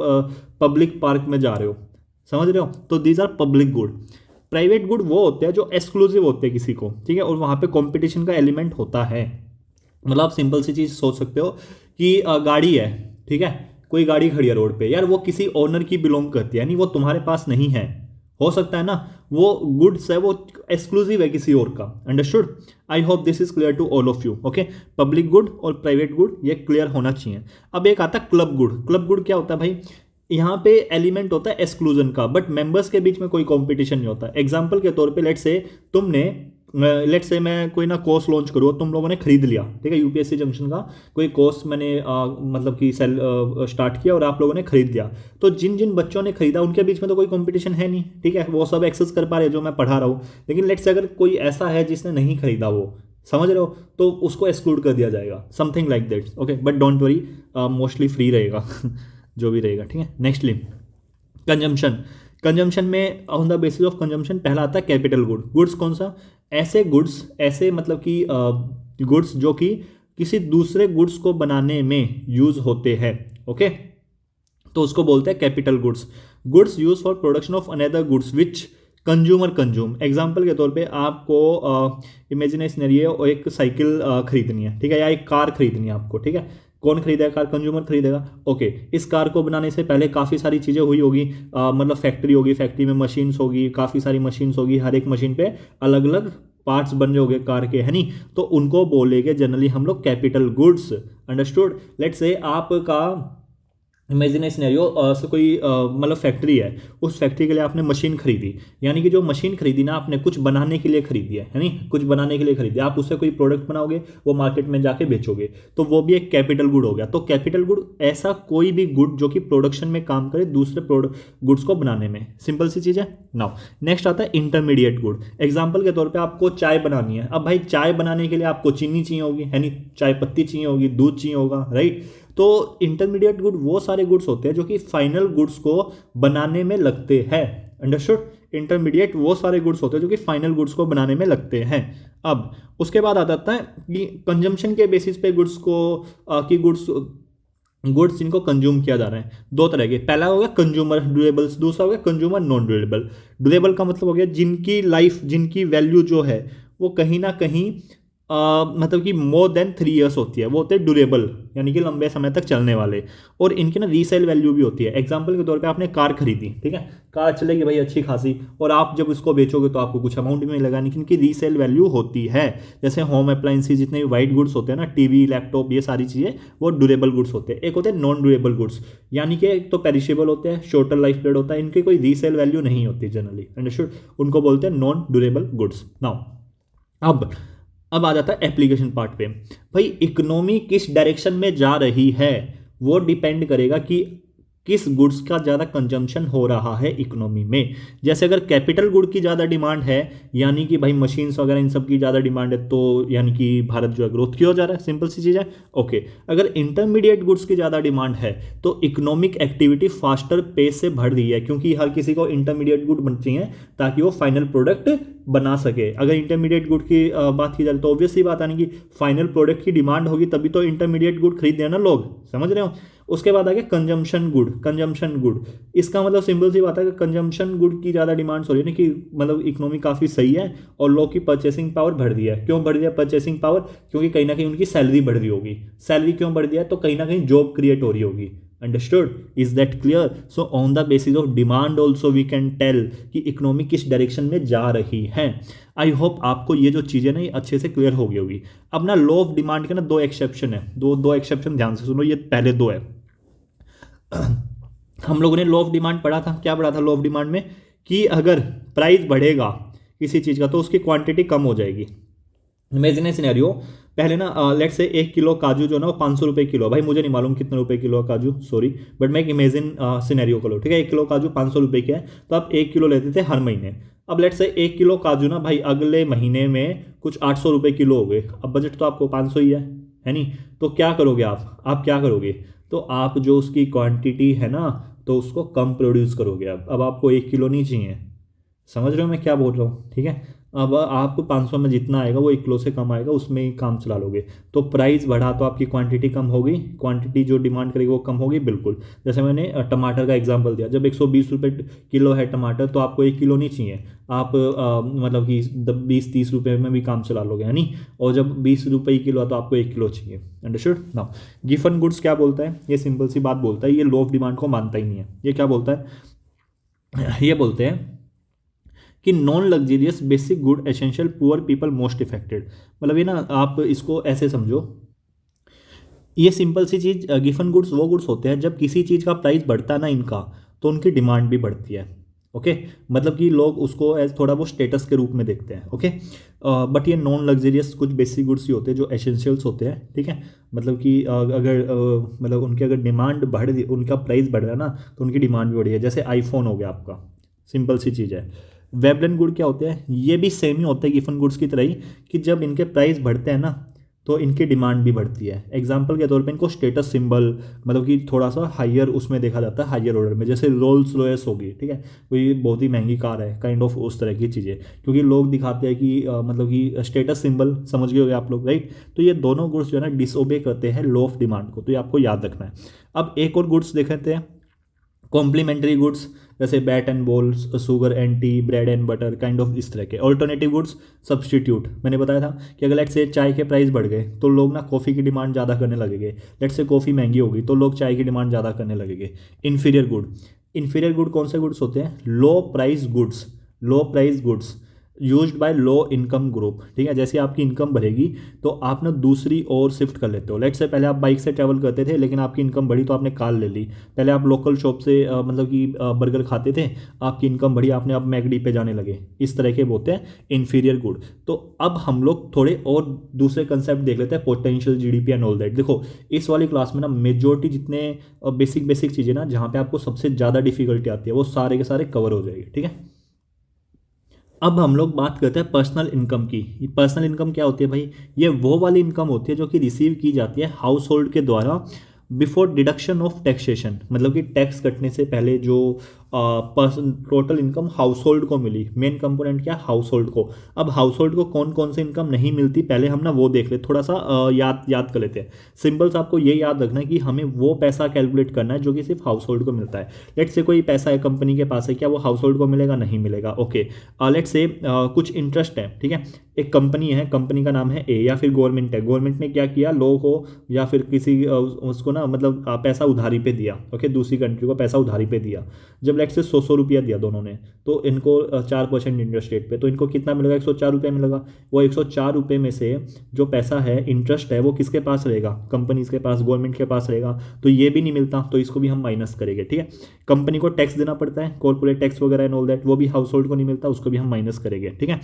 पब्लिक पार्क में जा रहे हो, समझ रहे हो? तो these are public good. Private good वो होते हैं जो एक्सक्लूसिव होते हैं किसी को, ठीक है, और वहाँ पे कॉम्पिटिशन का एलिमेंट होता है। मतलब आप सिंपल सी चीज़ सोच सकते हो कि गाड़ी है, ठीक है, कोई गाड़ी खड़ी है रोड पे, यार वो किसी ओनर की बिलोंग करती है, यानी वो तुम्हारे पास नहीं है, हो सकता है ना, वो गुड्स है, वो एक्सक्लूसिव है किसी और का, understood. I hope this is clear to all of you, okay. Public good और प्राइवेट गुड ये क्लियर होना चाहिए। अब एक आता है क्लब गुड। क्लब गुड क्या होता है भाई? यहाँ पे एलिमेंट होता है एक्सक्लूजन का, बट मेंबर्स के बीच में कोई कंपटीशन नहीं होता। एग्जांपल के तौर पे लेट्स से तुमने, लेट्स से मैं कोई ना कोर्स लॉन्च करूँ, तुम लोगों ने खरीद लिया, ठीक है, यूपीएससी जंक्शन का कोई कोर्स मैंने मतलब कि सेल स्टार्ट किया और आप लोगों ने खरीद लिया। तो जिन जिन बच्चों ने खरीदा उनके बीच में तो कोई कंपटीशन है नहीं, ठीक है, वो सब एक्सेस कर पा रहे जो मैं पढ़ा रहा हूँ। लेकिन लेट्स से अगर कोई ऐसा है जिसने नहीं खरीदा, वो समझ रहे हो, तो उसको एक्सक्लूड कर दिया जाएगा, something like that, okay. But don't worry, mostly free रहेगा जो भी रहेगा, ठीक है। Next link consumption. कंजम्पशन में on the basis of consumption पहला आता है कैपिटल गुड। गुड्स कौन सा? ऐसे गुड्स, ऐसे मतलब कि गुड्स जो कि किसी दूसरे गुड्स को बनाने में यूज होते हैं, ओके, तो उसको बोलते हैं capital goods. Goods use for production of another goods which consumer consume. Example के तौर पे आपको इमेजिनेशन एक साइकिल खरीदनी है, ठीक है, या एक कार खरीदनी है आपको, ठीक है। कौन खरीदेगा कार? कंज्यूमर खरीदेगा, ओके। इस कार को बनाने से पहले काफ़ी सारी चीज़ें हुई होगी, मतलब फैक्ट्री होगी, फैक्ट्री में मशीन्स होगी, काफ़ी सारी मशीन्स होगी, हर एक मशीन पे अलग अलग पार्ट्स बन रहे होंगे कार के, है नहीं, तो उनको बोलेंगे जनरली हम लोग capital goods, understood. Let's say आपका इमेजिन सिनेरियो से कोई मतलब फैक्ट्री है, उस फैक्ट्री के लिए आपने मशीन खरीदी, यानी कि जो मशीन खरीदी ना आपने कुछ बनाने के लिए खरीदी है नहीं, कुछ बनाने के लिए खरीदी, आप उससे कोई प्रोडक्ट बनाओगे, वो मार्केट में जाके बेचोगे, तो वो भी एक कैपिटल गुड हो गया। तो कैपिटल गुड ऐसा कोई भी गुड जो कि प्रोडक्शन में काम करे दूसरे गुड्स को बनाने में, सिंपल सी चीज़ है। नाउ नेक्स्ट आता है इंटरमीडिएट गुड। एग्जाम्पल के तौर पर आपको चाय बनानी है। अब भाई चाय बनाने के लिए आपको चीनी चाहिए होगी, है नहीं, चाय पत्ती चाहिए होगी, दूध चाहिए होगा, राइट। तो इंटरमीडिएट गुड वो सारे गुड्स होते हैं जो कि फाइनल गुड्स को बनाने में लगते हैं, अंडरस्टूड। इंटरमीडिएट वो सारे गुड्स होते हैं जो कि फाइनल गुड्स को बनाने में लगते हैं। अब उसके बाद आ जाता है कि कंजम्पशन के बेसिस पे गुड्स को कि गुड्स जिनको कंज्यूम किया जा रहा है, दो तरह के। पहला हो गया कंज्यूमर ड्यूरेबल्स, दूसरा हो गया कंज्यूमर नॉन ड्यूरेबल। ड्यूरेबल का मतलब हो गया जिनकी लाइफ, जिनकी वैल्यू जो है वो कहीं ना कहीं मतलब कि मोर देन 3 years होती है, वो होते हैं ड्यूरेबल, यानी कि लंबे समय तक चलने वाले। और इनकी ना रीसेल वैल्यू भी होती है। एग्जांपल के तौर पे आपने कार खरीदी, ठीक है, कार चलेगी भाई अच्छी खासी, और आप जब उसको बेचोगे तो आपको कुछ अमाउंट में मिलेगा, लेकिन इनकी रीसेल वैल्यू होती है। जैसे होम अप्लाइंसेस जितने भी वाइट गुड्स होते हैं ना, टीवी, लैपटॉप, ये सारी चीज़ें वो ड्यूरेबल गुड्स होते हैं। एक होते हैं नॉन ड्यूरेबल गुड्स, यानी कि एक तो पेरिशेबल होते हैं, शॉर्टर लाइफ पीरियड होता है, इनकी कोई रीसेल वैल्यू नहीं होती जनरली, अंडरस्टूड। उनको बोलते हैं नॉन ड्यूरेबल गुड्स। नाउ अब आ जाता है एप्लीकेशन पार्ट पे। भाई इकोनॉमी किस डायरेक्शन में जा रही है वो डिपेंड करेगा कि किस गुड्स का ज़्यादा कंजम्पशन हो रहा है इकोनॉमी में। जैसे अगर कैपिटल गुड की ज़्यादा डिमांड है, यानी कि भाई मशीन्स वगैरह इन सब की ज़्यादा डिमांड है, तो यानी कि भारत जो है ग्रोथ की हो जा रहा है, सिंपल सी चीज़ है। ओके, अगर इंटरमीडिएट गुड्स की ज़्यादा डिमांड है तो इकोनॉमिक एक्टिविटी फास्टर पेस से बढ़ रही है, क्योंकि हर किसी को इंटरमीडिएट गुड बन चाहिए ताकि वो फाइनल प्रोडक्ट बना सके। अगर इंटरमीडिएट गुड की बात की जाए तो ऑब्वियसली बात आने की फाइनल प्रोडक्ट की डिमांड होगी, तभी तो इंटरमीडिएट गुड खरीदते हैं ना लोग, समझ रहे हो। उसके बाद आ गया कंजम्पशन गुड। इसका मतलब सिंपल सी बात है कि कंजम्पशन गुड की ज़्यादा डिमांड्स हो रही है ना, कि मतलब इकोनॉमी काफ़ी सही है और लोग की परचेसिंग पावर बढ़ रही है। क्यों बढ़ रही है परचेसिंग पावर? क्योंकि कहीं ना कहीं उनकी सैलरी बढ़ रही होगी। सैलरी क्यों बढ़ रही है? तो कहीं ना कहीं जॉब क्रिएट हो रही होगी। Understood? Is that clear? So on the basis of demand also we can tell कि इकोनॉमी किस डायरेक्शन में जा रही है। आई होप आपको ये जो चीज़ें ना ये अच्छे से क्लियर हो गई होगी। अब ना लॉ ऑफ डिमांड के ना दो एक्सेप्शन है, दो एक्सेप्शन ध्यान से सुनो, ये पहले दो है। हम लोगों ने लॉ ऑफ डिमांड पढ़ा था, क्या पढ़ा था लॉ ऑफ डिमांड में? कि अगर प्राइस बढ़ेगा किसी चीज़ का तो उसकी क्वांटिटी कम हो जाएगी। इमेजिन ए सिनेरियो, पहले ना लेट्स से 1 किलो काजू जो ना वो 500 रुपये किलो, भाई मुझे नहीं मालूम कितने रुपए किलो काजू, सॉरी, बट मैं एक इमेजिन सिनेरियो को लो, ठीक है। 1 किलो काजू 500 रुपये के है, तो आप 1 किलो लेते थे हर महीने। अब लेट्स से 1 किलो काजू ना भाई अगले महीने में कुछ 800 रुपये किलो हो गए। अब बजट तो आपको 500 ही है नहीं? तो क्या करोगे आप क्या करोगे? तो आप जो उसकी क्वांटिटी है ना तो उसको कम प्रोड्यूस करोगे। अब आपको 1 किलो नहीं चाहिए, समझ रहे हो मैं क्या बोल रहा हूँ, ठीक है। अब आपको 500 में जितना आएगा वो 1 किलो से कम आएगा, उसमें ही काम चला लोगे। तो प्राइस बढ़ा तो आपकी क्वांटिटी कम हो गई, क्वांटिटी जो डिमांड करेगी वो कम होगी, बिल्कुल। जैसे मैंने टमाटर का एग्जांपल दिया, जब 120 रुपये किलो है टमाटर तो आपको 1 किलो नहीं चाहिए, आप मतलब कि 20-30 रुपये में भी काम चला लोगे, है नहीं। और जब 20 रुपये किलो है तो आपको 1 किलो चाहिए। अंडरस्टूड? नाउ गिवन गुड्स क्या बोलता है? ये सिंपल सी बात बोलता है, ये लॉ ऑफ डिमांड को मानता ही नहीं है। ये क्या बोलता है? ये बोलते हैं कि non luxurious basic good essential poor people most affected. मतलब ये ना आप इसको ऐसे समझो, ये सिंपल सी चीज़, गिवन गुड्स वो गुड्स होते हैं जब किसी चीज़ का प्राइस बढ़ता है ना इनका, तो उनकी डिमांड भी बढ़ती है। ओके, मतलब कि लोग उसको एज थोड़ा वो स्टेटस के रूप में देखते हैं। ओके, बट ये नॉन लग्जरियस कुछ बेसिक गुड्स ही होते हैं जो एसेंशियल्स होते हैं, ठीक है। मतलब कि अगर मतलब उनकी अगर डिमांड बढ़ रही, उनका प्राइस बढ़ रहा है ना तो उनकी डिमांड भी बढ़ी है। जैसे आईफोन हो गया आपका, सिंपल सी चीज़ है। वेबलन गुड क्या होते हैं? ये भी सेम ही होते हैं गिवन गुड्स की तरह ही, कि जब इनके प्राइस बढ़ते हैं ना तो इनकी डिमांड भी बढ़ती है। एग्जाम्पल के तौर पे इनको स्टेटस सिंबल, मतलब कि थोड़ा सा हायर उसमें देखा जाता है, हायर ऑर्डर में। जैसे रोल्स रॉयस होगी, ठीक है, कोई बहुत ही महंगी कार है, काइंड ऑफ उस तरह की चीज़ें, क्योंकि लोग दिखाते हैं कि मतलब कि स्टेटस सिंबल, समझ गए होगे आप लोग, राइट। तो ये दोनों गुड्स जो है ना डिसओबे करते हैं लॉ ऑफ डिमांड को, तो ये आपको याद रखना है। अब एक और गुड्स देखते हैं, कॉम्प्लीमेंट्री गुड्स, जैसे bat and balls, sugar and T, bread and butter, kind of इस तरह के। ऑल्टरनेटिव गुड्स, सब्सटीट्यूट, मैंने बताया था कि अगर लेट्स से चाय के प्राइस बढ़ गए तो लोग ना कॉफ़ी की डिमांड ज़्यादा करने लगेंगे। लेट्स से कॉफ़ी महंगी होगी तो लोग चाय की डिमांड ज़्यादा करने लगेंगे। इन्फीरियर गुड कौन से गुड्स होते हैं? लो price goods used by low income group, ठीक है। जैसे आपकी इनकम बढ़ेगी तो आप ना दूसरी ओर शिफ्ट कर लेते हो। लेट्स से पहले आप बाइक से ट्रैवल करते थे, लेकिन आपकी इनकम बढ़ी तो आपने कार ले ली। पहले आप लोकल शॉप से मतलब कि बर्गर खाते थे, आपकी इनकम बढ़ी, आपने अब मैकडी पे जाने लगे। इस तरह के बोलते हैं इन्फीरियर गुड। तो अब हम लोग थोड़े और दूसरे कंसेप्ट देख लेते हैं, potential GDP and all that. देखो इस वाली क्लास में ना मेजोरिटी जितने बेसिक चीज़ें ना जहाँ पे आपको सबसे ज़्यादा डिफिकल्टी आती है वो सारे के सारे कवर हो जाएगी, ठीक है। अब हम लोग बात करते हैं पर्सनल इनकम की। पर्सनल इनकम क्या होती है भाई? ये वो वाली इनकम होती है जो कि रिसीव की जाती है हाउस होल्ड के द्वारा, बिफोर डिडक्शन ऑफ टैक्सेशन, मतलब कि टैक्स कटने से पहले जो टोटल इनकम हाउस होल्ड को मिली, मेन कंपोनेंट क्या, हाउस होल्ड को। अब हाउस होल्ड को कौन कौन से इनकम नहीं मिलती, पहले हम ना वो देख ले, थोड़ा सा याद कर लेते हैं। सिंपल्स आपको ये याद रखना है कि हमें वो पैसा कैलकुलेट करना है जो कि सिर्फ हाउस होल्ड को मिलता है। लेट्स से कोई पैसा है कंपनी के पास है, क्या वो हाउस होल्ड को मिलेगा, नहीं मिलेगा। ओके, लेट्स से कुछ इंटरेस्ट है, ठीक है, एक कंपनी है, कंपनी का नाम है ए, या फिर गवर्नमेंट है, गवर्नमेंट ने क्या किया, लोगों को या फिर किसी उसको ना मतलब पैसा उधारी पे दिया। ओके, दूसरी कंट्री को पैसा उधारी पे दिया। जब लेट्स से 100 रुपया दिया दोनों ने, तो इनको 4% इंटरेस्ट रेट पे, तो इनको कितना मिलेगा, 104 रुपये मिलेगा। वो 104 रुपये में से जो पैसा है, इंटरेस्ट है, वो किसके पास रहेगा, कंपनीज के पास, गवर्नमेंट के पास रहेगा। तो ये भी नहीं मिलता, तो इसको भी हम माइनस करेंगे। ठीक है, कंपनी को टैक्स देना पड़ता है, कॉर्पोरेट टैक्स वगैरह एंड ऑल दैट, वो भी हाउस होल्ड को नहीं मिलता, उसको भी हम माइनस करेंगे। ठीक है,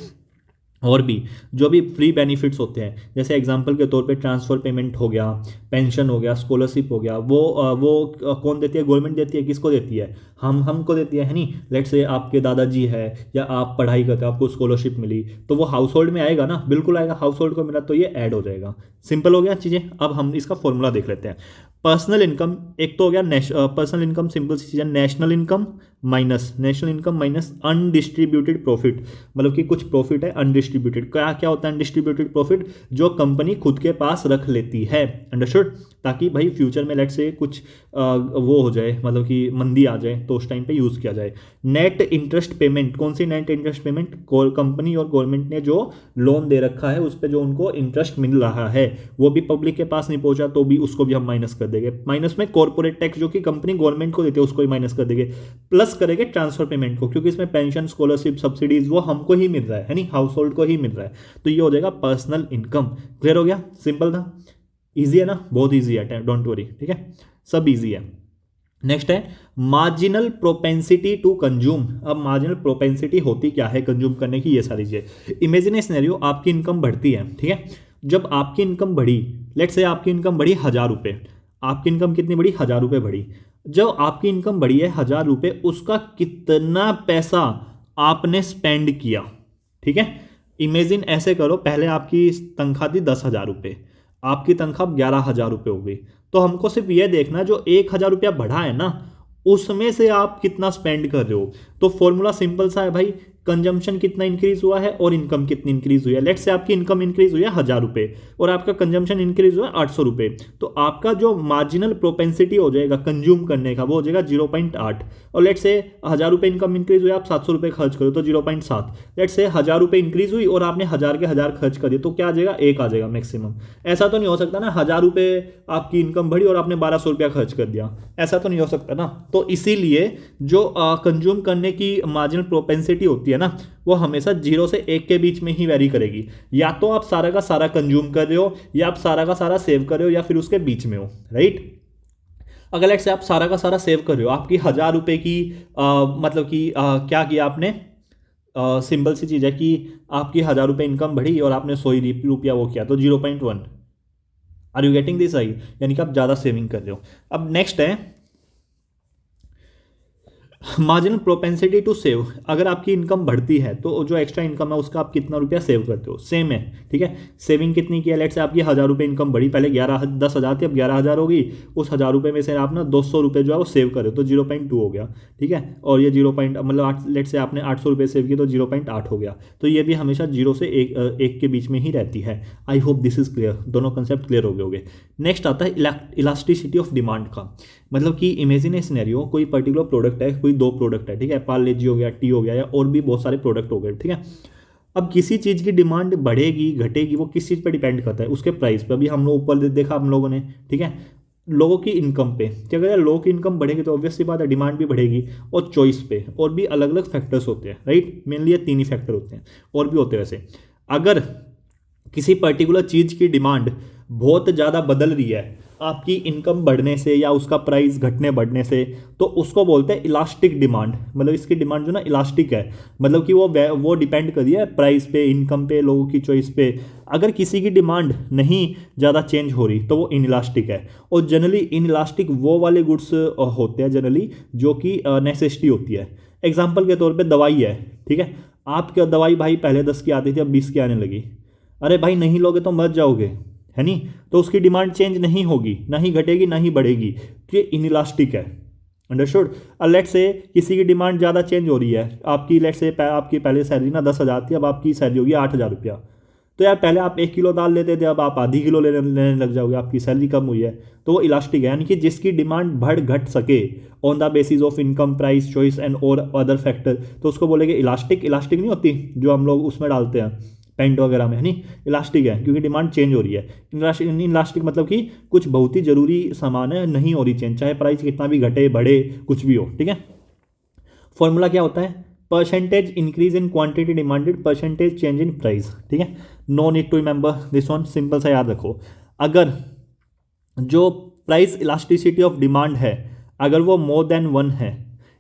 और भी जो भी फ्री बेनिफिट्स होते हैं, जैसे एग्जांपल के तौर पे ट्रांसफ़र पेमेंट हो गया, पेंशन हो गया, स्कॉलरशिप हो गया, वो कौन देती है, गवर्नमेंट देती है, किसको देती है, हमको देती है नहीं। लेट्स से आपके दादाजी है या आप पढ़ाई करते हो, आपको स्कॉलरशिप मिली, तो वो हाउस होल्ड में आएगा ना, बिल्कुल आएगा, हाउस होल्ड को मिला तो ये ऐड हो जाएगा। सिंपल हो गया चीज़ें। अब हम इसका फॉर्मूला देख लेते हैं। पर्सनल इनकम एक तो हो गया, पर्सनल इनकम सिंपल सी चीज़ है, national income minus undistributed profit, मतलब कि कुछ प्रॉफिट है अनडिस्ट्रीब्यूटेड। क्या क्या होता है अनडिस्ट्रीब्यूटेड प्रॉफिट, जो कंपनी खुद के पास रख लेती है। अंडरस्टूड, ताकि भाई फ्यूचर में लेट से कुछ वो हो जाए, मतलब कि मंदी आ जाए तो उस टाइम पे यूज़ किया जाए। नेट इंटरेस्ट पेमेंट, कौन सी नेट इंटरेस्ट पेमेंट, कंपनी और गवर्नमेंट ने जो लोन दे रखा है उस पर जो उनको इंटरेस्ट मिल रहा है, वो भी पब्लिक के पास नहीं पहुंचा, तो भी उसको भी हम माइनस कर देंगे। माइनस में कॉर्पोरेट टैक्स जो कि कंपनी गवर्नमेंट को देती है, उसको भी माइनस कर देंगे। प्लस करेंगे ट्रांसफर पेमेंट को, क्योंकि इसमें पेंशन, स्कॉलरशिप, सब्सिडीज वो हमको ही मिल रहा है नहीं, हाउस होल्ड को ही मिल रहा है। तो ये हो जाएगा पर्सनल इनकम। क्लियर हो गया, सिंपल था, इजी है ना, बहुत इजी है, डोंट वरी। ठीक है, सब इजी है। नेक्स्ट है मार्जिनल प्रोपेंसिटी टू कंज्यूम। अब मार्जिनल प्रोपेंसिटी होती क्या है कंज्यूम करने की, ये सारी चीजें। इमेजिन ए सिनेरियो, आपकी इनकम बढ़ती है, ठीक है, जब आपकी इनकम बढ़ी, लेट्स से आपकी इनकम बढ़ी 1000 रुपये, आपकी इनकम कितनी बढ़ी, 1000 रुपये बढ़ी। जब आपकी इनकम बढ़ी है 1000 रुपये, उसका कितना पैसा आपने स्पेंड किया। ठीक है, इमेजिन ऐसे करो, पहले आपकी तनख्वाह थी 10,000 रुपये, आपकी तनख्वाह 11,000 रुपये हो गई, तो हमको सिर्फ यह देखना जो 1,000 रुपया बढ़ा है ना, उसमें से आप कितना स्पेंड कर रहे हो। तो फॉर्मूला सिंपल सा है भाई, कंजम्पशन कितना इंक्रीज हुआ है और इनकम कितनी इंक्रीज हुई है। लेट्स से आपकी इनकम इंक्रीज हुई है 1000 रुपये और आपका कंजम्पशन इंक्रीज हुआ है 800 रुपये, तो आपका जो मार्जिनल प्रोपेंसिटी हो जाएगा कंज्यूम करने का, वो हो जाएगा 0.8। और लेट्स से 1000 रुपये इनकम इंक्रीज हुई, आप 700 रुपये खर्च करो तो 0.7। लेट्स से 1000 रुपये इंक्रीज हुई और आपने 1000 के 1000 खर्च कर दिए, तो क्या आ जाएगा, 1 आ जाएगा मैक्सिमम। ऐसा तो नहीं हो सकता ना 1000 रुपये आपकी इनकम बढ़ी और आपने 1200 रुपया खर्च कर दिया, ऐसा तो नहीं हो सकता ना। तो इसीलिए जो कंज्यूम करने की मार्जिनल प्रोपेंसिटी होती है ना, वो हमेशा 0 से 1 के बीच में ही वेरी करेगी। या तो आप सारा का सारा कंज्यूम कर रहे हो, या आप सारा का सारा सेव कर रहे हो, या फिर उसके बीच में हो, राइट। अगर लेट्स से आप सारा का सारा सेव कर रहे हो, आपकी 1000 रुपये की मतलब कि क्या किया आपने, सिंपल सी चीज़ है कि आपकी 1000 रुपये इनकम बढ़ी और आपने 100 रुपया वो किया, तो 0.1। Are you getting this right, यानी कि आप ज़्यादा सेविंग कर रहे हो। अब नेक्स्ट है मार्जिनल प्रोपेंसिटी टू सेव। अगर आपकी इनकम बढ़ती है तो जो एक्स्ट्रा इनकम है उसका आप कितना रुपया सेव करते हो, सेम है। ठीक है, सेविंग कितनी की है, लेट से आपकी 1000 रुपये इनकम बढ़ी, पहले 10,000 थी, अब 11,000 होगी। उस 1000 रुपये में से आप ना 200 रुपये जो है वो सेव करो, तो 0.2 हो गया। ठीक है, और ये 0. मतलब लेट से आपने 800 रुपये सेव किए तो 0.8 हो गया। तो ये भी हमेशा 0 से 1 के बीच में ही रहती है। आई होप दिस इज क्लियर, दोनों कंसेप्ट क्लियर हो गए होंगे। नेक्स्ट आता है इलास्टिसिटी ऑफ डिमांड का, मतलब कि इमेजिन ए सिनेरियो, कोई पर्टिकुलर प्रोडक्ट है, कोई 2 प्रोडक्ट है, ठीक है, पार्ले जी हो गया, टी हो गया, या और भी बहुत सारे प्रोडक्ट हो गए। ठीक है, अब किसी चीज़ की डिमांड बढ़ेगी घटेगी, वो किस चीज़ पर डिपेंड करता है, उसके प्राइस पे। अभी हम लोग ऊपर देखा हम लोगों ने, ठीक है, लोगों की इनकम पे, कि अगर लोगों की इनकम बढ़ेगी तो ऑब्वियसली बात है डिमांड भी बढ़ेगी, और चॉइस पे, और भी अलग अलग फैक्टर्स होते हैं, राइट। मेनली ये 3 ही फैक्टर होते हैं, और भी होते हैं वैसे। अगर किसी पर्टिकुलर चीज़ की डिमांड बहुत ज़्यादा बदल रही है आपकी इनकम बढ़ने से या उसका प्राइस घटने बढ़ने से, तो उसको बोलते हैं इलास्टिक डिमांड। मतलब इसकी डिमांड जो ना इलास्टिक है, मतलब कि वो डिपेंड कर दिया है प्राइस पे, इनकम पे, लोगों की चॉइस पे। अगर किसी की डिमांड नहीं ज़्यादा चेंज हो रही तो वो इनइलास्टिक है। और जनरली इनइलास्टिक वो वाले गुड्स होते हैं जनरली जो कि नेसेसिटी होती है। एग्जाम्पल के तौर पर दवाई है, ठीक है, आपकी दवाई भाई पहले 10 की आती थी, अब 20 की आने लगी। अरे भाई नहीं लोगे तो मर जाओगे, है नहीं, तो उसकी डिमांड चेंज नहीं होगी, ना ही घटेगी ना ही बढ़ेगी, तो ये इनइलास्टिक है। अंडरस्टूड। लेट्स से किसी की डिमांड ज़्यादा चेंज हो रही है, आपकी लेट्स से आपकी पहले सैलरी ना 10,000 थी, अब आपकी सैलरी होगी 8,000 रुपया, तो यार पहले आप 1 किलो दाल लेते थे, अब आप आधी किलो लेने लग जाओगे, आपकी सैलरी कम हुई है, तो वो इलास्टिक है। यानी कि जिसकी डिमांड बढ़ घट सके on the basis of income, price, choice and और अदर फैक्टर, तो उसको बोलेंगे इलास्टिक। इलास्टिक नहीं होती जो हम लोग उसमें डालते हैं पेंट वगैरह में, है नहीं, इलास्टिक है क्योंकि डिमांड चेंज हो रही है। इलास्टिक मतलब कि कुछ बहुत ही जरूरी सामान है, नहीं हो रही चेंज, चाहे प्राइस कितना भी घटे बढ़े कुछ भी हो, ठीक है। फॉर्मूला क्या होता है, percentage increase in quantity demanded, percentage change in price, ठीक है। No need to remember this one, simple सा याद रखो। अगर जो प्राइस इलास्टिसिटी ऑफ डिमांड है अगर वो मोर देन 1 है,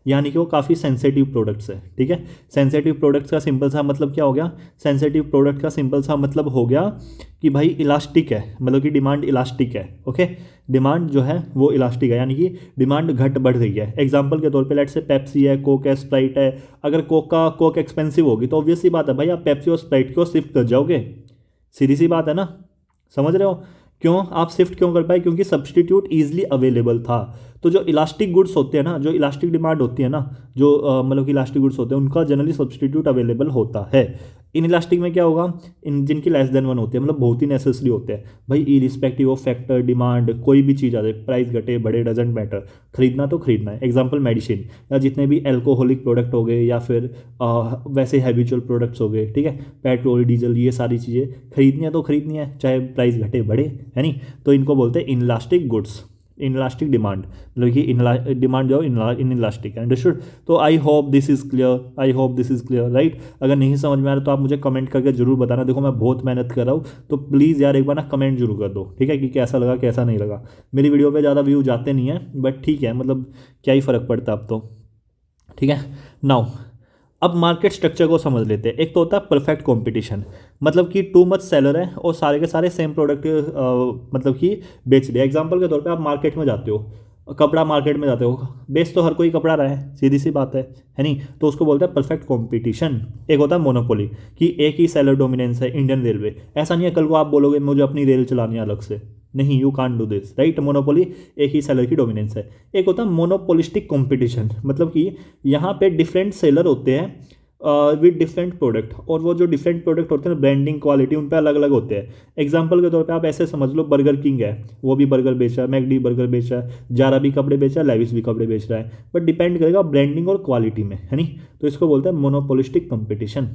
यानी कि वो काफ़ी सेंसिटिव प्रोडक्ट्स है, ठीक है। सेंसिटिव प्रोडक्ट्स का सिंपल सा मतलब क्या हो गया, सेंसिटिव प्रोडक्ट का सिंपल सा मतलब हो गया कि भाई इलास्टिक है, मतलब कि डिमांड इलास्टिक है, ओके। डिमांड जो है वो इलास्टिक है, यानी कि डिमांड घट बढ़ रही है। एग्जांपल के तौर पे लेट्स से पेप्सी है, कोक है, स्प्राइट है। अगर कोक एक्सपेंसिव होगी तो ऑब्वियस सी बात है भाई आप पेप्सी और स्प्राइट को शिफ्ट कर जाओगे, सीधी सी बात है ना, समझ रहे हो। क्यों आप शिफ्ट क्यों कर पाए, क्योंकि सब्सटीट्यूट ईजिली अवेलेबल था। तो जो इलास्टिक गुड्स होते हैं ना, जो इलास्टिक डिमांड होती है ना, जो मतलब कि इलास्टिक गुड्स होते हैं उनका जनरली सब्सटीट्यूट अवेलेबल होता है। इन इलास्टिक में क्या होगा, इन जिनकी लेस देन 1 होती है, मतलब बहुत ही नेसेसरी होते हैं भाई, इरिस्पेक्टिव ऑफ फैक्टर डिमांड, कोई भी चीज़ आ जाए, प्राइस घटे बढ़े डजेंट मैटर, खरीदना तो खरीदना है। एग्जांपल मेडिसिन या जितने भी एल्कोहलिक प्रोडक्ट हो गए या फिर वैसे हैबिचुअल प्रोडक्ट्स हो गए, ठीक है, पेट्रोल डीजल ये सारी चीज़ें खरीदनी है तो खरीदनी है, चाहे प्राइस घटे बढ़े, है नहीं। तो इनको बोलते हैं इनइलास्टिक गुड्स, इनइलास्टिक डिमांड, मतलब कि डिमांड जो इन इलास्टिक है। अंडरस्टूड। तो आई hope this is clear, I hope this is clear, right. अगर नहीं समझ में आ रहा तो आप मुझे कमेंट करके जरूर बताना। देखो मैं बहुत मेहनत कर रहा हूँ, तो प्लीज़ यार एक बार ना कमेंट जरूर कर दो, ठीक है, कि कैसा लगा कैसा नहीं लगा। मेरी वीडियो पे ज़्यादा व्यू जाते नहीं है, बट ठीक है, मतलब क्या ही फ़र्क पड़ता अब तो, ठीक है। नाउ अब मार्केट स्ट्रक्चर को समझ लेते हैं। एक तो होता है परफेक्ट कंपटीशन, मतलब कि टू मच सेलर है और सारे के सारे सेम प्रोडक्ट मतलब कि बेच रहे हैं। एग्जांपल के तौर पे आप मार्केट में जाते हो, कपड़ा मार्केट में जाते हो, बेच तो हर कोई कपड़ा रहा है, सीधी सी बात है नहीं, तो उसको बोलते हैं परफेक्ट कंपटीशन। एक होता है मोनोपोली, कि एक ही सेलर डोमिनेंस है। इंडियन रेलवे, ऐसा नहीं है कल को आप बोलोगे मुझे अपनी रेल चलानी है अलग से, नहीं, you can't do this, right. Monopoly एक ही सेलर की डोमिनेंस है। एक होता है मोनोपोलिस्टिक कंपटीशन, मतलब कि यहाँ पे डिफरेंट सेलर होते हैं विद डिफरेंट प्रोडक्ट, और वो जो डिफरेंट प्रोडक्ट होते हैं ब्रांडिंग क्वालिटी उन पे अलग अलग होते हैं। एग्जांपल के तौर पे आप ऐसे समझ लो, बर्गर किंग है, वो भी बर्गर बेच रहा है, मैकडी बर्गर बेच रहा है, जारा भी कपड़े बेच रहा है, लेविस भी कपड़े बेच रहा है, बट डिपेंड करेगा ब्रांडिंग और क्वालिटी में, है नहीं। तो इसको बोलते हैं मोनोपोलिस्टिक कंपटीशन।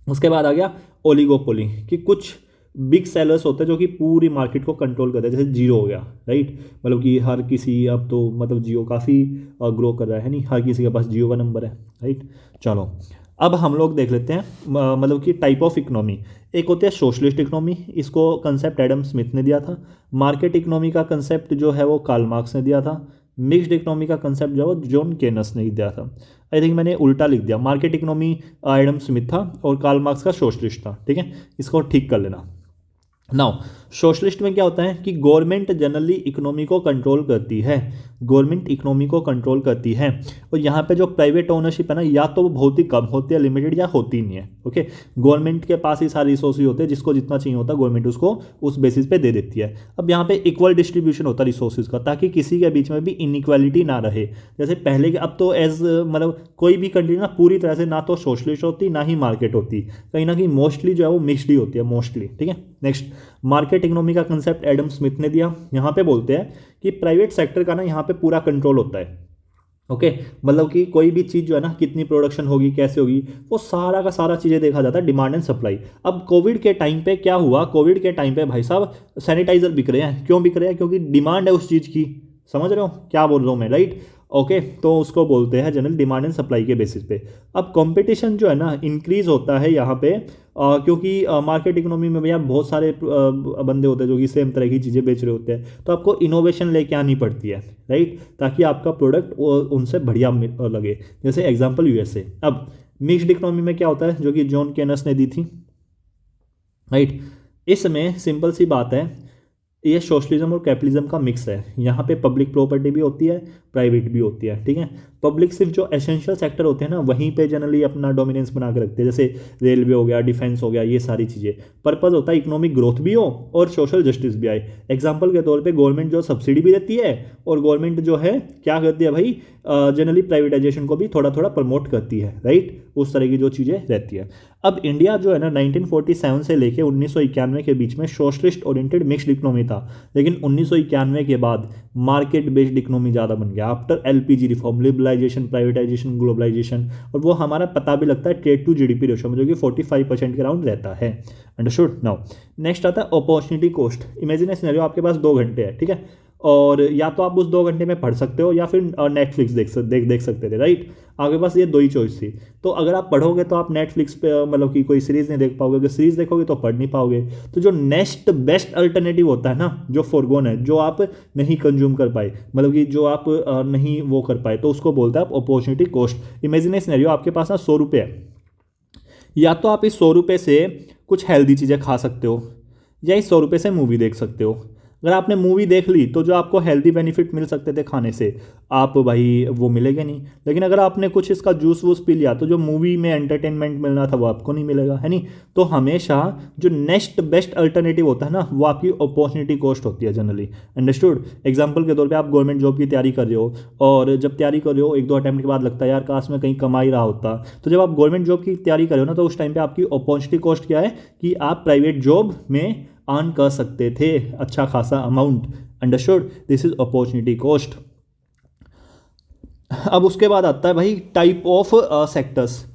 उसके बाद आ गया ओलिगोपोली, कि कुछ बिग सेलर्स होते हैं जो कि पूरी मार्केट को कंट्रोल करते हैं, जैसे जियो हो गया, राइट। मतलब कि हर किसी, अब तो मतलब जियो काफ़ी ग्रो कर रहा है नहीं, हर किसी के पास जियो का नंबर है, राइट। चलो अब हम लोग देख लेते हैं मतलब कि टाइप ऑफ इकोनॉमी। एक होती है सोशलिस्ट इकोनॉमी, इसको कंसेप्ट एडम स्मिथ ने दिया था। मार्केट इकोनॉमी का कंसेप्ट जो है वो कार्ल मार्क्स ने दिया था। मिक्स्ड इकोनॉमी का कंसेप्ट जो है वो जॉन केनस ने दिया था। आई थिंक मैंने उल्टा लिख दिया, मार्केट इकोनॉमी एडम स्मिथ था और कार्ल मार्क्स का सोशलिस्ट था, ठीक है, इसको ठीक कर लेना। नाउ सोशलिस्ट में क्या होता है कि गवर्नमेंट जनरली इकोनॉमी को कंट्रोल करती है, गवर्नमेंट इकोनॉमी को कंट्रोल करती है, और यहाँ पे जो प्राइवेट ओनरशिप है ना, या तो वो बहुत ही कम होती है, लिमिटेड, या होती नहीं है, ओके। गवर्नमेंट के पास ही सारे रिसोर्सेज होते हैं, जिसको जितना चाहिए होता है गवर्नमेंट उसको उस बेसिस पे दे देती है। अब यहाँ पे इक्वल डिस्ट्रीब्यूशन होता है रिसोर्सेज का, ताकि किसी के बीच में भी इनइक्वालिटी ना रहे। जैसे पहले के, अब तो एज मतलब कोई भी कंट्री ना पूरी तरह से ना तो सोशलिस्ट होती ना ही मार्केट होती, कहीं ना कहीं मोस्टली जो है वो मिक्सड ही होती है, मोस्टली, ठीक है। नेक्स्ट, मार्केट इकोनॉमी का कंसेप्ट एडम स्मिथ ने दिया। यहाँ पे बोलते हैं कि प्राइवेट सेक्टर का ना यहाँ पे पूरा कंट्रोल होता है, ओके। मतलब कि कोई भी चीज़ जो है ना, कितनी प्रोडक्शन होगी, कैसे होगी, वो सारा का सारा चीज़ें देखा जाता है, डिमांड एंड सप्लाई। अब कोविड के टाइम पे क्या हुआ, कोविड के टाइम पे भाई साहब सैनिटाइजर बिक रहे हैं, क्यों बिक रहे हैं, क्योंकि डिमांड है उस चीज़ की, समझ रहे हो क्या बोल रहा हूँ मैं, राइट। ओके, तो उसको बोलते हैं जनरल डिमांड एंड सप्लाई के बेसिस पे। अब कंपटीशन जो है ना इंक्रीज होता है यहाँ पे, क्योंकि मार्केट इकोनॉमी में भैया बहुत सारे बंदे होते हैं जो कि सेम तरह की चीज़ें बेच रहे होते हैं, तो आपको इनोवेशन लेके आनी पड़ती है, राइट, ताकि आपका प्रोडक्ट उनसे बढ़िया लगे। जैसे एग्जांपल यूएसए। अब मिक्स्ड इकोनॉमी में क्या होता है, जो कि जॉन केनस ने दी थी, राइट। इसमें सिंपल सी बात है, ये सोशलिज्म और कैपिटलिज्म का मिक्स है। यहाँ पे पब्लिक प्रॉपर्टी भी होती है, प्राइवेट भी होती है, ठीक है। पब्लिक सिर्फ जो एसेंशियल सेक्टर होते हैं ना वहीं पे जनरली अपना डोमिनेंस बना के रखते हैं, जैसे रेलवे हो गया, डिफेंस हो गया, ये सारी चीज़ें। पर्पज़ होता है इकोनॉमिक ग्रोथ भी हो और सोशल जस्टिस भी आए। एग्जाम्पल के तौर पे गवर्नमेंट जो सब्सिडी भी देती है और गवर्नमेंट जो है क्या करती है भाई, जनरली प्राइवेटाइजेशन को भी थोड़ा थोड़ा प्रमोट करती है, राइट। उस तरह की जो चीज़ें रहती है। अब इंडिया जो है ना 1947 से लेके 1991 के बीच में सोशलिस्ट ओरिएंटेड मिक्स्ड इकोनॉमी था, लेकिन 1991 के बाद मार्केट बेस्ड इकोनॉमी ज़्यादा बन गया after LPG reform, liberalisation, privatisation, globalisation. और वो हमारा पता भी लगता है ट्रेड टू जीडीपी रेशो में, जो कि 45% के अराउंड रहता है। अंडरस्टूड। नाउ नेक्स्ट आता है अपॉर्चुनिटी कॉस्ट। इमेजिन सिनेरियो, आपके पास 2 घंटे है, ठीक है, और या तो आप उस 2 घंटे में पढ़ सकते हो या फिर नेटफ्लिक्स देख सकते थे, राइट। आपके पास ये 2 ही चॉइस थी। तो अगर आप पढ़ोगे तो आप नेटफ्लिक्स पे मतलब कि कोई सीरीज़ नहीं देख पाओगे, अगर सीरीज़ देखोगे तो पढ़ नहीं पाओगे। तो जो नेक्स्ट बेस्ट अल्टरनेटिव होता है ना, जो फोरगोन है, जो आप नहीं कंज्यूम कर पाए, मतलब कि जो आप नहीं वो कर पाए, तो उसको बोलता है आप अपॉर्चुनिटी कॉस्ट। इमेजिन सिनेरियो, आपके पास ना 100 रुपये है, या तो आप इस 100 रुपये से कुछ हेल्दी चीज़ें खा सकते हो या इस 100 रुपये से मूवी देख सकते हो। अगर आपने मूवी देख ली तो जो आपको हेल्दी बेनिफिट मिल सकते थे खाने से, आप भाई वो मिलेगा नहीं। लेकिन अगर आपने कुछ इसका जूस वूस पी लिया तो जो मूवी में एंटरटेनमेंट मिलना था वो आपको नहीं मिलेगा, है नहीं। तो हमेशा जो नेक्स्ट बेस्ट अल्टरनेटिव होता है ना, वो आपकी अपॉर्चुनिटी कॉस्ट होती है जनरली। अंडरस्टूड। एग्जाम्पल के तौर पर आप गवर्नमेंट जॉब की तैयारी कर रहे हो, और जब तैयारी कर रहे हो 1-2 अटैम्प्ट के बाद लगता है यार काश में कहीं कमा ही रहा होता। तो जब आप गवर्नमेंट जॉब की तैयारी कर रहे हो ना, तो उस टाइम पे आपकी अपॉर्चुनिटी कॉस्ट क्या है कि आप प्राइवेट जॉब में अर्न कर सकते थे अच्छा खासा amount. Understood. This is opportunity cost. अब उसके बाद आता है भाई टाइप ऑफ सेक्टर्स।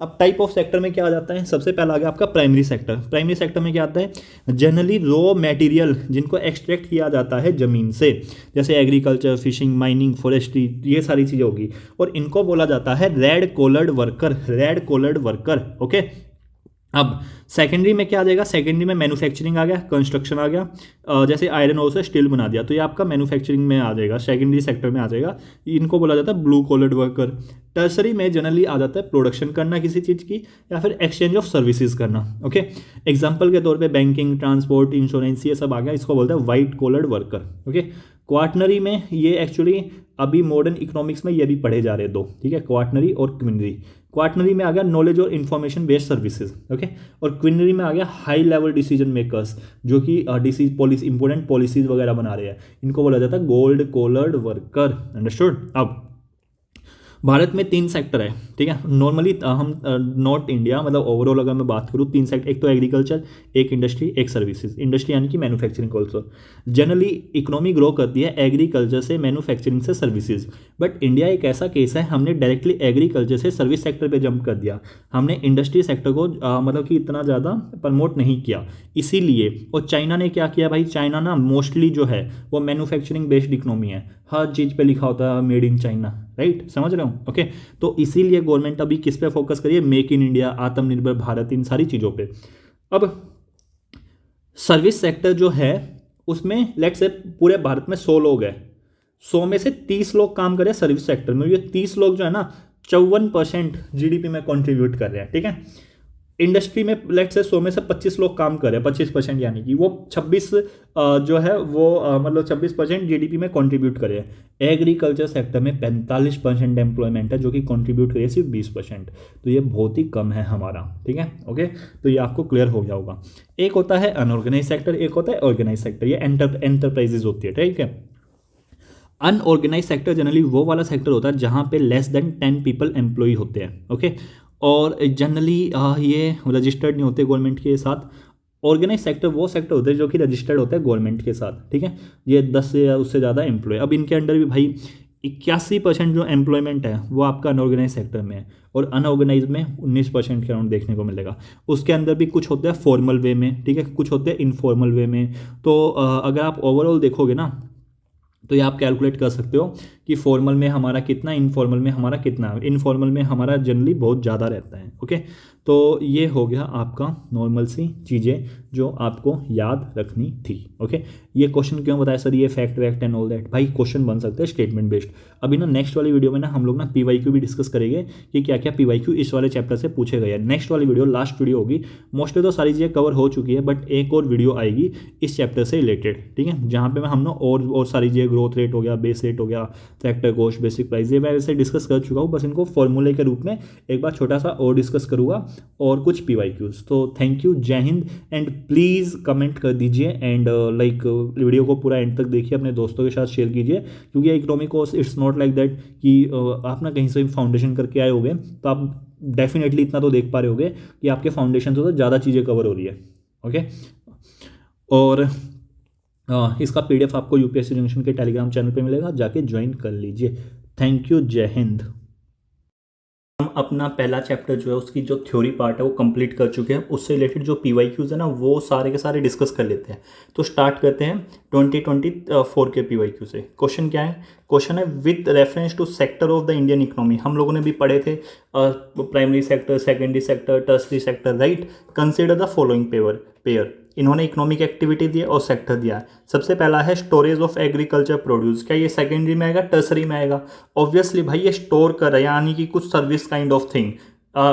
अब टाइप ऑफ सेक्टर में क्या आ जाता है, सबसे पहला आ गया आपका प्राइमरी सेक्टर। प्राइमरी सेक्टर में क्या आता है, जनरली रॉ मटेरियल जिनको एक्सट्रैक्ट किया जाता है ज़मीन से, जैसे एग्रीकल्चर, फिशिंग, माइनिंग, फॉरेस्ट्री, ये सारी चीज़ें होगी। और इनको बोला जाता है red collared worker, red collared worker. Okay. अब सेकेंडरी में क्या आ जाएगा, सेकेंडरी में मैन्युफैक्चरिंग आ गया, कंस्ट्रक्शन आ गया, जैसे आयरन ओर से स्टील बना दिया, तो ये आपका मैन्युफैक्चरिंग में आ जाएगा, सेकेंडरी सेक्टर में आ जाएगा। इनको बोला जाता है ब्लू कॉलर्ड वर्कर। टर्सरी में जनरली आ जाता है प्रोडक्शन करना किसी चीज़ की, या फिर एक्सचेंज ऑफ सर्विसेज करना। ओके। एग्जाम्पल के तौर पे बैंकिंग, ट्रांसपोर्ट, इंश्योरेंस, ये सब आ गया, इसको बोलते हैं white collared worker. Okay. Quaternary में ये एक्चुअली अभी मॉडर्न इकोनॉमिक्स में ये भी पढ़े जा रहे हैं 2, ठीक है, क्वार्टनरी और क्विनरी। क्वार्टनरी में आ गया नॉलेज और इन्फॉर्मेशन बेस्ड सर्विसेज। ओके। और क्विनरी में आ गया हाई लेवल डिसीजन मेकर्स, जो कि इंपोर्टेंट पॉलिसीज वगैरह बना रहे हैं, इनको बोला जाता है गोल्ड कॉलर्ड वर्कर। अंडरस्टूड। अब भारत में 3 सेक्टर है, ठीक है। नॉर्मली हम नॉर्थ इंडिया मतलब ओवरऑल अगर मैं बात करूँ 3 सेक्टर, एक तो एग्रीकल्चर, एक इंडस्ट्री, एक सर्विसेज। इंडस्ट्री यानी कि manufacturing also. Generally economy grow करती है एग्रीकल्चर से, मैन्युफैक्चरिंग से, सर्विसेज। बट इंडिया एक ऐसा केस है, हमने डायरेक्टली एग्रीकल्चर से सर्विस सेक्टर पे जंप कर दिया, हमने इंडस्ट्री सेक्टर को मतलब कि इतना ज़्यादा प्रमोट नहीं किया, इसीलिए। और चाइना ने क्या किया भाई, चाइना ना मोस्टली जो है वो मैन्युफैक्चरिंग बेस्ड इकोनॉमी है, हर चीज़ पे लिखा होता है मेड इन चाइना, राइट। समझ रहे हो। ओके। तो इसीलिए गवर्नमेंट अभी किस पे फोकस करिए, मेक इन इंडिया, आत्मनिर्भर भारत, इन सारी चीज़ों पे। अब सर्विस सेक्टर जो है उसमें लेट्स से पूरे भारत में 100 लोग हैं, 100 में से 30 लोग काम कर रहे हैं सर्विस सेक्टर में। ये 30 लोग जो है ना 54% जीडीपी में कंट्रीब्यूट कर रहे हैं, ठीक है। इंडस्ट्री में लेट्स से 100 में से 25 लोग काम कर रहे हैं, 25%, यानी कि वो 26 जो है वो मतलब 26% जीडीपी में कंट्रीब्यूट कर रहे हैं। एग्रीकल्चर सेक्टर में 45% एम्प्लॉयमेंट है, जो कि कंट्रीब्यूट करे सिर्फ 20%। तो ये बहुत ही कम है हमारा, ठीक है। ओके। तो ये आपको क्लियर हो गया होगा। एक होता है अनऑर्गेनाइज सेक्टर, एक होता है ऑर्गेनाइज सेक्टर, ये एंटरप्राइजेज होती है, ठीक है। अनऑर्गेनाइज सेक्टर जनरली वो वाला सेक्टर होता है जहाँ पे लेस देन 10 पीपल एम्प्लॉय होते हैं। ओके। और जनरली ये रजिस्टर्ड नहीं होते गवर्नमेंट के साथ। ऑर्गेनाइज सेक्टर वो सेक्टर होते हैं जो कि रजिस्टर्ड होते हैं गवर्नमेंट के साथ, ठीक है। ये 10 से या उससे ज़्यादा एम्प्लॉय। अब इनके अंडर भी भाई 81% जो एम्प्लॉयमेंट है वो आपका अनऑर्गेनाइज सेक्टर में है, और अनऑर्गेनाइज में 19% के अराउंड देखने को मिलेगा। उसके अंदर भी कुछ होते हैं फॉर्मल वे में, ठीक है, कुछ होते हैं इनफॉर्मल वे में। तो अगर आप ओवरऑल देखोगे ना तो ये आप कैलकुलेट कर सकते हो कि फॉर्मल में हमारा कितना, इनफॉर्मल में हमारा कितना। इनफॉर्मल में हमारा जनरली बहुत ज़्यादा रहता है। ओके। तो ये हो गया आपका नॉर्मल सी चीज़ें जो आपको याद रखनी थी। ओके। ये क्वेश्चन क्यों बताया सर, ये फैक्ट वैक्ट एंड ऑल दैट, भाई क्वेश्चन बन सकते हैं स्टेटमेंट बेस्ड। अभी ना नेक्स्ट वाली वीडियो में ना हम लोग ना पीवाईक्यू भी डिस्कस करेंगे कि क्या क्या पीवाईक्यू इस वाले चैप्टर से पूछे गए हैं। नेक्स्ट वाली वीडियो लास्ट वीडियो होगी, मोस्टली तो सारी चीज़ें कवर हो चुकी है, बट एक और वीडियो आएगी इस चैप्टर से रिलेटेड, ठीक है, जहाँ पे मैं हम ना और सारी चीज़ें, ग्रोथ रेट हो गया, बेस रेट हो गया, फैक्टर कॉस्ट, बेसिक प्राइस, ये मैं वैसे डिस्कस कर चुका हूँ, बस इनको फॉर्मूले के रूप में एक बार छोटा सा और डिस्कस करूँगा और कुछ PYQs। तो थैंक यू, जय हिंद। एंड प्लीज़ कमेंट कर दीजिए एंड लाइक वीडियो को पूरा एंड तक देखिए, अपने दोस्तों के साथ शेयर कीजिए, क्योंकि economic course it's not like that कि आप ना कहीं से भी फाउंडेशन करके आए होगे तो आप डेफिनेटली इतना तो देख पा रहे होगे कि आपके फाउंडेशन से तो ज़्यादा चीज़ें कवर हो रही है। ओके, और इसका PDF आपको UPSC जंक्शन के टेलीग्राम चैनल पे मिलेगा, जाके ज्वाइन कर लीजिए। थैंक यू, जय हिंद। हम अपना पहला चैप्टर जो है उसकी जो थ्योरी पार्ट है वो कंप्लीट कर चुके हैं, उससे रिलेटेड जो PYQs है ना वो सारे के सारे डिस्कस कर लेते हैं। तो स्टार्ट करते हैं 2024 के PYQ से। क्वेश्चन क्या है? क्वेश्चन है with reference to sector of the Indian economy. हम लोगों ने भी पढ़े थे primary sector, secondary sector, tertiary sector, right. Consider the following pair. इन्होंने इकोनॉमिक एक्टिविटी दिया और सेक्टर दिया है। सबसे पहला है स्टोरेज ऑफ एग्रीकल्चर प्रोड्यूस। क्या ये सेकेंडरी में आएगा, टर्सरी में आएगा? ऑब्वियसली भाई ये स्टोर कर रहा है, यानी कि कुछ service kind of thing.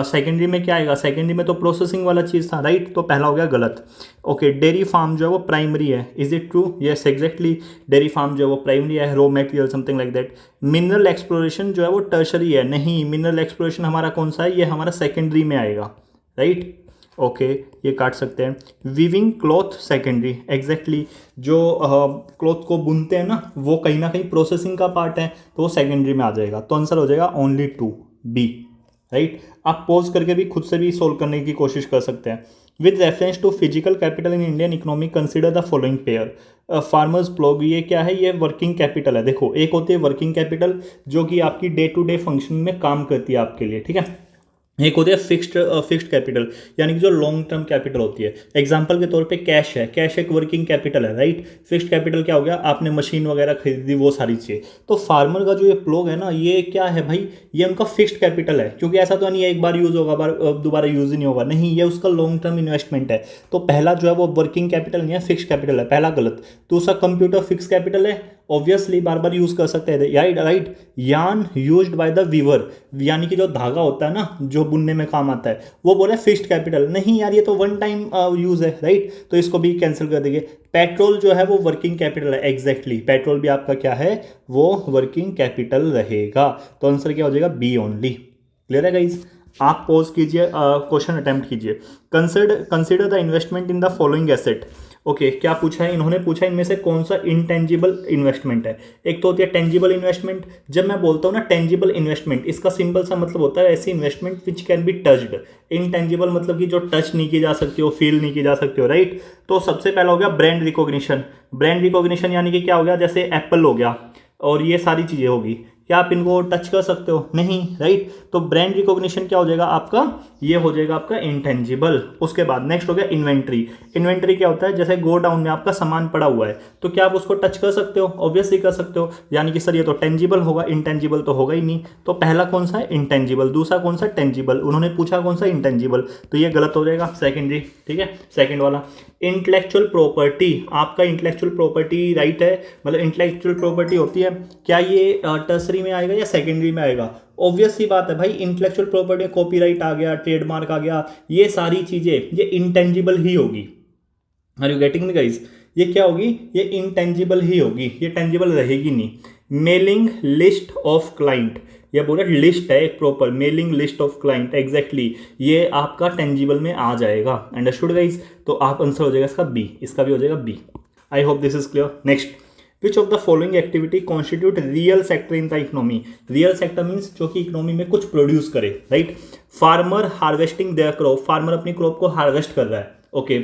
Secondary में क्या आएगा? सेकेंडरी में तो प्रोसेसिंग वाला चीज़ था, राइट। तो पहला हो गया गलत। ओके, डेयरी फार्म जो है वो प्राइमरी है। Is it true? Yes exactly, dairy farm जो है वो प्राइमरी है, raw material something like that. Mineral exploration जो है वो टर्सरी है। नहीं, मिनरल एक्सप्लोरेशन हमारा कौन सा है? ये हमारा सेकेंडरी में आएगा, राइट। ओके, ये काट सकते हैं। वीविंग क्लॉथ सेकेंडरी, एग्जैक्टली जो क्लॉथ को बुनते हैं ना वो कहीं ना कहीं प्रोसेसिंग का पार्ट है, तो वो सेकेंडरी में आ जाएगा। तो आंसर हो जाएगा ओनली 2 B, राइट। आप पॉज करके भी खुद से भी सोल्व करने की कोशिश कर सकते हैं। With reference to physical capital in Indian economy consider the following pair. Farmers plough, ये क्या है? ये वर्किंग कैपिटल है। देखो, एक होती है वर्किंग कैपिटल जो कि आपकी डे टू डे फंक्शनिंग में काम करती है आपके लिए, ठीक है। एक होती है फिक्स्ड कैपिटल, यानी कि जो लॉन्ग टर्म कैपिटल होती है। एग्जांपल के तौर पे कैश है, कैश एक वर्किंग कैपिटल है, राइट। फिक्स्ड कैपिटल क्या हो गया? आपने मशीन वगैरह खरीदी, वो सारी चीज़ें। तो फार्मर का जो ये प्लॉग है ना, ये क्या है भाई? ये उनका फिक्स्ड कैपिटल है, क्योंकि ऐसा तो नहीं है एक बार यूज़ होगा दोबारा यूज़ ही नहीं होगा। नहीं, ये उसका लॉन्ग टर्म इन्वेस्टमेंट है। तो पहला जो है वो वर्किंग कैपिटल नहीं है, फिक्स्ड कैपिटल है, पहला गलत। दूसरा कंप्यूटर फिक्स कैपिटल है, ऑब्वियसली बार बार यूज़ कर सकते हैं, right. Yarn used by the weaver, यानी कि जो धागा होता है ना जो बुनने में काम आता है, वो बोले फिक्स्ड कैपिटल। नहीं यार, ये तो वन टाइम यूज़ है, राइट। तो इसको भी कैंसिल कर देंगे। पेट्रोल जो है वो वर्किंग कैपिटल है, एग्जैक्टली। पेट्रोल भी आपका क्या है? वो वर्किंग कैपिटल रहेगा। तो आंसर क्या हो जाएगा? B only. क्लियर है गाइज? आप पॉज कीजिए, क्वेश्चन अटेम्प्ट कीजिए। Consider the investment in the following asset. Okay, क्या पूछा है? इन्होंने पूछा इनमें से कौन सा इंटेंजिबल इन्वेस्टमेंट है। एक तो होती है टेंजिबल इन्वेस्टमेंट। जब मैं बोलता हूँ ना टेंजिबल इन्वेस्टमेंट, इसका सिंपल सा मतलब होता है ऐसी investment which can be touched. Intangible मतलब कि जो टच नहीं की जा सकती हो, फील नहीं की जा सकती हो, राइट। तो सबसे पहला हो गया ब्रांड रिकॉग्निशन। ब्रांड रिकॉग्निशन यानी कि क्या हो गया? जैसे एप्पल हो गया और ये सारी चीज़ें होगी, क्या आप इनको टच कर सकते हो? नहीं, राइट। तो ब्रांड रिकॉग्निशन क्या हो जाएगा आपका? ये हो जाएगा आपका इंटेंजिबल। उसके बाद नेक्स्ट हो गया इन्वेंट्री। इन्वेंट्री क्या होता है? जैसे गोडाउन में आपका सामान पड़ा हुआ है, तो क्या आप उसको टच कर सकते हो? ऑब्वियसली कर सकते हो, यानी कि सर ये तो टेंजिबल होगा, इंटेंजिबल तो होगा ही नहीं। तो पहला कौन सा है? इंटेंजिबल। दूसरा कौन सा? टेंजिबल। उन्होंने पूछा कौन सा? इंटेंजिबल, तो ये गलत हो जाएगा, सेकेंडरी, ठीक है। सेकेंड वाला इंटेलेक्चुअल प्रॉपर्टी, आपका इंटेलेक्चुअल प्रॉपर्टी राइट है, मतलब इंटेलेक्चुअल प्रॉपर्टी होती है, क्या ये टर्सरी में आएगा या सेकेंडरी में आएगा? ऑब्वियस सी बात है भाई, इंटेलेक्चुअल प्रॉपर्टी, कॉपीराइट आ गया, ट्रेडमार्क आ गया, ये सारी चीजें ये इंटेंजिबल ही होगी। Are you getting me guys? ये क्या होगी? ये इंटेंजिबल ही होगी, ये टेंजिबल रहेगी नहीं। मेलिंग लिस्ट ऑफ क्लाइंट, ये बोला लिस्ट है एक proper, mailing list of client, exactly ये आपका टेंजिबल में आ जाएगा। Understood guys? तो आप आंसर हो जाएगा इसका B, इसका भी हो जाएगा B। I hope this is clear. Next, which of the following activity constitute real sector in the economy. Real sector means जो कि इकोनॉमी में कुछ प्रोड्यूस करे, right. Farmer harvesting their crop, farmer अपनी क्रॉप को हार्वेस्ट कर रहा है, okay.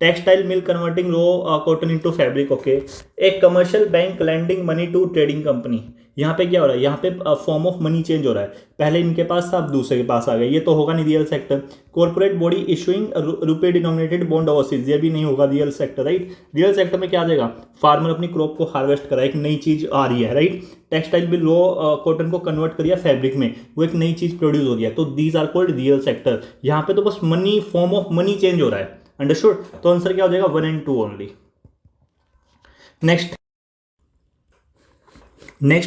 Textile mill converting raw cotton into fabric, okay. एक commercial bank lending money to trading company, यहाँ पे क्या हो रहा है? यहाँ पे फॉर्म ऑफ मनी चेंज हो रहा है, पहले इनके पास था अब दूसरे के पास आ गया, ये तो होगा नहीं real sector. Corporate body issuing रुपए डिनोमिनेटेड बॉन्ड ओवरसीज, ये भी नहीं होगा real sector, right. Real sector में क्या आ जाएगा? फार्मर अपनी क्रॉप को हार्वेस्ट करा, एक नई चीज आ रही है, राइट। टेक्सटाइल मिल रो कॉटन को कन्वर्ट करिए फैब्रिक में, वो एक नई चीज प्रोड्यूस हो रही है, तो these are called real sector. यहाँ पे तो बस money, form of money change हो रहा है, अंडरस्टूड। तो आंसर क्या हो जाएगा? 1 and 2 ओनली। नेक्स्ट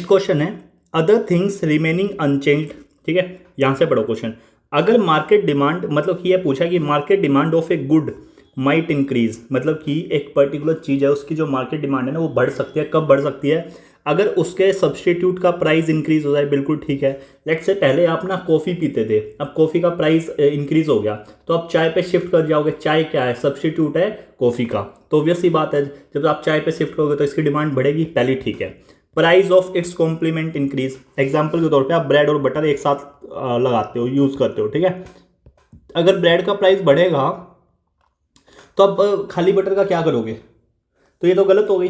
क्वेश्चन है अदर थिंग्स रिमेनिंग अनचेंज्ड, ठीक है। यहां से पढ़ो क्वेश्चन। अगर मार्केट डिमांड, मतलब कि यह पूछा कि market demand of a good might increase, मतलब कि एक पर्टिकुलर चीज है उसकी जो मार्केट डिमांड है ना वो बढ़ सकती है, कब बढ़ सकती है? अगर उसके सब्सटीट्यूट का प्राइस इंक्रीज हो जाए बिल्कुल ठीक है। लेट्स से पहले आप ना कॉफ़ी पीते थे, अब कॉफ़ी का प्राइस इंक्रीज हो गया तो आप चाय पे शिफ्ट कर जाओगे। चाय क्या है, सब्सटीट्यूट है कॉफ़ी का, तो ऑब्वियस सी बात है जब आप चाय पे शिफ्ट करोगे तो इसकी डिमांड बढ़ेगी, पहले ठीक है। Price of its complement increase, example के तौर पर आप ब्रेड और बटर एक साथ लगाते हो, यूज़ करते हो, ठीक है। अगर ब्रेड का प्राइस बढ़ेगा तो अब खाली बटर का क्या करोगे, तो ये तो गलत हो गई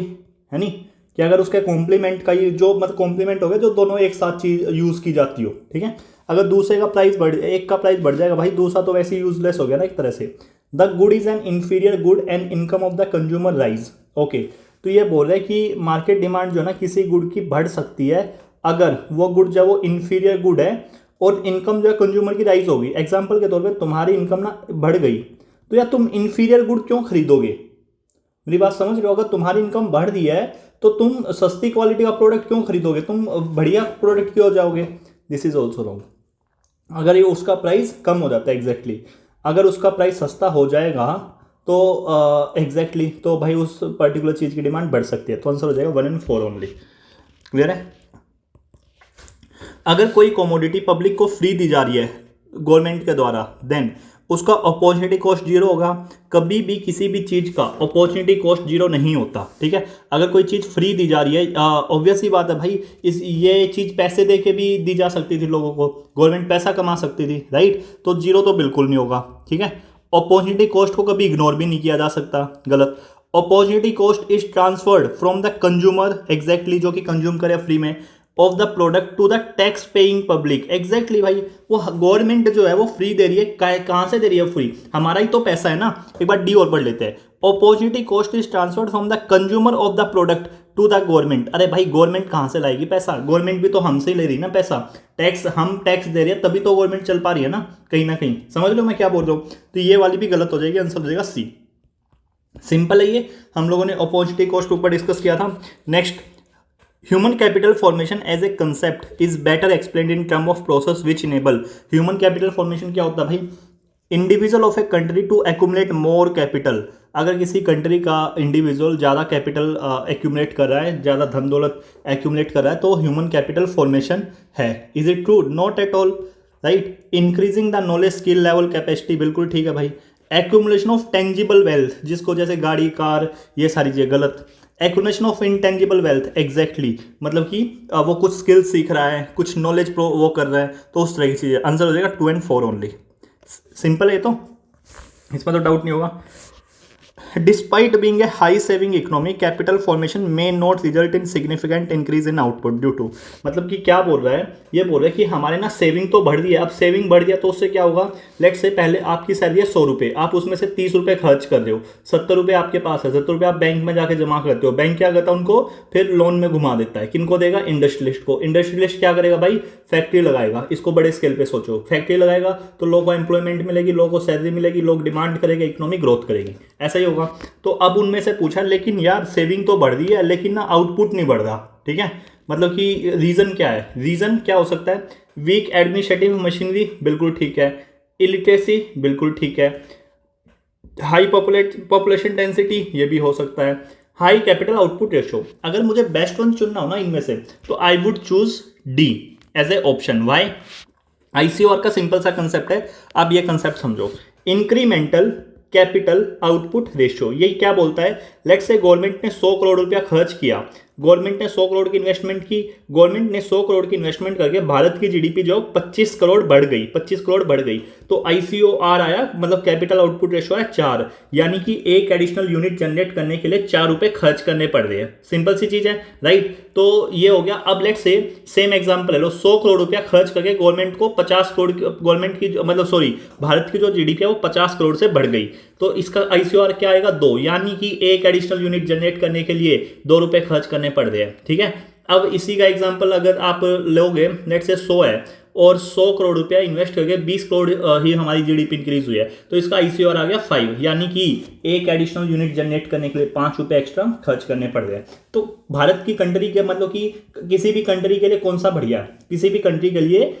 है नहीं कि अगर उसके कॉम्प्लीमेंट का ये जो मतलब कॉम्प्लीमेंट हो गया जो दोनों एक साथ चीज यूज़ की जाती हो, ठीक है। अगर दूसरे का प्राइस एक का प्राइस बढ़ जाएगा भाई, दूसरा तो वैसे ही यूजलेस हो गया ना एक तरह से। The good is an inferior good and income of the consumer rise. Okay, तो ये बोल रहे हैं कि मार्केट डिमांड जो है ना किसी गुड की बढ़ सकती है अगर वो गुड जो वो इंफीरियर गुड है और इनकम जो है कंज्यूमर की राइज होगी। एग्जाम्पल के तौर पर तुम्हारी इनकम ना बढ़ गई तो यार तुम इंफीरियर गुड क्यों खरीदोगे, मेरी बात समझ रहे हो। अगर तुम्हारी इनकम बढ़ रही है तो तुम सस्ती क्वालिटी का प्रोडक्ट क्यों खरीदोगे, तुम बढ़िया प्रोडक्ट क्यों जाओगे। This is also wrong. अगर ये उसका प्राइस कम हो जाता है एग्जैक्टली, अगर उसका प्राइस सस्ता हो जाएगा तो एग्जैक्टली तो भाई उस पर्टिकुलर चीज़ की डिमांड बढ़ सकती है। तो आंसर हो जाएगा 1 and 4 ओनली। क्लियर है। अगर कोई कमोडिटी पब्लिक को फ्री दी जा रही है गवर्नमेंट के द्वारा, देन उसका अपॉर्चुनिटी कॉस्ट जीरो होगा। कभी भी किसी भी चीज़ का अपॉर्चुनिटी कॉस्ट जीरो नहीं होता, ठीक है। अगर कोई चीज़ फ्री दी जा रही है, ऑब्वियस ही बात है भाई, ये चीज़ पैसे दे के भी दी जा सकती थी लोगों को, गवर्नमेंट पैसा कमा सकती थी, राइट। तो जीरो तो बिल्कुल नहीं होगा, ठीक है। अपॉर्चुनिटी कॉस्ट को कभी इग्नोर भी नहीं किया जा सकता, गलत। Opportunity cost is transferred from the consumer, exactly जो कि कंज्यूम करे फ्री में, of the product to the tax paying public. Exactly भाई, वो गवर्नमेंट जो है वो फ्री दे रही है, कहाँ से दे रही है फ्री, हमारा ही तो पैसा है ना। एक बार डी और पढ़ लेते हैं। Opportunity cost is transferred from the consumer of the product to the government. अरे भाई गवर्नमेंट कहाँ से लाएगी पैसा, गवर्नमेंट भी तो हमसे ही ले रही है ना पैसा, टैक्स हम टैक्स दे रही है तभी तो गवर्नमेंट चल पा रही है ना, कहीं ना कहीं। समझ लो मैं क्या बोल रहा हूँ। तो ये वाली भी गलत हो जाएगी, आंसर हो जाएगा सी। सिंपल है ये, हम लोगों ने अपॉर्चुनिटी कॉस्ट के ऊपर डिस्कस किया था। Next, human capital formation as a concept is better explained in term of process which enable. Human capital formation क्या होता है भाई, individual of a country to accumulate more capital. अगर किसी कंट्री का इंडिविजुअल ज़्यादा कैपिटल एक्यूमुलेट कर रहा है, ज़्यादा धन दौलत एक्यूमुलेट कर रहा है, तो ह्यूमन कैपिटल फॉर्मेशन है। Is it true, not at all, right. Increasing the knowledge skill level capacity, बिल्कुल ठीक है भाई। एक्यूमुलेशन ऑफ टेंजिबल वेल्थ, जिसको जैसे गाड़ी कार ये सारी चीज़ें, गलत। Accumulation of intangible wealth, exactly मतलब कि वो कुछ स्किल सीख रहा है, कुछ नॉलेज वो कर रहा है, तो उस तरह की चीज़ें। आंसर हो जाएगा 2 and 4 ओनली। सिंपल है तो, इसमें तो डाउट नहीं होगा। Despite being a high saving economy, capital formation may not result in significant increase in output due to. मतलब कि क्या बोल रहा है, ये बोल रहा है कि हमारे ना सेविंग तो बढ़ रही है, अब सेविंग बढ़ गया तो उससे क्या होगा। लेट्स से पहले आपकी सैलरी है 100 रुपये, आप उसमें से 30 रुपये खर्च कर रहे हो, 70 रुपये आपके पास है, 70 रुपये आप बैंक में जाके जमा करते हो। बैंक क्या करता है, उनको फिर लोन में घुमा देता है। किनको देगा, इंडस्ट्रियलिस्ट को। इंडस्ट्रियलिस्ट क्या करेगा भाई, फैक्ट्री लगाएगा। इसको बड़े स्केल पे सोचो, फैक्ट्री लगाएगा तो लोगों को एम्प्लॉयमेंट मिलेगी, लोगों को सैलरी मिलेगी, लोग डिमांड करेंगे, इकोनॉमी ग्रोथ करेगी, ऐसा ही होगा। तो अब उनमें से पूछा, लेकिन यार सेविंग तो बढ़ रही है लेकिन ना आउटपुट नहीं बढ़ रहा, ठीक है। मतलब कि रीजन क्या है, रीजन क्या हो सकता है। वीक एडमिनिस्ट्रेटिव मशीनरी, बिल्कुल ठीक है। इलिटरेसी, बिल्कुल ठीक है। हाई पॉपुलेशन डेंसिटी, ये भी हो सकता है। High capital output ratio. अगर मुझे बेस्ट वन चुनना हो ना इनमें से, तो I would choose D as a option. Why, ICOR का सिंपल सा कंसेप्ट है, अब ये कंसेप्ट समझो। इंक्रीमेंटल कैपिटल आउटपुट रेशियो, ये क्या बोलता है। लेट्स से गवर्नमेंट ने 100 करोड़ रुपया खर्च किया, गवर्नमेंट ने 100 करोड़ की इन्वेस्टमेंट की, गवर्नमेंट ने 100 करोड़ की इन्वेस्टमेंट करके भारत की जीडीपी जो 25 करोड़ बढ़ गई, 25 करोड़ बढ़ गई, तो आईसीओआर आया, मतलब कैपिटल आउटपुट रेशियो आया 4, यानी कि एक एडिशनल यूनिट जनरेट करने के लिए 4 रुपए खर्च करने पड़ रहे हैं। सिंपल सी चीज है, राइट। तो ये हो गया। अब लेट्स से सेम एग्जांपल ले लो, 100 करोड़ रुपया खर्च करके गवर्नमेंट को 50 करोड़, गवर्नमेंट की मतलब सॉरी भारत की जो जीडीपी है वो 50 करोड़ से बढ़ गई, तो इसका आईसीओआर क्या आएगा, 2, यानी कि एक एडिशनल यूनिट जनरेट करने के लिए 2 रुपए खर्च करने पड़ रहे हैं, ठीक है। अब इसी का एग्जांपल अगर आप लोगे, लेट्स से 100 है और 100 करोड़ रुपया इन्वेस्ट करके 20 करोड़ ही हमारी जीडीपी इंक्रीज हुई है, तो इसका आईसीओआर आ गया 5, यानी कि एक एडिशनल यूनिट जनरेट करने के लिए 5 रुपए एक्स्ट्रा खर्च करने पड़ रहे हैं। तो भारत की कंट्री के मतलब कि किसी भी कंट्री के लिए कौन सा बढ़िया है, किसी भी कंट्री के लिए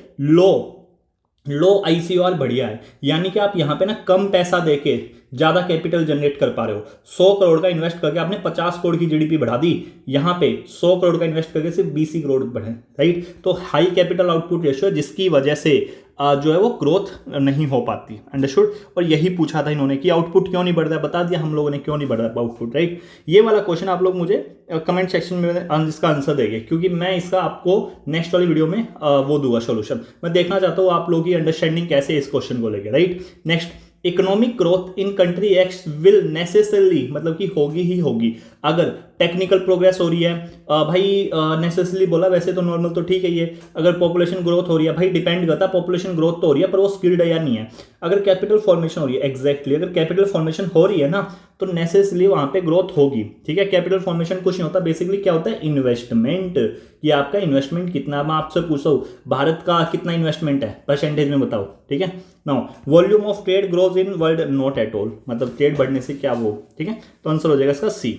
लो आईसीओआर बढ़िया है, यानी कि आप यहाँ पे ना कम पैसा देके ज़्यादा कैपिटल जनरेट कर पा रहे हो। 100 करोड़ का इन्वेस्ट करके आपने 50 करोड़ की जीडीपी बढ़ा दी, यहाँ पे 100 करोड़ का इन्वेस्ट करके सिर्फ 20 ही करोड़ बढ़े, राइट। तो हाई कैपिटल आउटपुट रेशियो है, जिसकी वजह से जो है वो ग्रोथ नहीं हो पाती, अंडरस्टूड। और यही पूछा था इन्होंने कि आउटपुट क्यों नहीं बढ़ रहा है, बता दिया हम लोगों ने क्यों नहीं बढ़ रहा है आउटपुट, राइट। ये वाला क्वेश्चन आप लोग मुझे कमेंट सेक्शन में इसका आंसर देंगे, क्योंकि मैं इसका आपको नेक्स्ट वाली वीडियो में वो दूंगा सोल्यूशन। मैं देखना चाहता हूँ आप लोगों की अंडरस्टैंडिंग कैसे इस क्वेश्चन को लेके, right. Next, economic growth in country x will necessarily, मतलब कि होगी ही होगी अगर टेक्निकल प्रोग्रेस हो रही है, भाई नेसेसरली बोला, वैसे तो नॉर्मल तो ठीक है ये। अगर पॉपुलेशन ग्रोथ हो रही है, भाई डिपेंड करता है, पॉपुलेशन ग्रोथ तो हो रही है पर वो स्किल्ड है या नहीं है। अगर कैपिटल फॉर्मेशन हो रही है, एग्जैक्टली अगर कैपिटल फॉर्मेशन हो रही है ना, तो नेसेसरली वहां पे ग्रोथ होगी, ठीक है। कैपिटल फॉर्मेशन कुछ नहीं होता, बेसिकली क्या होता है, इन्वेस्टमेंट। ये आपका इन्वेस्टमेंट कितना, मैं आपसे पूछता हूँ भारत का कितना इन्वेस्टमेंट है, परसेंटेज में बताओ, ठीक है। Now volume of trade growth in world, not at all, मतलब ट्रेड बढ़ने से क्या वो, ठीक है। तो आंसर हो जाएगा इसका सी।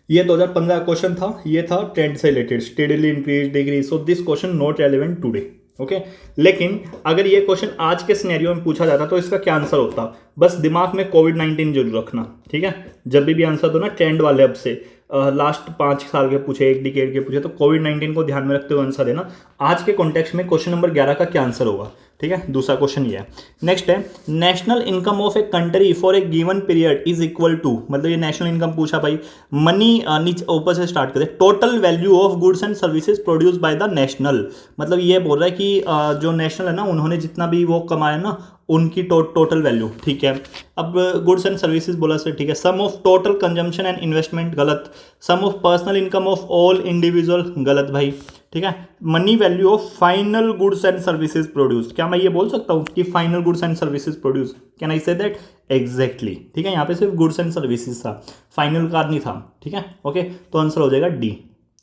ये 2015 क्वेश्चन था, ये था ट्रेंड से related, steadily increase decrease, so this question not relevant today, okay. लेकिन अगर ये क्वेश्चन आज के सिनेरियो में पूछा जाता तो इसका क्या आंसर होता, बस दिमाग में कोविड-19 जरूर रखना, ठीक है। जब भी आंसर दो ना ट्रेंड वाले, अब से लास्ट 5 साल के पूछे, 1 डिकेड के पूछे, तो कोविड-19 को ध्यान में रखते हुए आंसर देना। आज के कॉन्टेक्स्ट में क्वेश्चन नंबर 11 का क्या आंसर होगा, ठीक है। दूसरा क्वेश्चन ये है। नेक्स्ट है, national income of a country for a given period is equal to, मतलब ये नेशनल इनकम पूछा भाई, मनी, नीचे ऊपर से स्टार्ट करें, total value of goods and services produce by the national, मतलब ये बोल रहा है कि जो नेशनल है ना, उन्होंने जितना भी वो कमाया ना, उनकी टोटल वैल्यू, ठीक है। अब गुड्स एंड सर्विसेज बोला सर, ठीक है। Sum of total consumption and investment, गलत। Sum of personal income of all individual, गलत भाई, ठीक है। Money value of final goods and services produce, क्या मैं ये बोल सकता हूँ कि final goods and services produce, can I say that, exactly, ठीक है। यहाँ पे सिर्फ गुड्स एंड सर्विसेज था, फाइनल का नहीं था, ठीक है, ओके। तो आंसर हो जाएगा डी,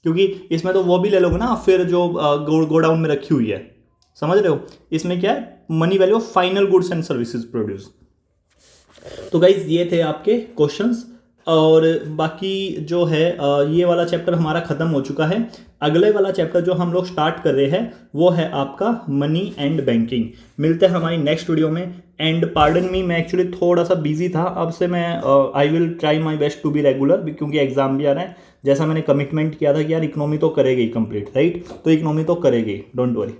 क्योंकि इसमें तो वो भी ले लोगे ना फिर जो गोडाउन में रखी हुई है, समझ रहे हो। इसमें क्या है, money value of final goods and services produce. तो गाइज ये थे आपके क्वेश्चंस, और बाकी जो है ये वाला चैप्टर हमारा खत्म हो चुका है। अगले वाला चैप्टर जो हम लोग स्टार्ट कर रहे हैं वो है आपका मनी एंड बैंकिंग। मिलते हैं हमारी नेक्स्ट वीडियो में। एंड पार्डन मी, मैं एक्चुअली थोड़ा सा बिजी था, अब से मैं I will try my best to be regular, क्योंकि एग्जाम भी आ रहा है। जैसा मैंने कमिटमेंट किया था कि यार इकोनॉमी तो करेगी कंप्लीट, राइट, तो इकोनॉमी तो करेगी, डोंट वरी।